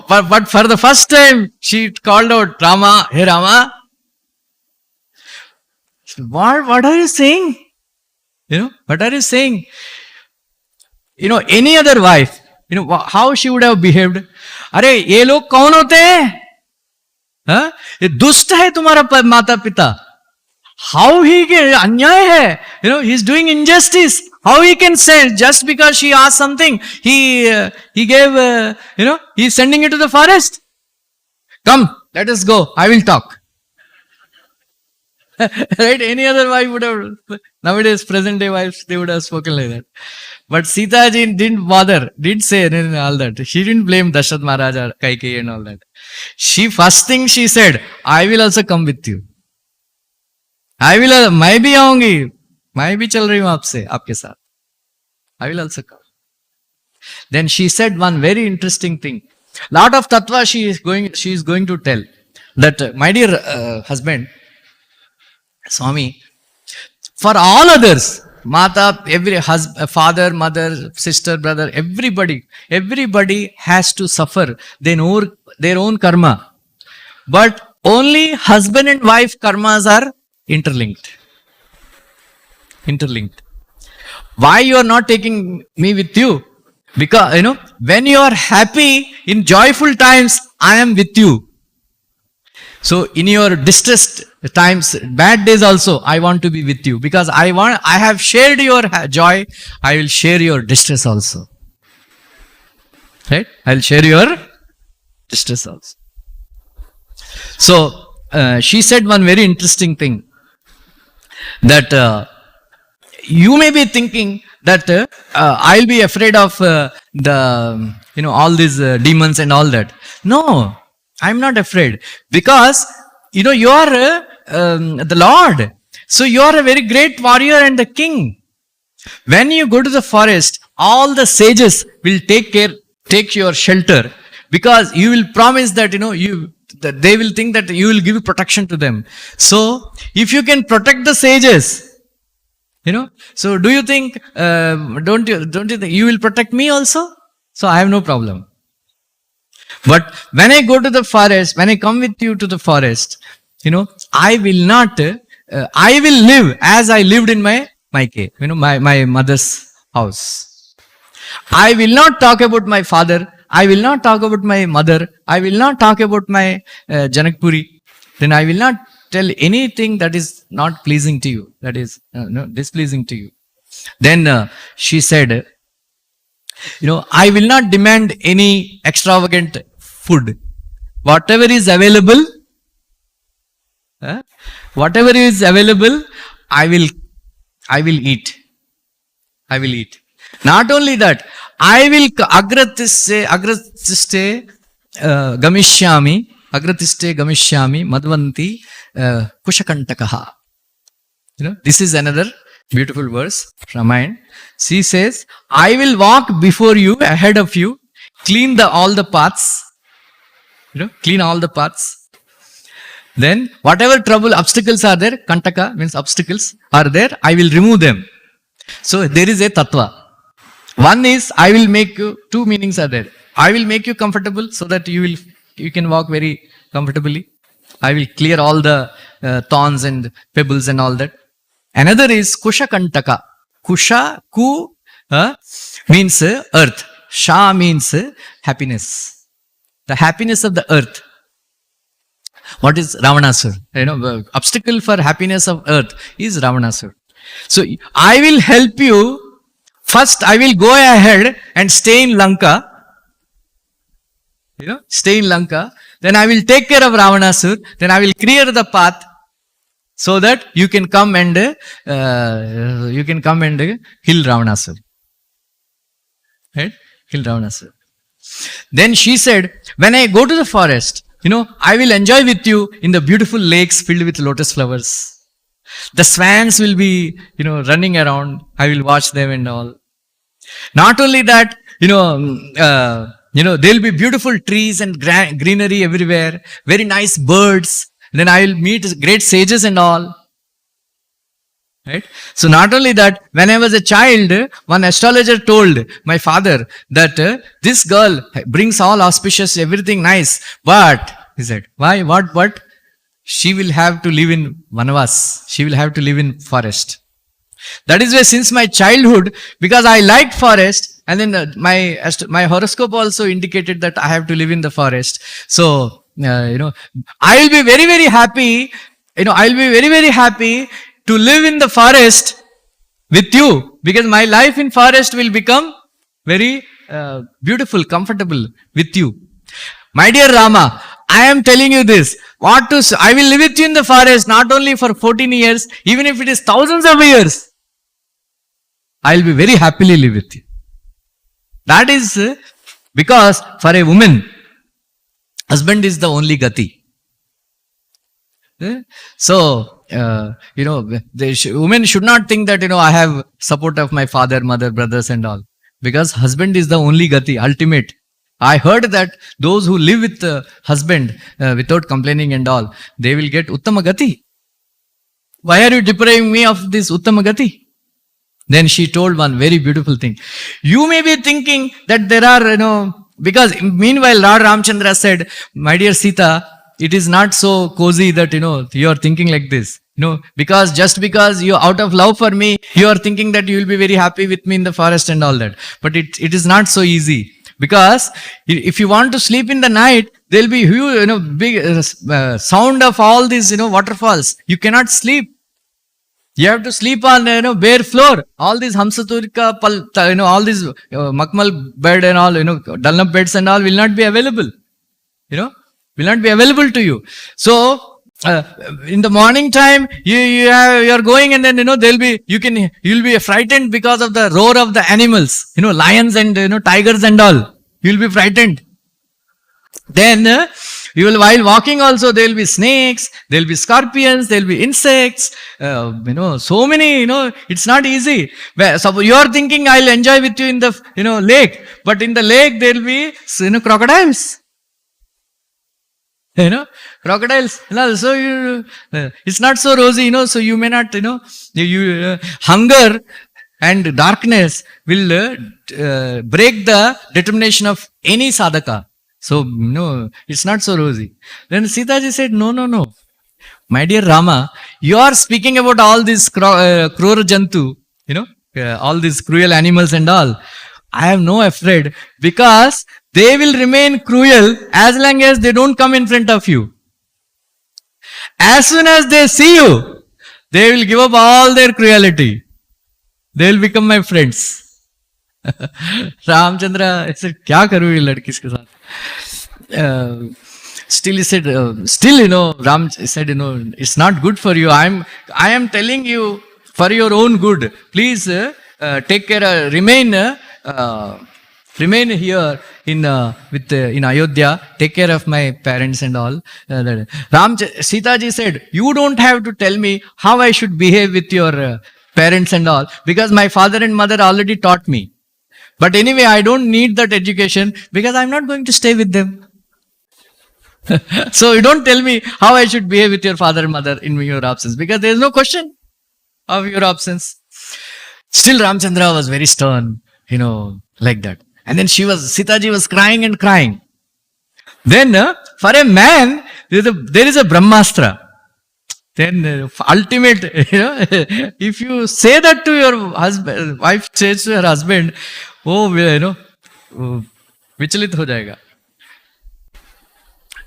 but for the first time, she called out Rama, hey Rama. What are you saying? What are you saying? Any other wife, how she would have behaved. अरे ये लोग कौन होते हैं? हाँ? ये दुष्ट है तुम्हारा माता पिता. How he can अन्याय है. He is doing injustice. How he can say just because she asked something, he gave, he is sending it to the forest. Come, let us go. I will talk. Right? Any other wife would have, nowadays present day wives, they would have spoken like that. But Sita ji didn't bother, didn't say all that. She didn't blame Darshan Maharaj or Kaikeyi and all that. First thing she said, I will also come with you. मैं भी आऊंगी, मैं भी चल रही हूं आपके साथ. I will also come. Then she said one very interesting thing. Lot of tattva she is going to tell. That my dear husband, Swami, for all others, Mata, every father, mother, sister, brother, everybody has to suffer their own karma. But only husband and wife karmas are interlinked. Why you are not taking me with you? Because, when you are happy in joyful times, I am with you. So in your distressed times, bad days also, I want to be with you. Because I have shared your joy, I will share your distress also. Right? I will share your distress also. So, she said one very interesting thing. That you may be thinking that I'll be afraid of all these demons and all that. No, I'm not afraid. Because, you are the Lord. So you are a very great warrior and the king. When you go to the forest, all the sages will take your shelter. Because you will promise that, that they will think that you will give protection to them. So, if you can protect the sages, so do you think, don't you think you will protect me also? So I have no problem. But when I go to the forest, when I come with you to the forest, I will not, I will live as I lived in my cave, my mother's house. I will not talk about my father. I will not talk about my mother. I will not talk about my Janakpuri. Then I will not tell anything that is not pleasing to you, that is displeasing to you. Then she said, I will not demand any extravagant food. Whatever is available, I will eat. Not only that, I will agratiste gamishyami madvanti kushakantakaha. This is another beautiful verse from mine. She says, I will walk before you, ahead of you, clean all the paths. Clean all the paths. Then whatever trouble, obstacles are there, kantaka means obstacles are there, I will remove them. So there is a tattva. One is, I will make you, two meanings are there. I will make you comfortable so that you can walk very comfortably. I will clear all the thorns and pebbles and all that. Another is kusha kantaka. Kusha, ku means earth. Sha means happiness. The happiness of the earth. What is Ravanasur? Obstacle for happiness of earth is Ravanasur. So I will help you. First, I will go ahead and stay in Lanka. Stay in Lanka. Then I will take care of Ravanasur. Then I will clear the path so that you can come and kill Ravanasur. Right? Kill Ravanasur. Then she said, when I go to the forest, I will enjoy with you in the beautiful lakes filled with lotus flowers. The swans will be, running around. I will watch them and all. Not only that, there will be beautiful trees and greenery everywhere. Very nice birds. Then I will meet great sages and all. Right? So not only that, when I was a child, one astrologer told my father that this girl brings all auspicious, everything nice. But, he said, why, what? She will have to live in Vanavas. She will have to live in forest. That is why since my childhood, because I liked forest, and then my horoscope also indicated that I have to live in the forest. So, I will be very, very happy, I will be very, very happy to live in the forest with you, because my life in forest will become very beautiful, comfortable with you. My dear Rama, I am telling you this. I will live with you in the forest not only for 14 years, even if it is thousands of years. I will be very happily live with you. That is because for a woman, husband is the only gati. So, women should not think that, I have support of my father, mother, brothers and all. Because husband is the only gati, ultimate. I heard that those who live with the husband without complaining and all, they will get Uttama Gati. Why are you depriving me of this Uttama Gati? Then she told one very beautiful thing. You may be thinking that there are, because meanwhile Lord Ramchandra said, my dear Sita, it is not so cozy that, you are thinking like this. Because you out of love for me, you are thinking that you will be very happy with me in the forest and all that. But it is not so easy. Because if you want to sleep in the night, there will be huge, big sound of all these, waterfalls. You cannot sleep. You have to sleep on, bare floor. All these Hamsaturika, all these Makmal bed and all, Dunlop beds and all will not be available. Will not be available to you. So, in the morning time, you are going and then, you'll be frightened because of the roar of the animals, lions and, tigers and all. You'll be frightened. Then, while walking also, there will be snakes, there will be scorpions, there will be insects, so many, it's not easy. So you are thinking, I'll enjoy with you in the, lake, but in the lake, there will be, crocodiles. Crocodiles. So it's not so rosy, so you may not, hunger and darkness will break the determination of any sadhaka. So, it's not so rosy. Then Sita ji said, no. My dear Rama, you are speaking about all these krura jantu, all these cruel animals and all. I am no afraid because they will remain cruel as long as they don't come in front of you. As soon as they see you, they will give up all their cruelty. They will become my friends. Ramchandra said, "Kya karu ye ladki iske saath?" Still he said, Ram said, it's not good for you. I am telling you for your own good. Please take care, remain remain here in in Ayodhya, take care of my parents and all. Sita ji said, you don't have to tell me how I should behave with your parents and all, because my father and mother already taught me. But anyway, I don't need that education because I'm not going to stay with them. So you don't tell me how I should behave with your father and mother in your absence, because there is no question of your absence. Still Ramchandra was very stern, like that. And then Sita ji was crying and crying. Then for a man, there is a Brahmastra. Then ultimate, if you say that to your husband, wife says to her husband, vichalit ho jayega.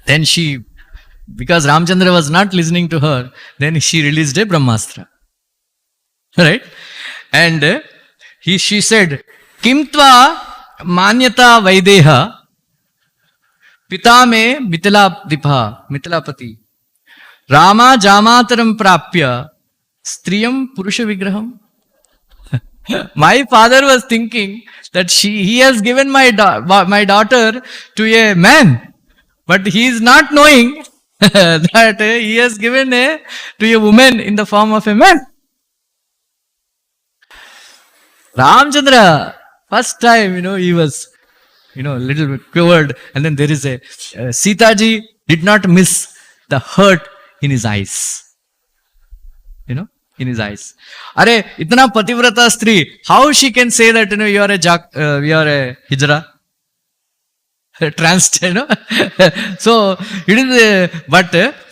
Then because Ramchandra was not listening to her, then she released a Brahmastra. Right? And she said, Kimtva manyata vaideha pita me mitilapati Rama jamataram prapya striyam purusha vigraham. My father was thinking that he has given my daughter to a man, but he is not knowing that he has given to a woman in the form of a man. Ramchandra, first time, he was, little bit quivered, and then there is Sita ji did not miss the hurt in his eyes. In his eyes. Are, itna pativrata stri, how she can say that, you are a hijra? Trans, So, it is, but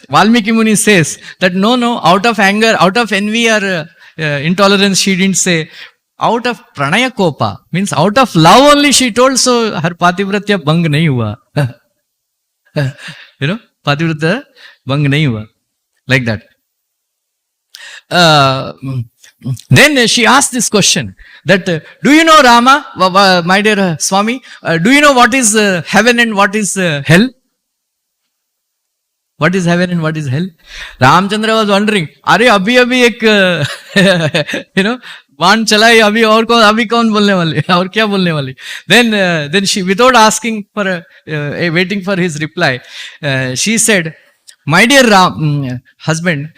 Valmiki Muni says that no, out of anger, out of envy or intolerance, she didn't say. Out of pranaya kopa, means out of love only she told, so her pativratya bang nahi hua. Pativratya bang nahi hua. Like that. Then she asked this question that, do you know Rama, my dear Swami, do you know what is heaven and what is hell? What is heaven and what is hell? Ramchandra was wondering, abhi ek, बाण चलाई अभी और कौन बोलने वाली और क्या बोलने वाली. Then she, without asking for waiting for his reply, she said, my dear husband,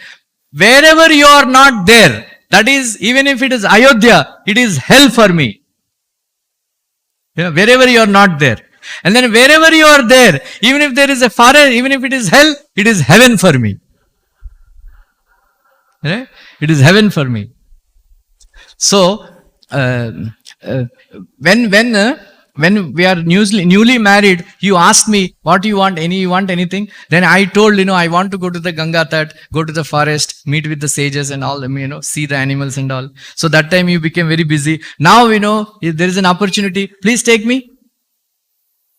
wherever you are not there, that is, even if it is Ayodhya, it is hell for me. Wherever you are not there. And then wherever you are there, even if there is a forest, even if it is hell, it is heaven for me. Right? It is heaven for me. So, when we are newly married, you asked me, what you want, you want anything? Then I told, I want to go to the Ganga Tat, go to the forest, meet with the sages and all, see the animals and all. So that time you became very busy. Now, if there is an opportunity, please take me.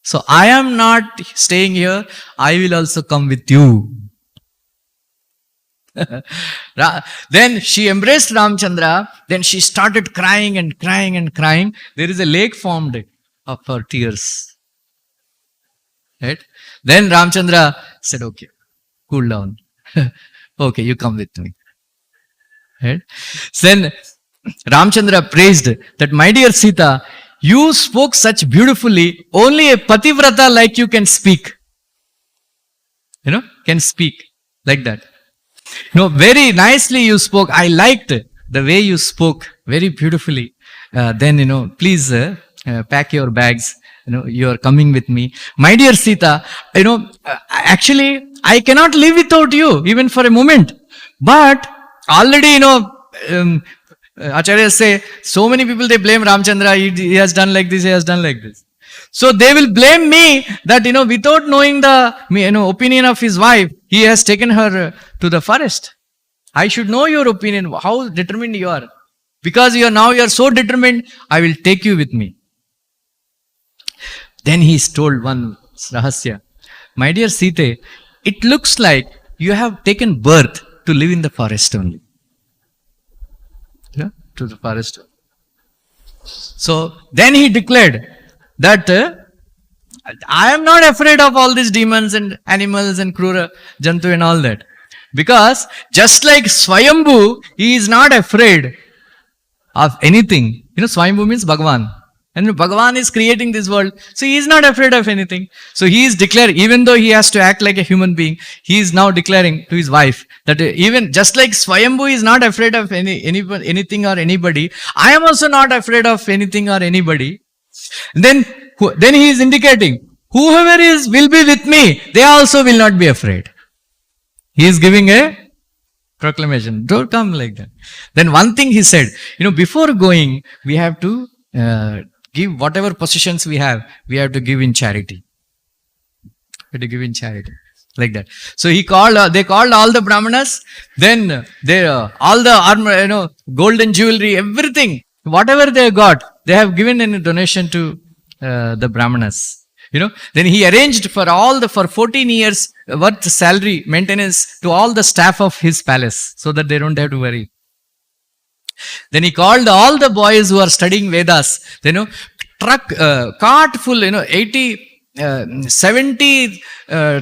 So I am not staying here, I will also come with you. Then she embraced Ramchandra, then she started crying and crying and crying. There is a lake formed of her tears. Right? Then Ramchandra said, okay, cool down. Okay, you come with me. Right? Then Ramchandra praised that, my dear Sita, you spoke such beautifully, only a pativrata like you can speak. Can speak like that. Very nicely you spoke. I liked the way you spoke very beautifully. Then, please pack your bags. You are coming with me. My dear Sita, actually, I cannot live without you, even for a moment. But already, Acharyas say, so many people, they blame Ramchandra, he has done like this, he has done like this. So they will blame me that, without knowing the opinion of his wife, he has taken her to the forest. I should know your opinion, how determined you are. Because you are so determined, I will take you with me. Then he told one rahasya, my dear Sita, it looks like you have taken birth to live in the forest only. To the forest. So then he declared that I am not afraid of all these demons and animals and krura, jantu and all that. Because just like Swayambhu, he is not afraid of anything. Swayambhu means Bhagavan. And Bhagavan is creating this world. So he is not afraid of anything. So he is declaring, even though he has to act like a human being, he is now declaring to his wife that even just like Swayambhu is not afraid of anything or anybody, I am also not afraid of anything or anybody. Then he is indicating, whoever will be with me, they also will not be afraid. He is giving a proclamation. Don't come like that. Then one thing he said, before going, we have to give whatever possessions we have to give in charity. We have to give in charity. Like that. So they called all the Brahmanas, then all the armor, gold and jewelry, everything, whatever they got, they have given in a donation to the Brahmanas. Then he arranged for 14 years worth salary maintenance to all the staff of his palace so that they don't have to worry. Then he called all the boys who are studying Vedas, cart full, 70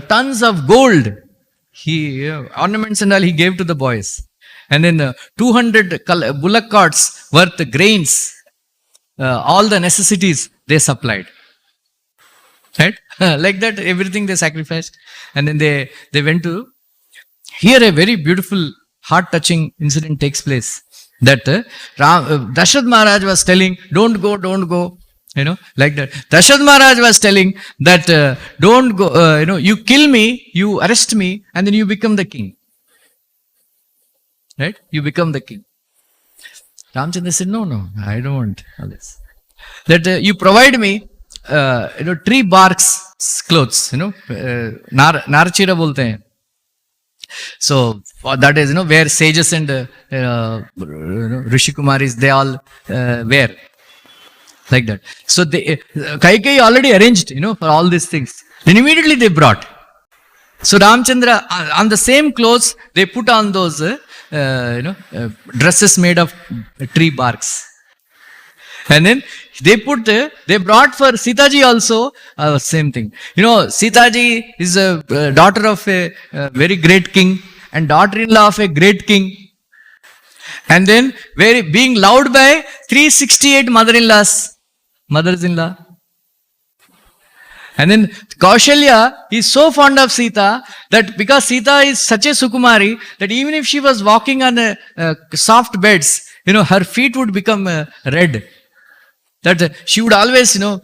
tons of gold, ornaments and all he gave to the boys. And then 200 bullock carts worth grains, all the necessities they supplied. Right? Like that, everything they sacrificed. And then they went to, here a very beautiful, heart-touching incident takes place. That Darshan Maharaj was telling, don't go, like that. Darshan Maharaj was telling that, don't go, you kill me, you arrest me, and then you become the king. Right? You become the king. Ramchandra said, no, I don't want all this. That you provide me, tree barks clothes, narchira bolte hain. So that is, where sages and Rishi Kumaris, they all wear. Like that. So Kaikeyi already arranged, for all these things. Then immediately they brought. So Ramchandra, on the same clothes, they put on those, dresses made of tree barks. And then they brought for Sitaji also, same thing. Sitaji is a daughter of a very great king and daughter-in-law of a great king. And then being loved by 368 mothers-in-law. And then Kaushalya is so fond of Sita that because Sita is such a Sukumari that even if she was walking on soft beds, her feet would become red. That she would always, don't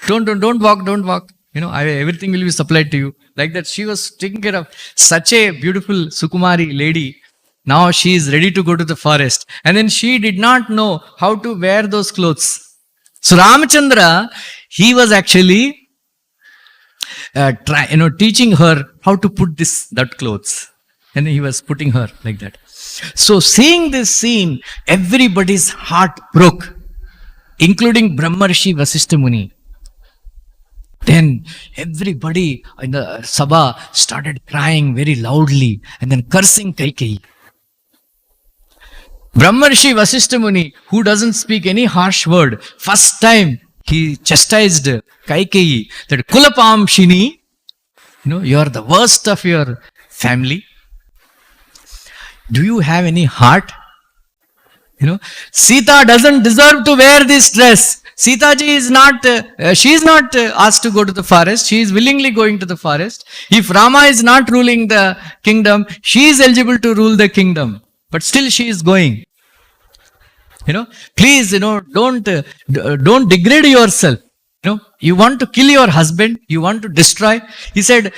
walk. Everything will be supplied to you. Like that, she was taking care of such a beautiful Sukumari lady. Now she is ready to go to the forest. And then she did not know how to wear those clothes. So Ramachandra, he was actually teaching her how to put that clothes. And he was putting her like that. So seeing this scene, everybody's heart broke, including Brahmarshi Vasishtha Muni. Then everybody in the Sabha started crying very loudly and then cursing Kaikeyi. Brahmarshi Vasishtha Muni, who doesn't speak any harsh word, first time he chastised Kaikeyi that Kulapamshini, you are the worst of your family. Do you have any heart? Sita doesn't deserve to wear this dress. Sitaji is not, she is not asked to go to the forest. She is willingly going to the forest. If Rama is not ruling the kingdom, she is eligible to rule the kingdom. But still she is going. Please, don't degrade yourself. You want to kill your husband. You want to destroy. He said,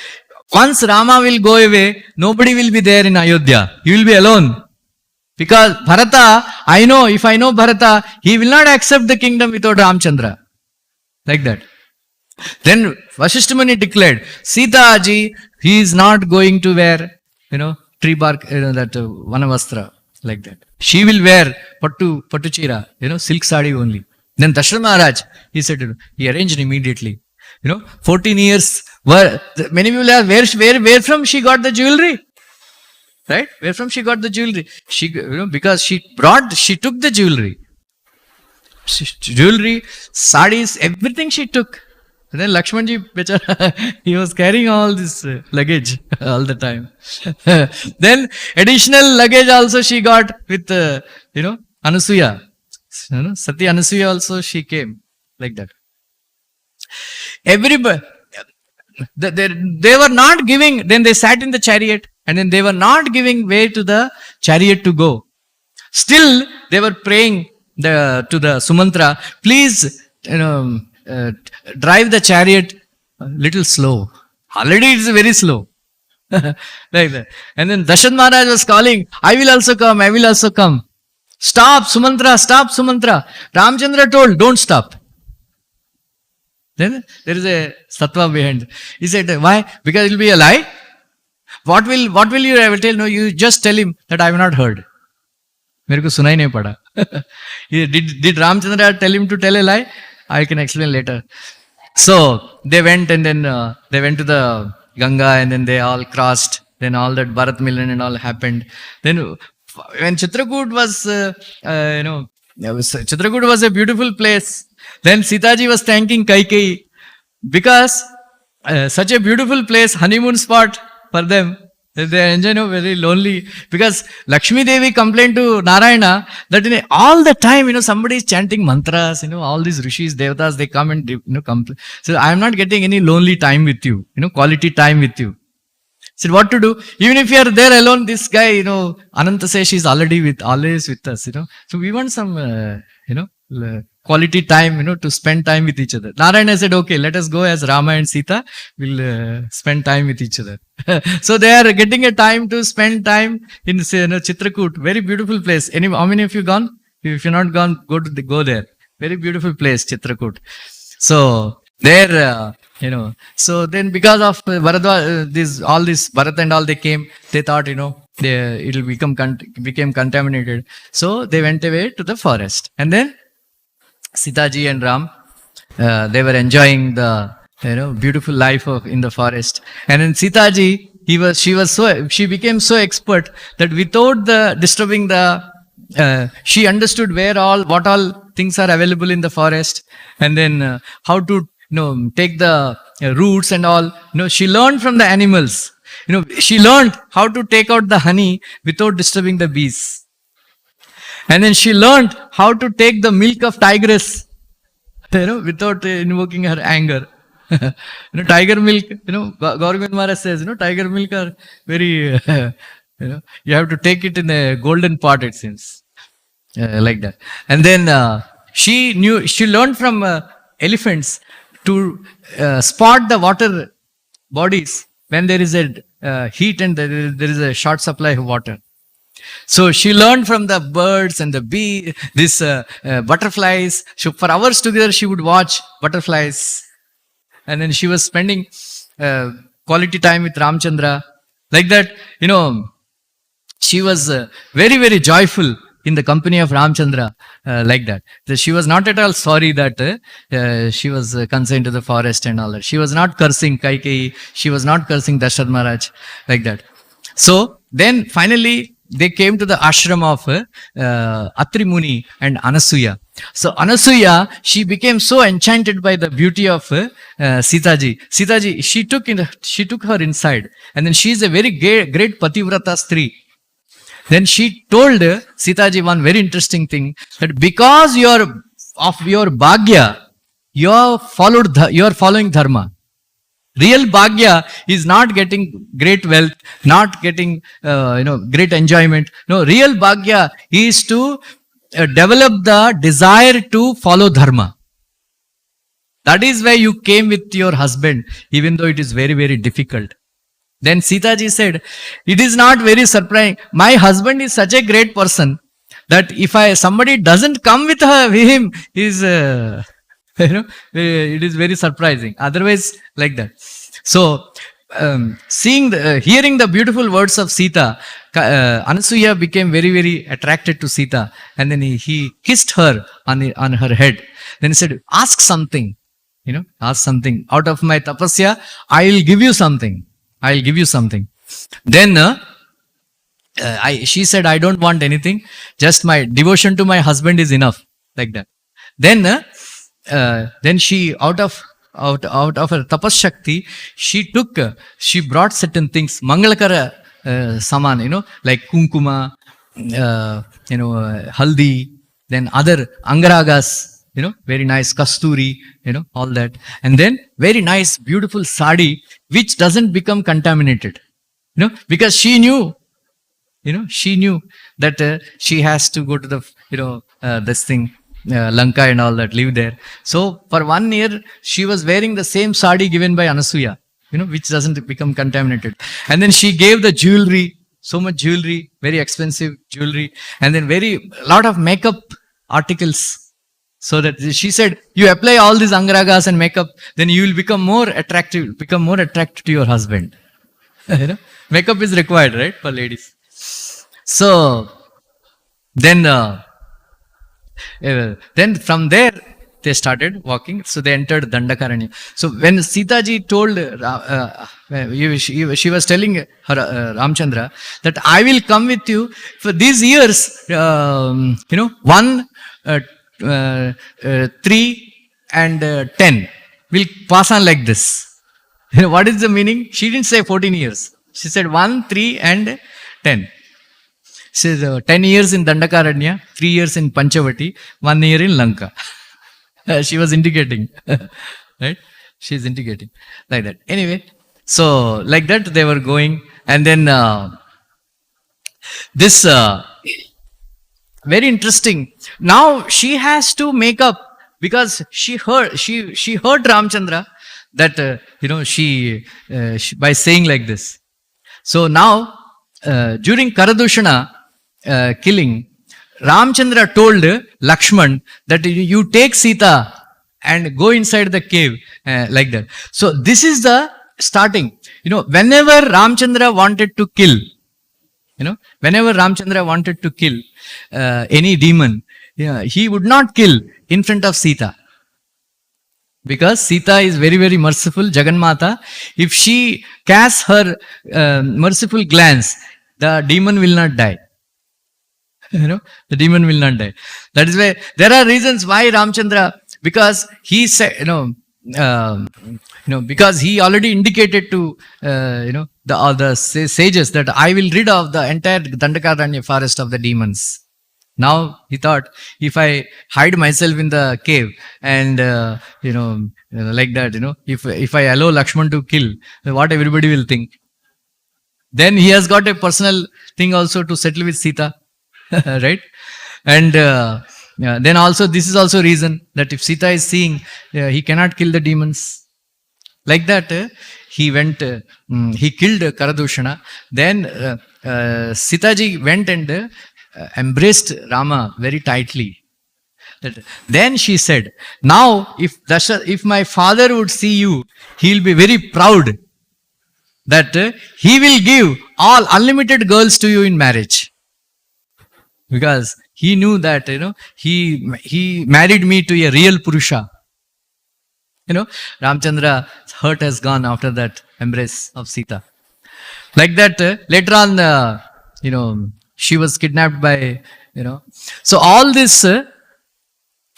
once Rama will go away, nobody will be there in Ayodhya. You will be alone. Because Bharata, if I know Bharata, he will not accept the kingdom without Ramchandra. Like that. Then Vasishtha Muni declared, Sitaji, he is not going to wear, tree bark, that Vanavastra. Like that. She will wear Pattu Chira, silk sari only. Then Darshan Maharaj, he said, he arranged immediately. 14 years, many people ask, where from she got the jewelry? Right? Where from she got the jewelry? She, because she took the jewelry. Jewelry, sarees, everything she took. And then Lakshmanji, he was carrying all this luggage all the time. Then additional luggage also she got with, Anasuya. Sati Anasuya also, she came like that. Everybody, they were not giving, then they sat in the chariot and then they were not giving way to the chariot to go. Still, they were praying to the Sumantra, please, drive the chariot a little slow. Already it's very slow. Like that. And then Darshan Maharaj was calling, I will also come, I will also come. Stop, Sumantra, stop, Sumantra. Ramchandra told, don't stop. Then there is a sattva behind. He said, why? Because it will be a lie. What will you ever tell? No, you just tell him that I have not heard. मेरे को सुनाई नहीं पड़ा. Did Ramchandra tell him to tell a lie? I can explain later. So they went and then they went to the Ganga and then they all crossed. Then all that Bharat Milan and all happened. Then when Chitrakoot was, Chitrakoot was a beautiful place. Then Sitaji was thanking Kaikeyi because such a beautiful place, honeymoon spot for them. They enjoy, very lonely. Because Lakshmi Devi complained to Narayana that all the time, somebody is chanting mantras, all these rishis, devatas, they come and, complain. So I am not getting any lonely time with you, quality time with you. Said what to do? Even if you are there alone, this guy, Ananta says is always with us, So we want some, quality time, to spend time with each other. Narayana said, okay, let us go as Rama and Sita. We'll spend time with each other. So they are getting a time to spend time in Chitrakoot. Very beautiful place. How many of you gone? If you're not gone, go there. Very beautiful place, Chitrakoot. So there, so then because of Bharadwaj, all this Bharat and all they came, they thought, it'll became contaminated. So they went away to the forest. And then Sitaji and Ram, they were enjoying the beautiful life in the forest. And then Sitaji, she became so expert that without disturbing she understood what all things are available in the forest, and then how to take the roots and all. She learned from the animals. She learned how to take out the honey without disturbing the bees. And then she learned how to take the milk of tigress, without invoking her anger. Tiger milk, Gaurav Maharaj says, tiger milk are very, you have to take it in a golden pot, it seems. Like that. And then she learned from elephants to spot the water bodies when there is a heat and there is a short supply of water. So she learned from the birds and the bee, butterflies. So for hours together, she would watch butterflies. And then she was spending quality time with Ramchandra. Like that, she was very, very joyful in the company of Ramchandra. Like that. So she was not at all sorry that she was consigned to the forest and all that. She was not cursing Kaikeyi. She was not cursing Darshan Maharaj. Like that. So then finally, they came to the ashram of Atri Muni and Anasuya. So Anasuya, she became so enchanted by the beauty of Sitaji. Sitaji, she took her inside, and then she is a very great pativrata stree. Then she told Sitaji one very interesting thing, that because of your bhagya, you are following dharma. Real bhagya is not getting great wealth, not getting great enjoyment. No, real bhagya is to develop the desire to follow dharma. That is why you came with your husband, even though it is very, very difficult. Then Sitaji said, it is not very surprising. My husband is such a great person that if somebody doesn't come with him, it is very surprising. Otherwise, like that. So, hearing the beautiful words of Sita, Anasuya became very, very attracted to Sita, and then he kissed her on her head. Then he said, ask something, ask something. Out of my tapasya, I will give you something. I will give you something. Then she said, I don't want anything. Just my devotion to my husband is enough. Like that. Then she, out of her tapas shakti, she brought certain things, mangalakara saman, like kunkuma, haldi, then other Angaragas, very nice Kasturi, all that. And then very nice, beautiful sari, which doesn't become contaminated, because she knew that she has to go to the, this thing, Lanka and all that, live there. So for 1 year, she was wearing the same sari given by Anasuya, which doesn't become contaminated. And then she gave the jewelry, so much jewelry, very expensive jewelry, and then lot of makeup articles. So that she said, you apply all these angaragas and makeup, then you will become more attractive to your husband. Makeup is required, right, for ladies. So then from there they started walking. So they entered Dandakaranya. So when Sita ji told, she was telling her, Ramchandra, that I will come with you for these years, 1, 3 and 10 will pass on like this. What is the meaning? She didn't say 14 years. She said 1, 3 and 10. She said 10 years in Dandakaranya, 3 years in Panchavati, 1 year in Lanka. She was indicating, right? She's indicating like that. Anyway, so like that they were going, and then this very interesting. Now she has to make up, because she heard Ramchandra that she by saying like this. So now during Karadushana killing, Ramchandra told Lakshman that you take Sita and go inside the cave, like that. So this is the starting. Whenever Ramchandra wanted to kill, any demon, he would not kill in front of Sita. Because Sita is very, very merciful, Jagannatha. If she casts her merciful glance, the demon will not die. The demon will not die. That is why there are reasons why Ramchandra, because he said, because he already indicated to the sages that I will rid of the entire Dandakaranya forest of the demons. Now he thought, if I hide myself in the cave and like that, if I allow Lakshman to kill, what everybody will think. Then he has got a personal thing also to settle with Sita. Right? And then also this is also reason that if Sita is seeing, he cannot kill the demons. Like that, he went, he killed Karadushana. Then Sita ji went and embraced Rama very tightly. Then she said, now if my father would see you, he will be very proud that he will give all unlimited girls to you in marriage. Because he knew that, he married me to a real Purusha. Ramchandra's heart has gone after that embrace of Sita. Like that, later on, she was kidnapped by, So all this,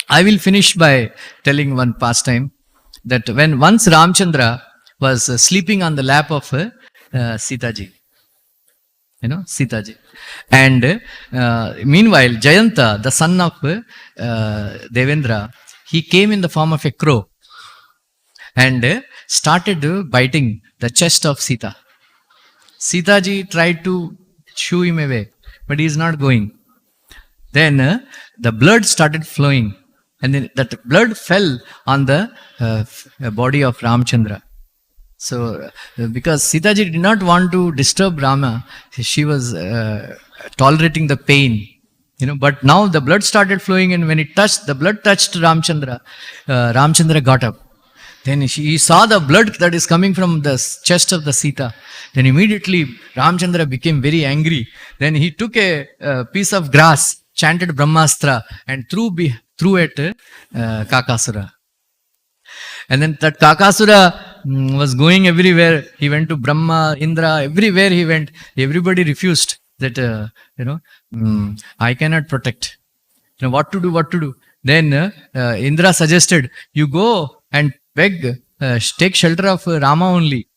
I will finish by telling one pastime, that when once Ramchandra was sleeping on the lap of Sita ji. Sita ji. And meanwhile, Jayanta, the son of Devendra, he came in the form of a crow and started biting the chest of Sita. Sita ji tried to shoo him away, but he is not going. Then the blood started flowing, and then that blood fell on the body of Ramchandra. So, because Sita ji did not want to disturb Rama, she was tolerating the pain, but now the blood started flowing, and when the blood touched Ramchandra, Ramchandra got up. Then he saw the blood that is coming from the chest of the Sita. Then immediately Ramchandra became very angry. Then he took a piece of grass, chanted Brahmastra, and threw at Kakasura. And then that Kakasura was going everywhere. He went to Brahma, Indra, everywhere he went. Everybody refused that, I cannot protect. What to do? Then Indra suggested, you go and beg, take shelter of Rama only.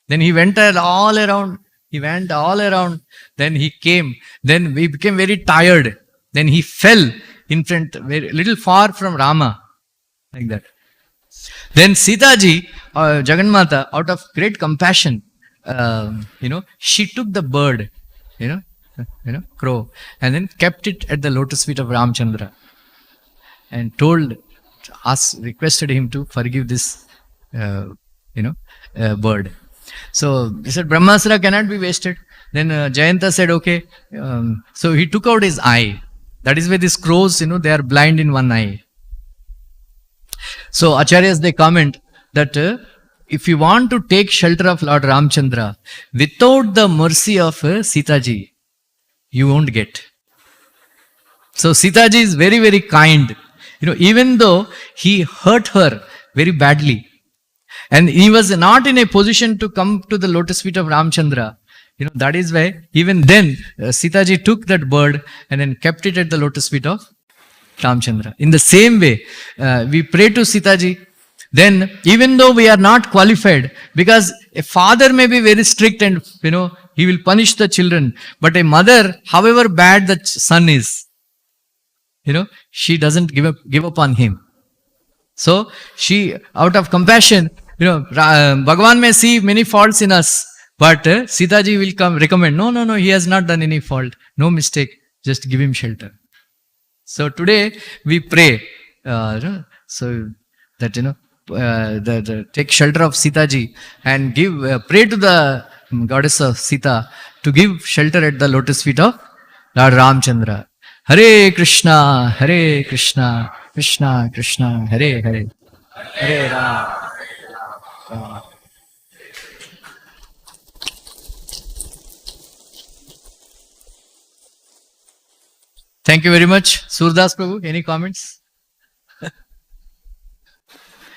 Then he went all around. Then he came. Then he became very tired. Then he fell in front, very little far from Rama, like that. Then Sita ji, Jaganmata, out of great compassion, she took the bird, crow, and then kept it at the lotus feet of Ramchandra, and requested him to forgive this, bird. So he said, Brahmastra cannot be wasted. Then Jayanta said, okay. So he took out his eye. That is why these crows, they are blind in one eye. So Acharyas, they comment that if you want to take shelter of Lord Ramchandra without the mercy of Sita ji, you won't get. So Sita ji is very, very kind. Even though he hurt her very badly, and he was not in a position to come to the lotus feet of Ramchandra, that is why even then Sita ji took that bird and then kept it at the lotus feet of Ramchandra. In the same way, we pray to Sita ji. Then even though we are not qualified, because a father may be very strict and he will punish the children, but a mother, however bad the son is, she doesn't give up on him. So she, out of compassion, Bhagavan may see many faults in us, but Sita ji will come recommend, no, he has not done any fault, no mistake, just give him shelter. So today we pray, so that take shelter of Sita ji and pray to the goddess of Sita to give shelter at the lotus feet of Lord Ramchandra. Hare Krishna, Krishna Krishna, Hare Hare, Hare Rama. Thank you very much. Surdas Prabhu, any comments?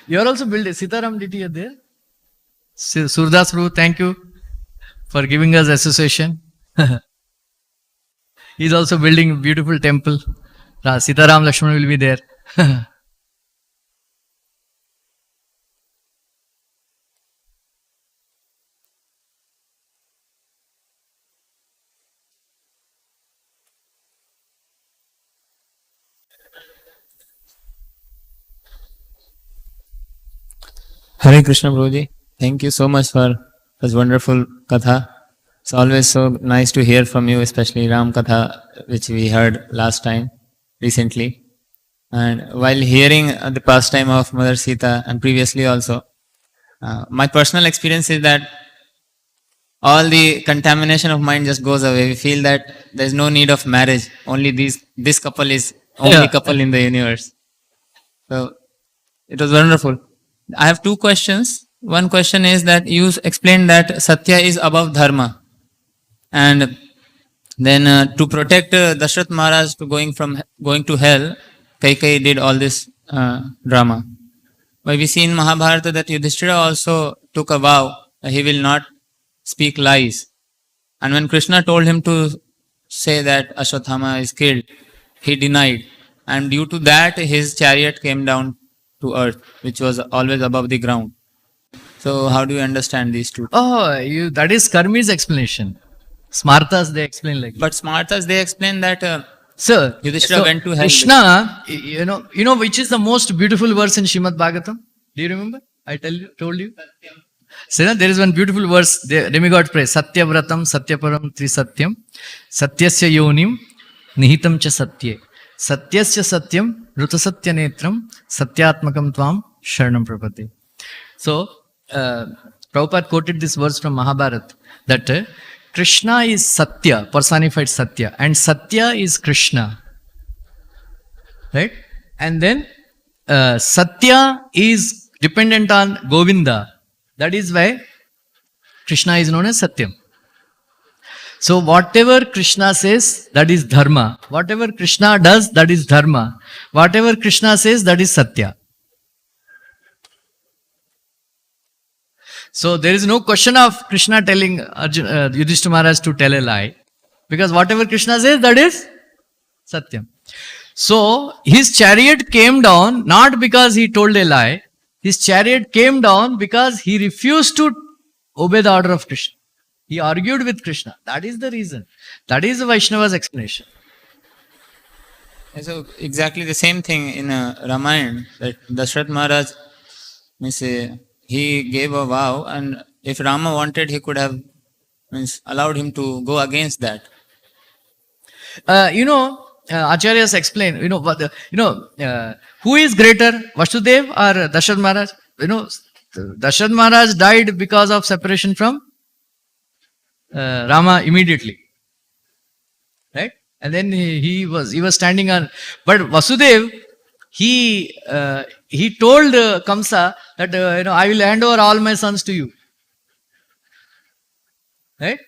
You are also building. Sitaram Diti are there. Surdas Prabhu, thank you for giving us association. He is also building a beautiful temple. Sitaram Lakshmana will be there. Hare Krishna Prabhuji, thank you so much for such wonderful katha. It's always so nice to hear from you, especially Ram Katha, which we heard last time, recently. And while hearing the pastime of Mother Sita and previously also, my personal experience is that all the contamination of mind just goes away. We feel that there's no need of marriage. Only this couple is only couple in the universe. So it was wonderful. I have two questions. One question is that you explained that Satya is above Dharma. And then to protect Dashrath Maharaj to going to hell, Kaikai did all this drama. But we see in Mahabharata that Yudhishthira also took a vow that he will not speak lies. And when Krishna told him to say that Ashwatthama is killed, he denied. And due to that, his chariot came down to earth, which was always above the ground. So how do you understand these two? That is Karmi's explanation. Smartas, they explain like that. But Smartas, they explain that Sir, Yudhishthira went to hell. Krishna, you know which is the most beautiful verse in Srimad Bhagavatam? Do you remember? I told you. So there is one beautiful verse, the demigod prays, Satya Vratam, Satya Param, Tri Satyam, Satyasya Yonim, Nihitam Cha Satye, Satyasya Satyam, Ruta Satya Netram, Satyatmakam Tvam, Sharanam Prapati. So, Prabhupada quoted this verse from Mahabharata, that Krishna is Satya, personified Satya, and Satya is Krishna. Right? And then Satya is dependent on Govinda. That is why Krishna is known as Satyam. So whatever Krishna says, that is Dharma. Whatever Krishna does, that is Dharma. Whatever Krishna says, that is Satya. So there is no question of Krishna telling Yudhishthira Maharaj to tell a lie. Because whatever Krishna says, that is Satyam. So his chariot came down not because he told a lie. His chariot came down because he refused to obey the order of Krishna. He argued with Krishna. That is the reason. That is the Vaishnava's explanation. And so exactly the same thing in Ramayana, that Dashrath Maharaj means he gave a vow, and if Rama wanted, he could have allowed him to go against that. Acharyas explain, who is greater, Vasudev or Dashrath Maharaj? Dashrath Maharaj died because of separation from Rama immediately, right? And then he was standing on, but Vasudev, he told Kamsa that I will hand over all my sons to you, right?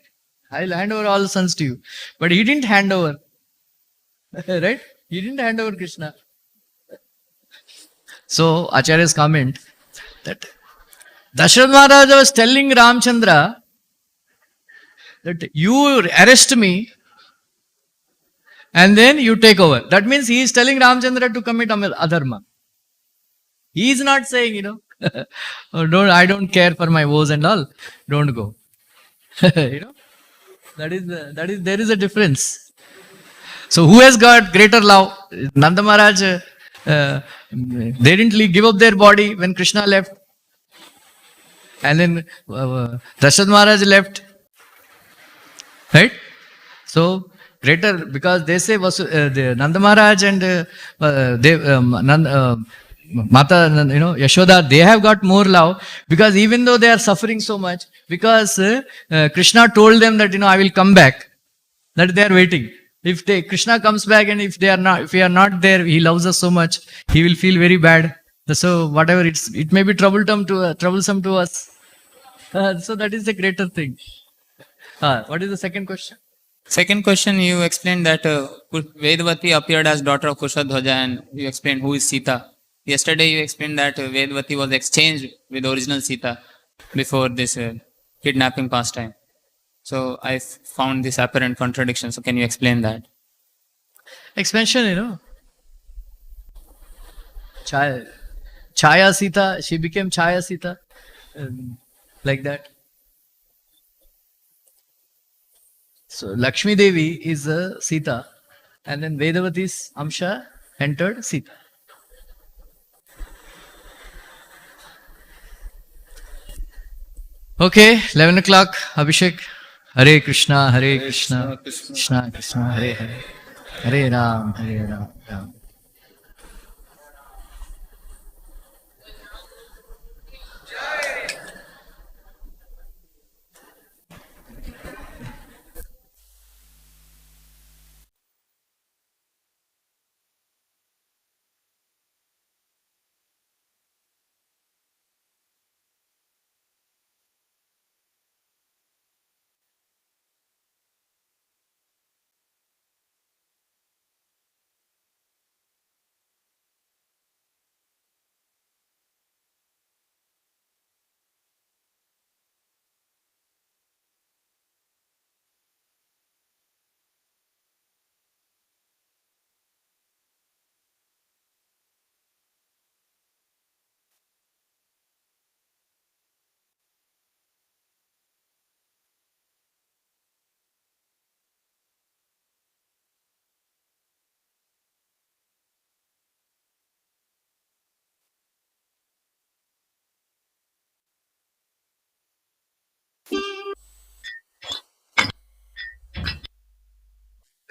I will hand over all sons to you, but he didn't hand over, right? He didn't hand over Krishna. So Acharya's comment that Dashrath Maharaj was telling Ramchandra that you arrest me and then you take over. That means he is telling Ramchandra to commit adharma. He is not saying, I don't care for my woes and all, don't go. There is a difference. So who has got greater love? Nanda Maharaj, they didn't give up their body when Krishna left. And then Darshan Maharaj left. Right? So greater, because they say Nanda Maharaj and Mata, Yashoda, they have got more love, because even though they are suffering so much, because Krishna told them that I will come back, that they are waiting. If Krishna comes back and if we are not there, he loves us so much, he will feel very bad. So whatever it may be troublesome to us. So that is the greater thing. What is the second question? Second question, you explained that Vedavati appeared as daughter of Kushadhwaja, and you explained who is Sita. Yesterday you explained that Vedavati was exchanged with original Sita before this kidnapping pastime. So I found this apparent contradiction. So can you explain that? Expansion, Chaya Sita, she became Chaya Sita, like that. So Lakshmi Devi is Sita, and then Vedavati's Amsha entered Sita. Okay, 11 o'clock, Abhishek. Hare Krishna, Krishna Krishna, Hare Hare. Hare Ram, Ram.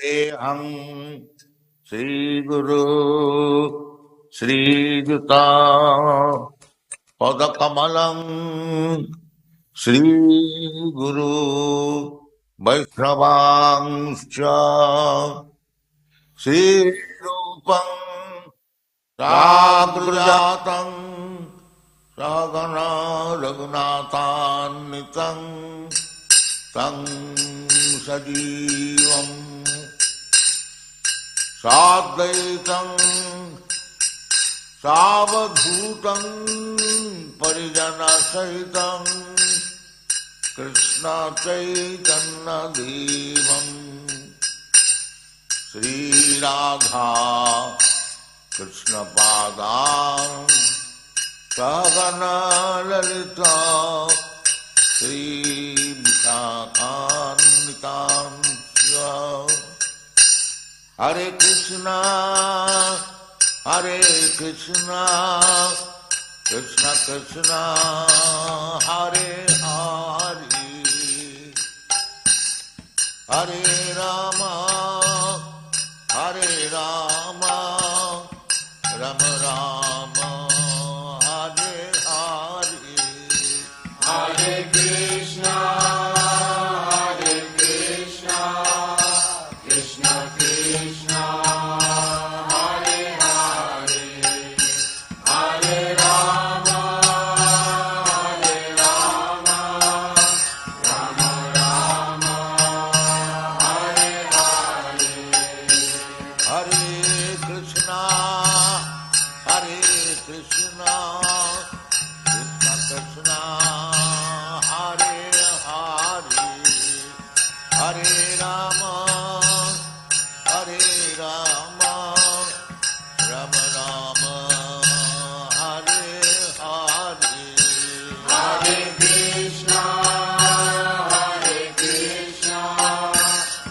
Teham Sri Guru Sri Juta Padakamalam Sri Guru Vaishnavangscha Sri Rupam Sagrajatam Sagana Raghunathannitam Tang Sajivam Sadvaitam Savadhutam Parijana Sahitam Krishna Chaitanya Devam Sri Radha Krishna Padam Sagana Lalita Sri Vishakanitam Hare Krishna, Hare Krishna, Krishna Krishna, Hare Hare, Hare Rama, Hare Rama, Rama Rama, Hare Hare, Hare Krishna, Hare Krishna, Krishna Krishna, Hare Hare, Hare Rama, Hare Rama, Rama Rama, Hare Hare, Hare Krishna, Hare Krishna, Krishna Krishna, Hare Hare, Hare Rama, Hare Rama, Rama Rama, Hare Hare, Hare Krishna, Hare Krishna,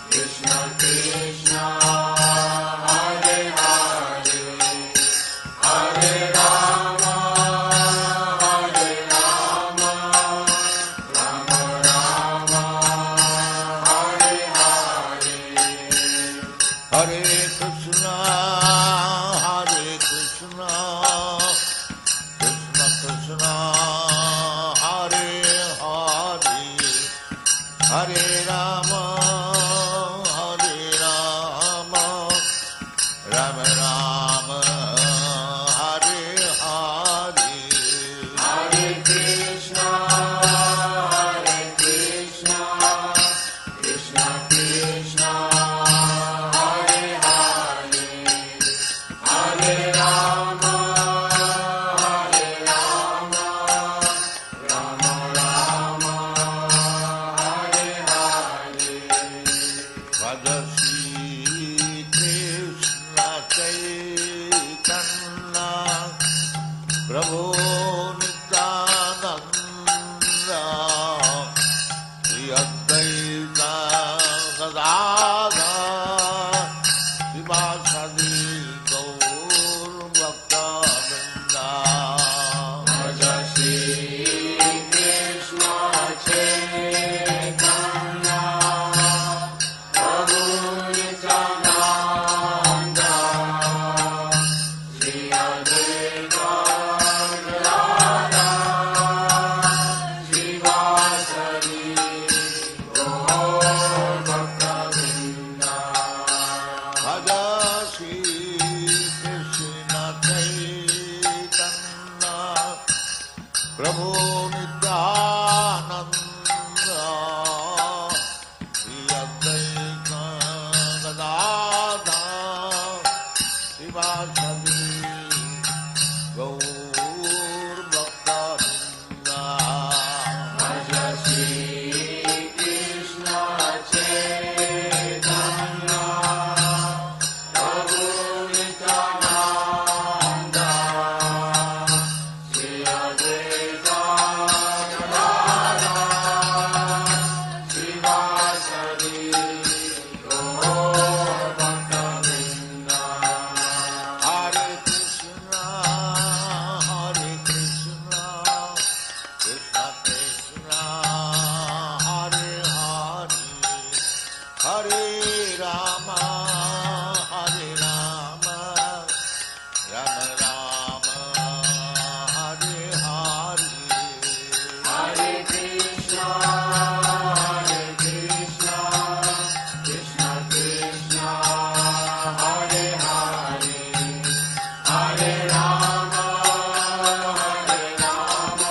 Krishna Krishna, Hare Hare, Hare Rama, Hare Rama, Rama Rama, Hare Hare, Hare Krishna, Hare Krishna, Krishna Krishna, Hare Hare, Hare Rama, Hare Rama, Rama Rama, Hare Hare, Hare Krishna, Hare Krishna, Krishna Krishna, Hare Hare, Hare Rama, Hare Rama, Rama Rama, Hare Hare, Bhagavad Krishna Chaitanya, Prabhu Nityananda, Shri Advaita Gadadhar, Srivasadi Gaur Bhakta-vrinda. Bhaja Shri Krishna Chaitanya, Prabhu Nityananda, Shri Advaita Gadadhar, Srivasadi Gaur Bhakta-vrinda. Bhaja Shri Krishna Chaitanya, Prabhu Nityananda, Shri Advaita Gadadhar, Srivasadi Gaur Bhakta-vrinda. Bhaja Shri Krishna Chaitanya, Prabhu Nityananda, Shri Advaita Gadadhar, Srivasadi Gaur Bhakta-vrinda. Hare Krishna, Hare Krishna, Krishna Krishna, Hare Hare, Hare Rama, Hare Rama, Rama Rama, Hare Hare, Hare Krishna, Hare Krishna, Krishna Krishna, Hare Hare, Hare Rama, Hare Rama,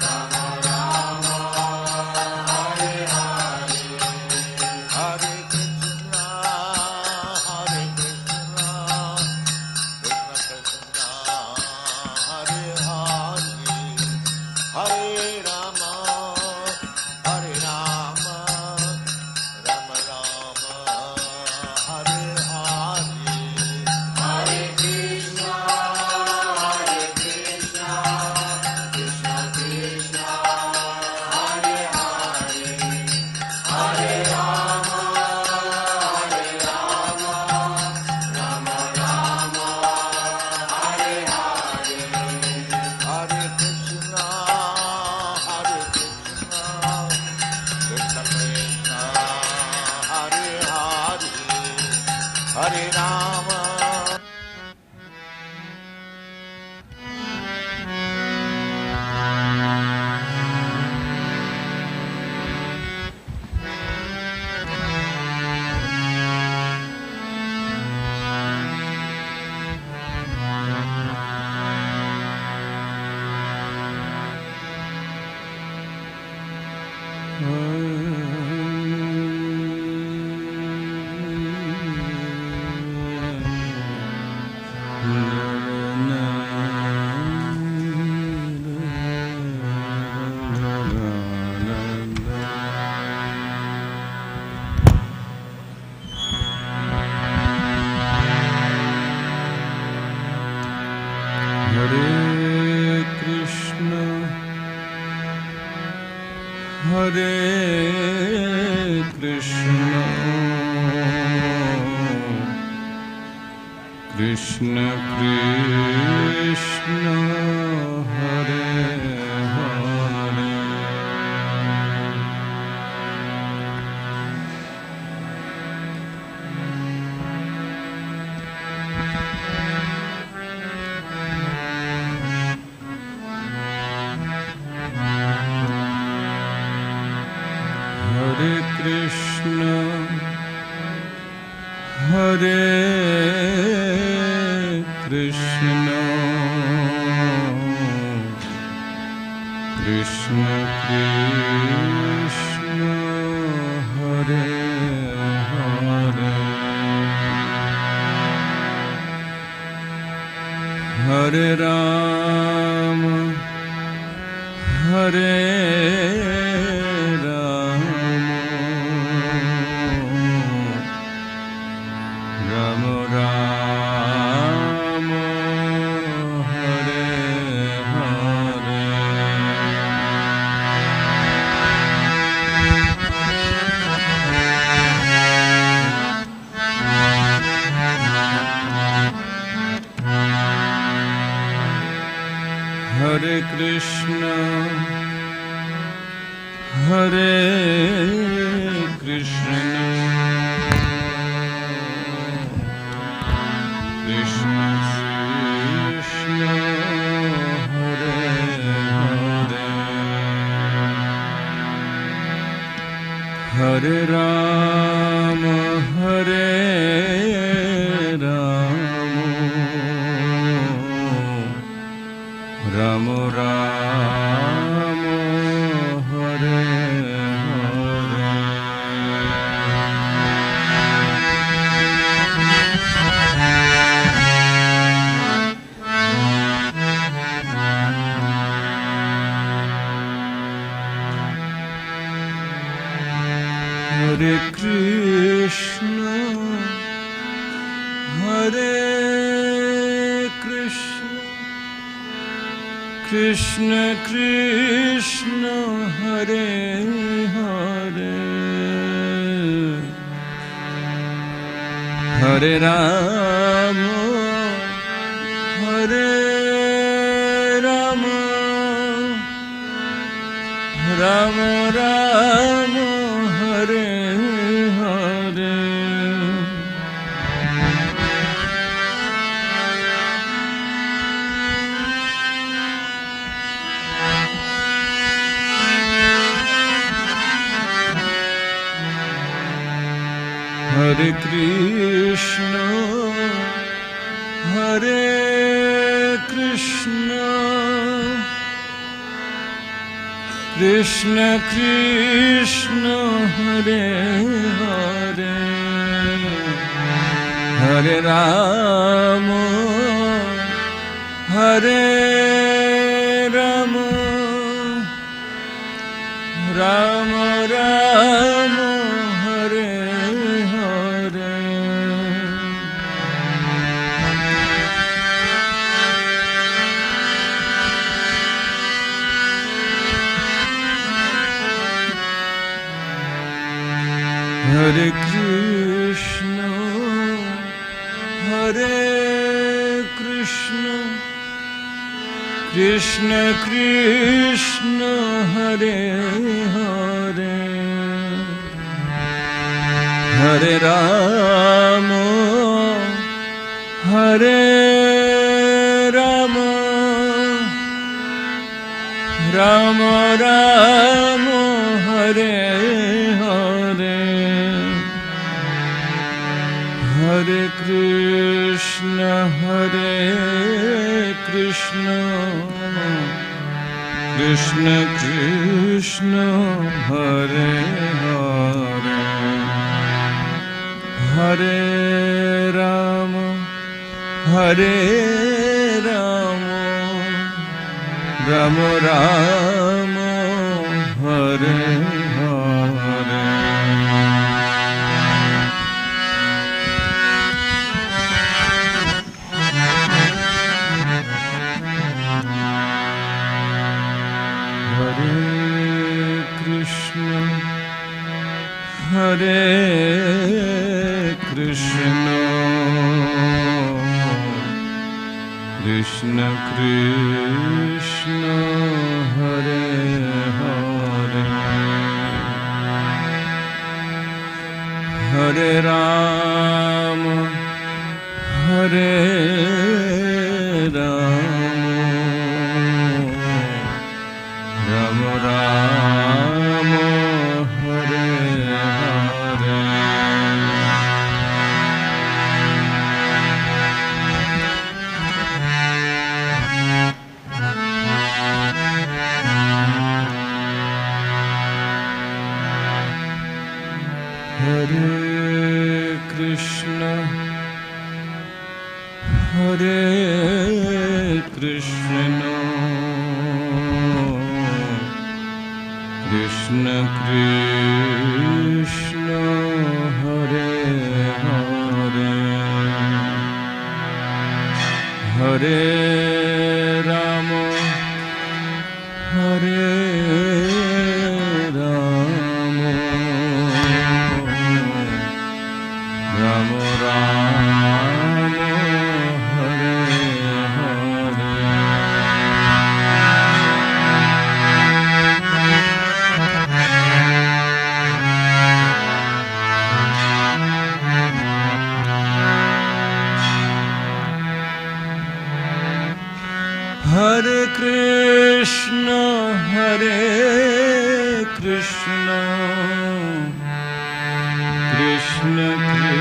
Rama Rama, Hare Hare, Hare Krishna, Hare Krishna, Krishna Krishna, Hare Hare, Hare Rama, Hare Rama, Rama Rama, Hare Hare, Hare Krishna, Hare Krishna, Krishna Krishna, Hare Hare, Hare Rama, Hare Rama, Krishna Krishna Hare Hare Hare Krishna Hare Krishna Krishna Krishna Hare Hare Hare Rama Hare Hare Krishna Hare Krishna Krishna Krishna Hare Hare Hare Rama Hare Rama Rama Hare Hare Hare Krishna Hare Krishna Krishna Krishna Hare Hare Hare Rama Hare Rama Rama Rama Hare Hare Hare Krishna Hare Krishna Krishna Krishna Hare Hare Hare Rama Hare Rama Rama Rama Hare Hare Hare Krishna Hare Krishna Krishna Krishna Hare Hare Hare Rama Hare Rama Rama Rama Hare Hare Hare Krishna Krishna Krishna Krishna Hare Hare Hare Rama Hare Rama Rama Rama Hare Hare Hare Krishna Hare Krishna Krishna Krishna Hare Hare Hare Rama Hare Rama Rama Rama Hare Hare Hare Krishna Hare Krishna Krishna Krishna Hare Hare Hare Rama Hare Rama Rama Rama Hare Hare Hare Krishna Hare Krishna Krishna Krishna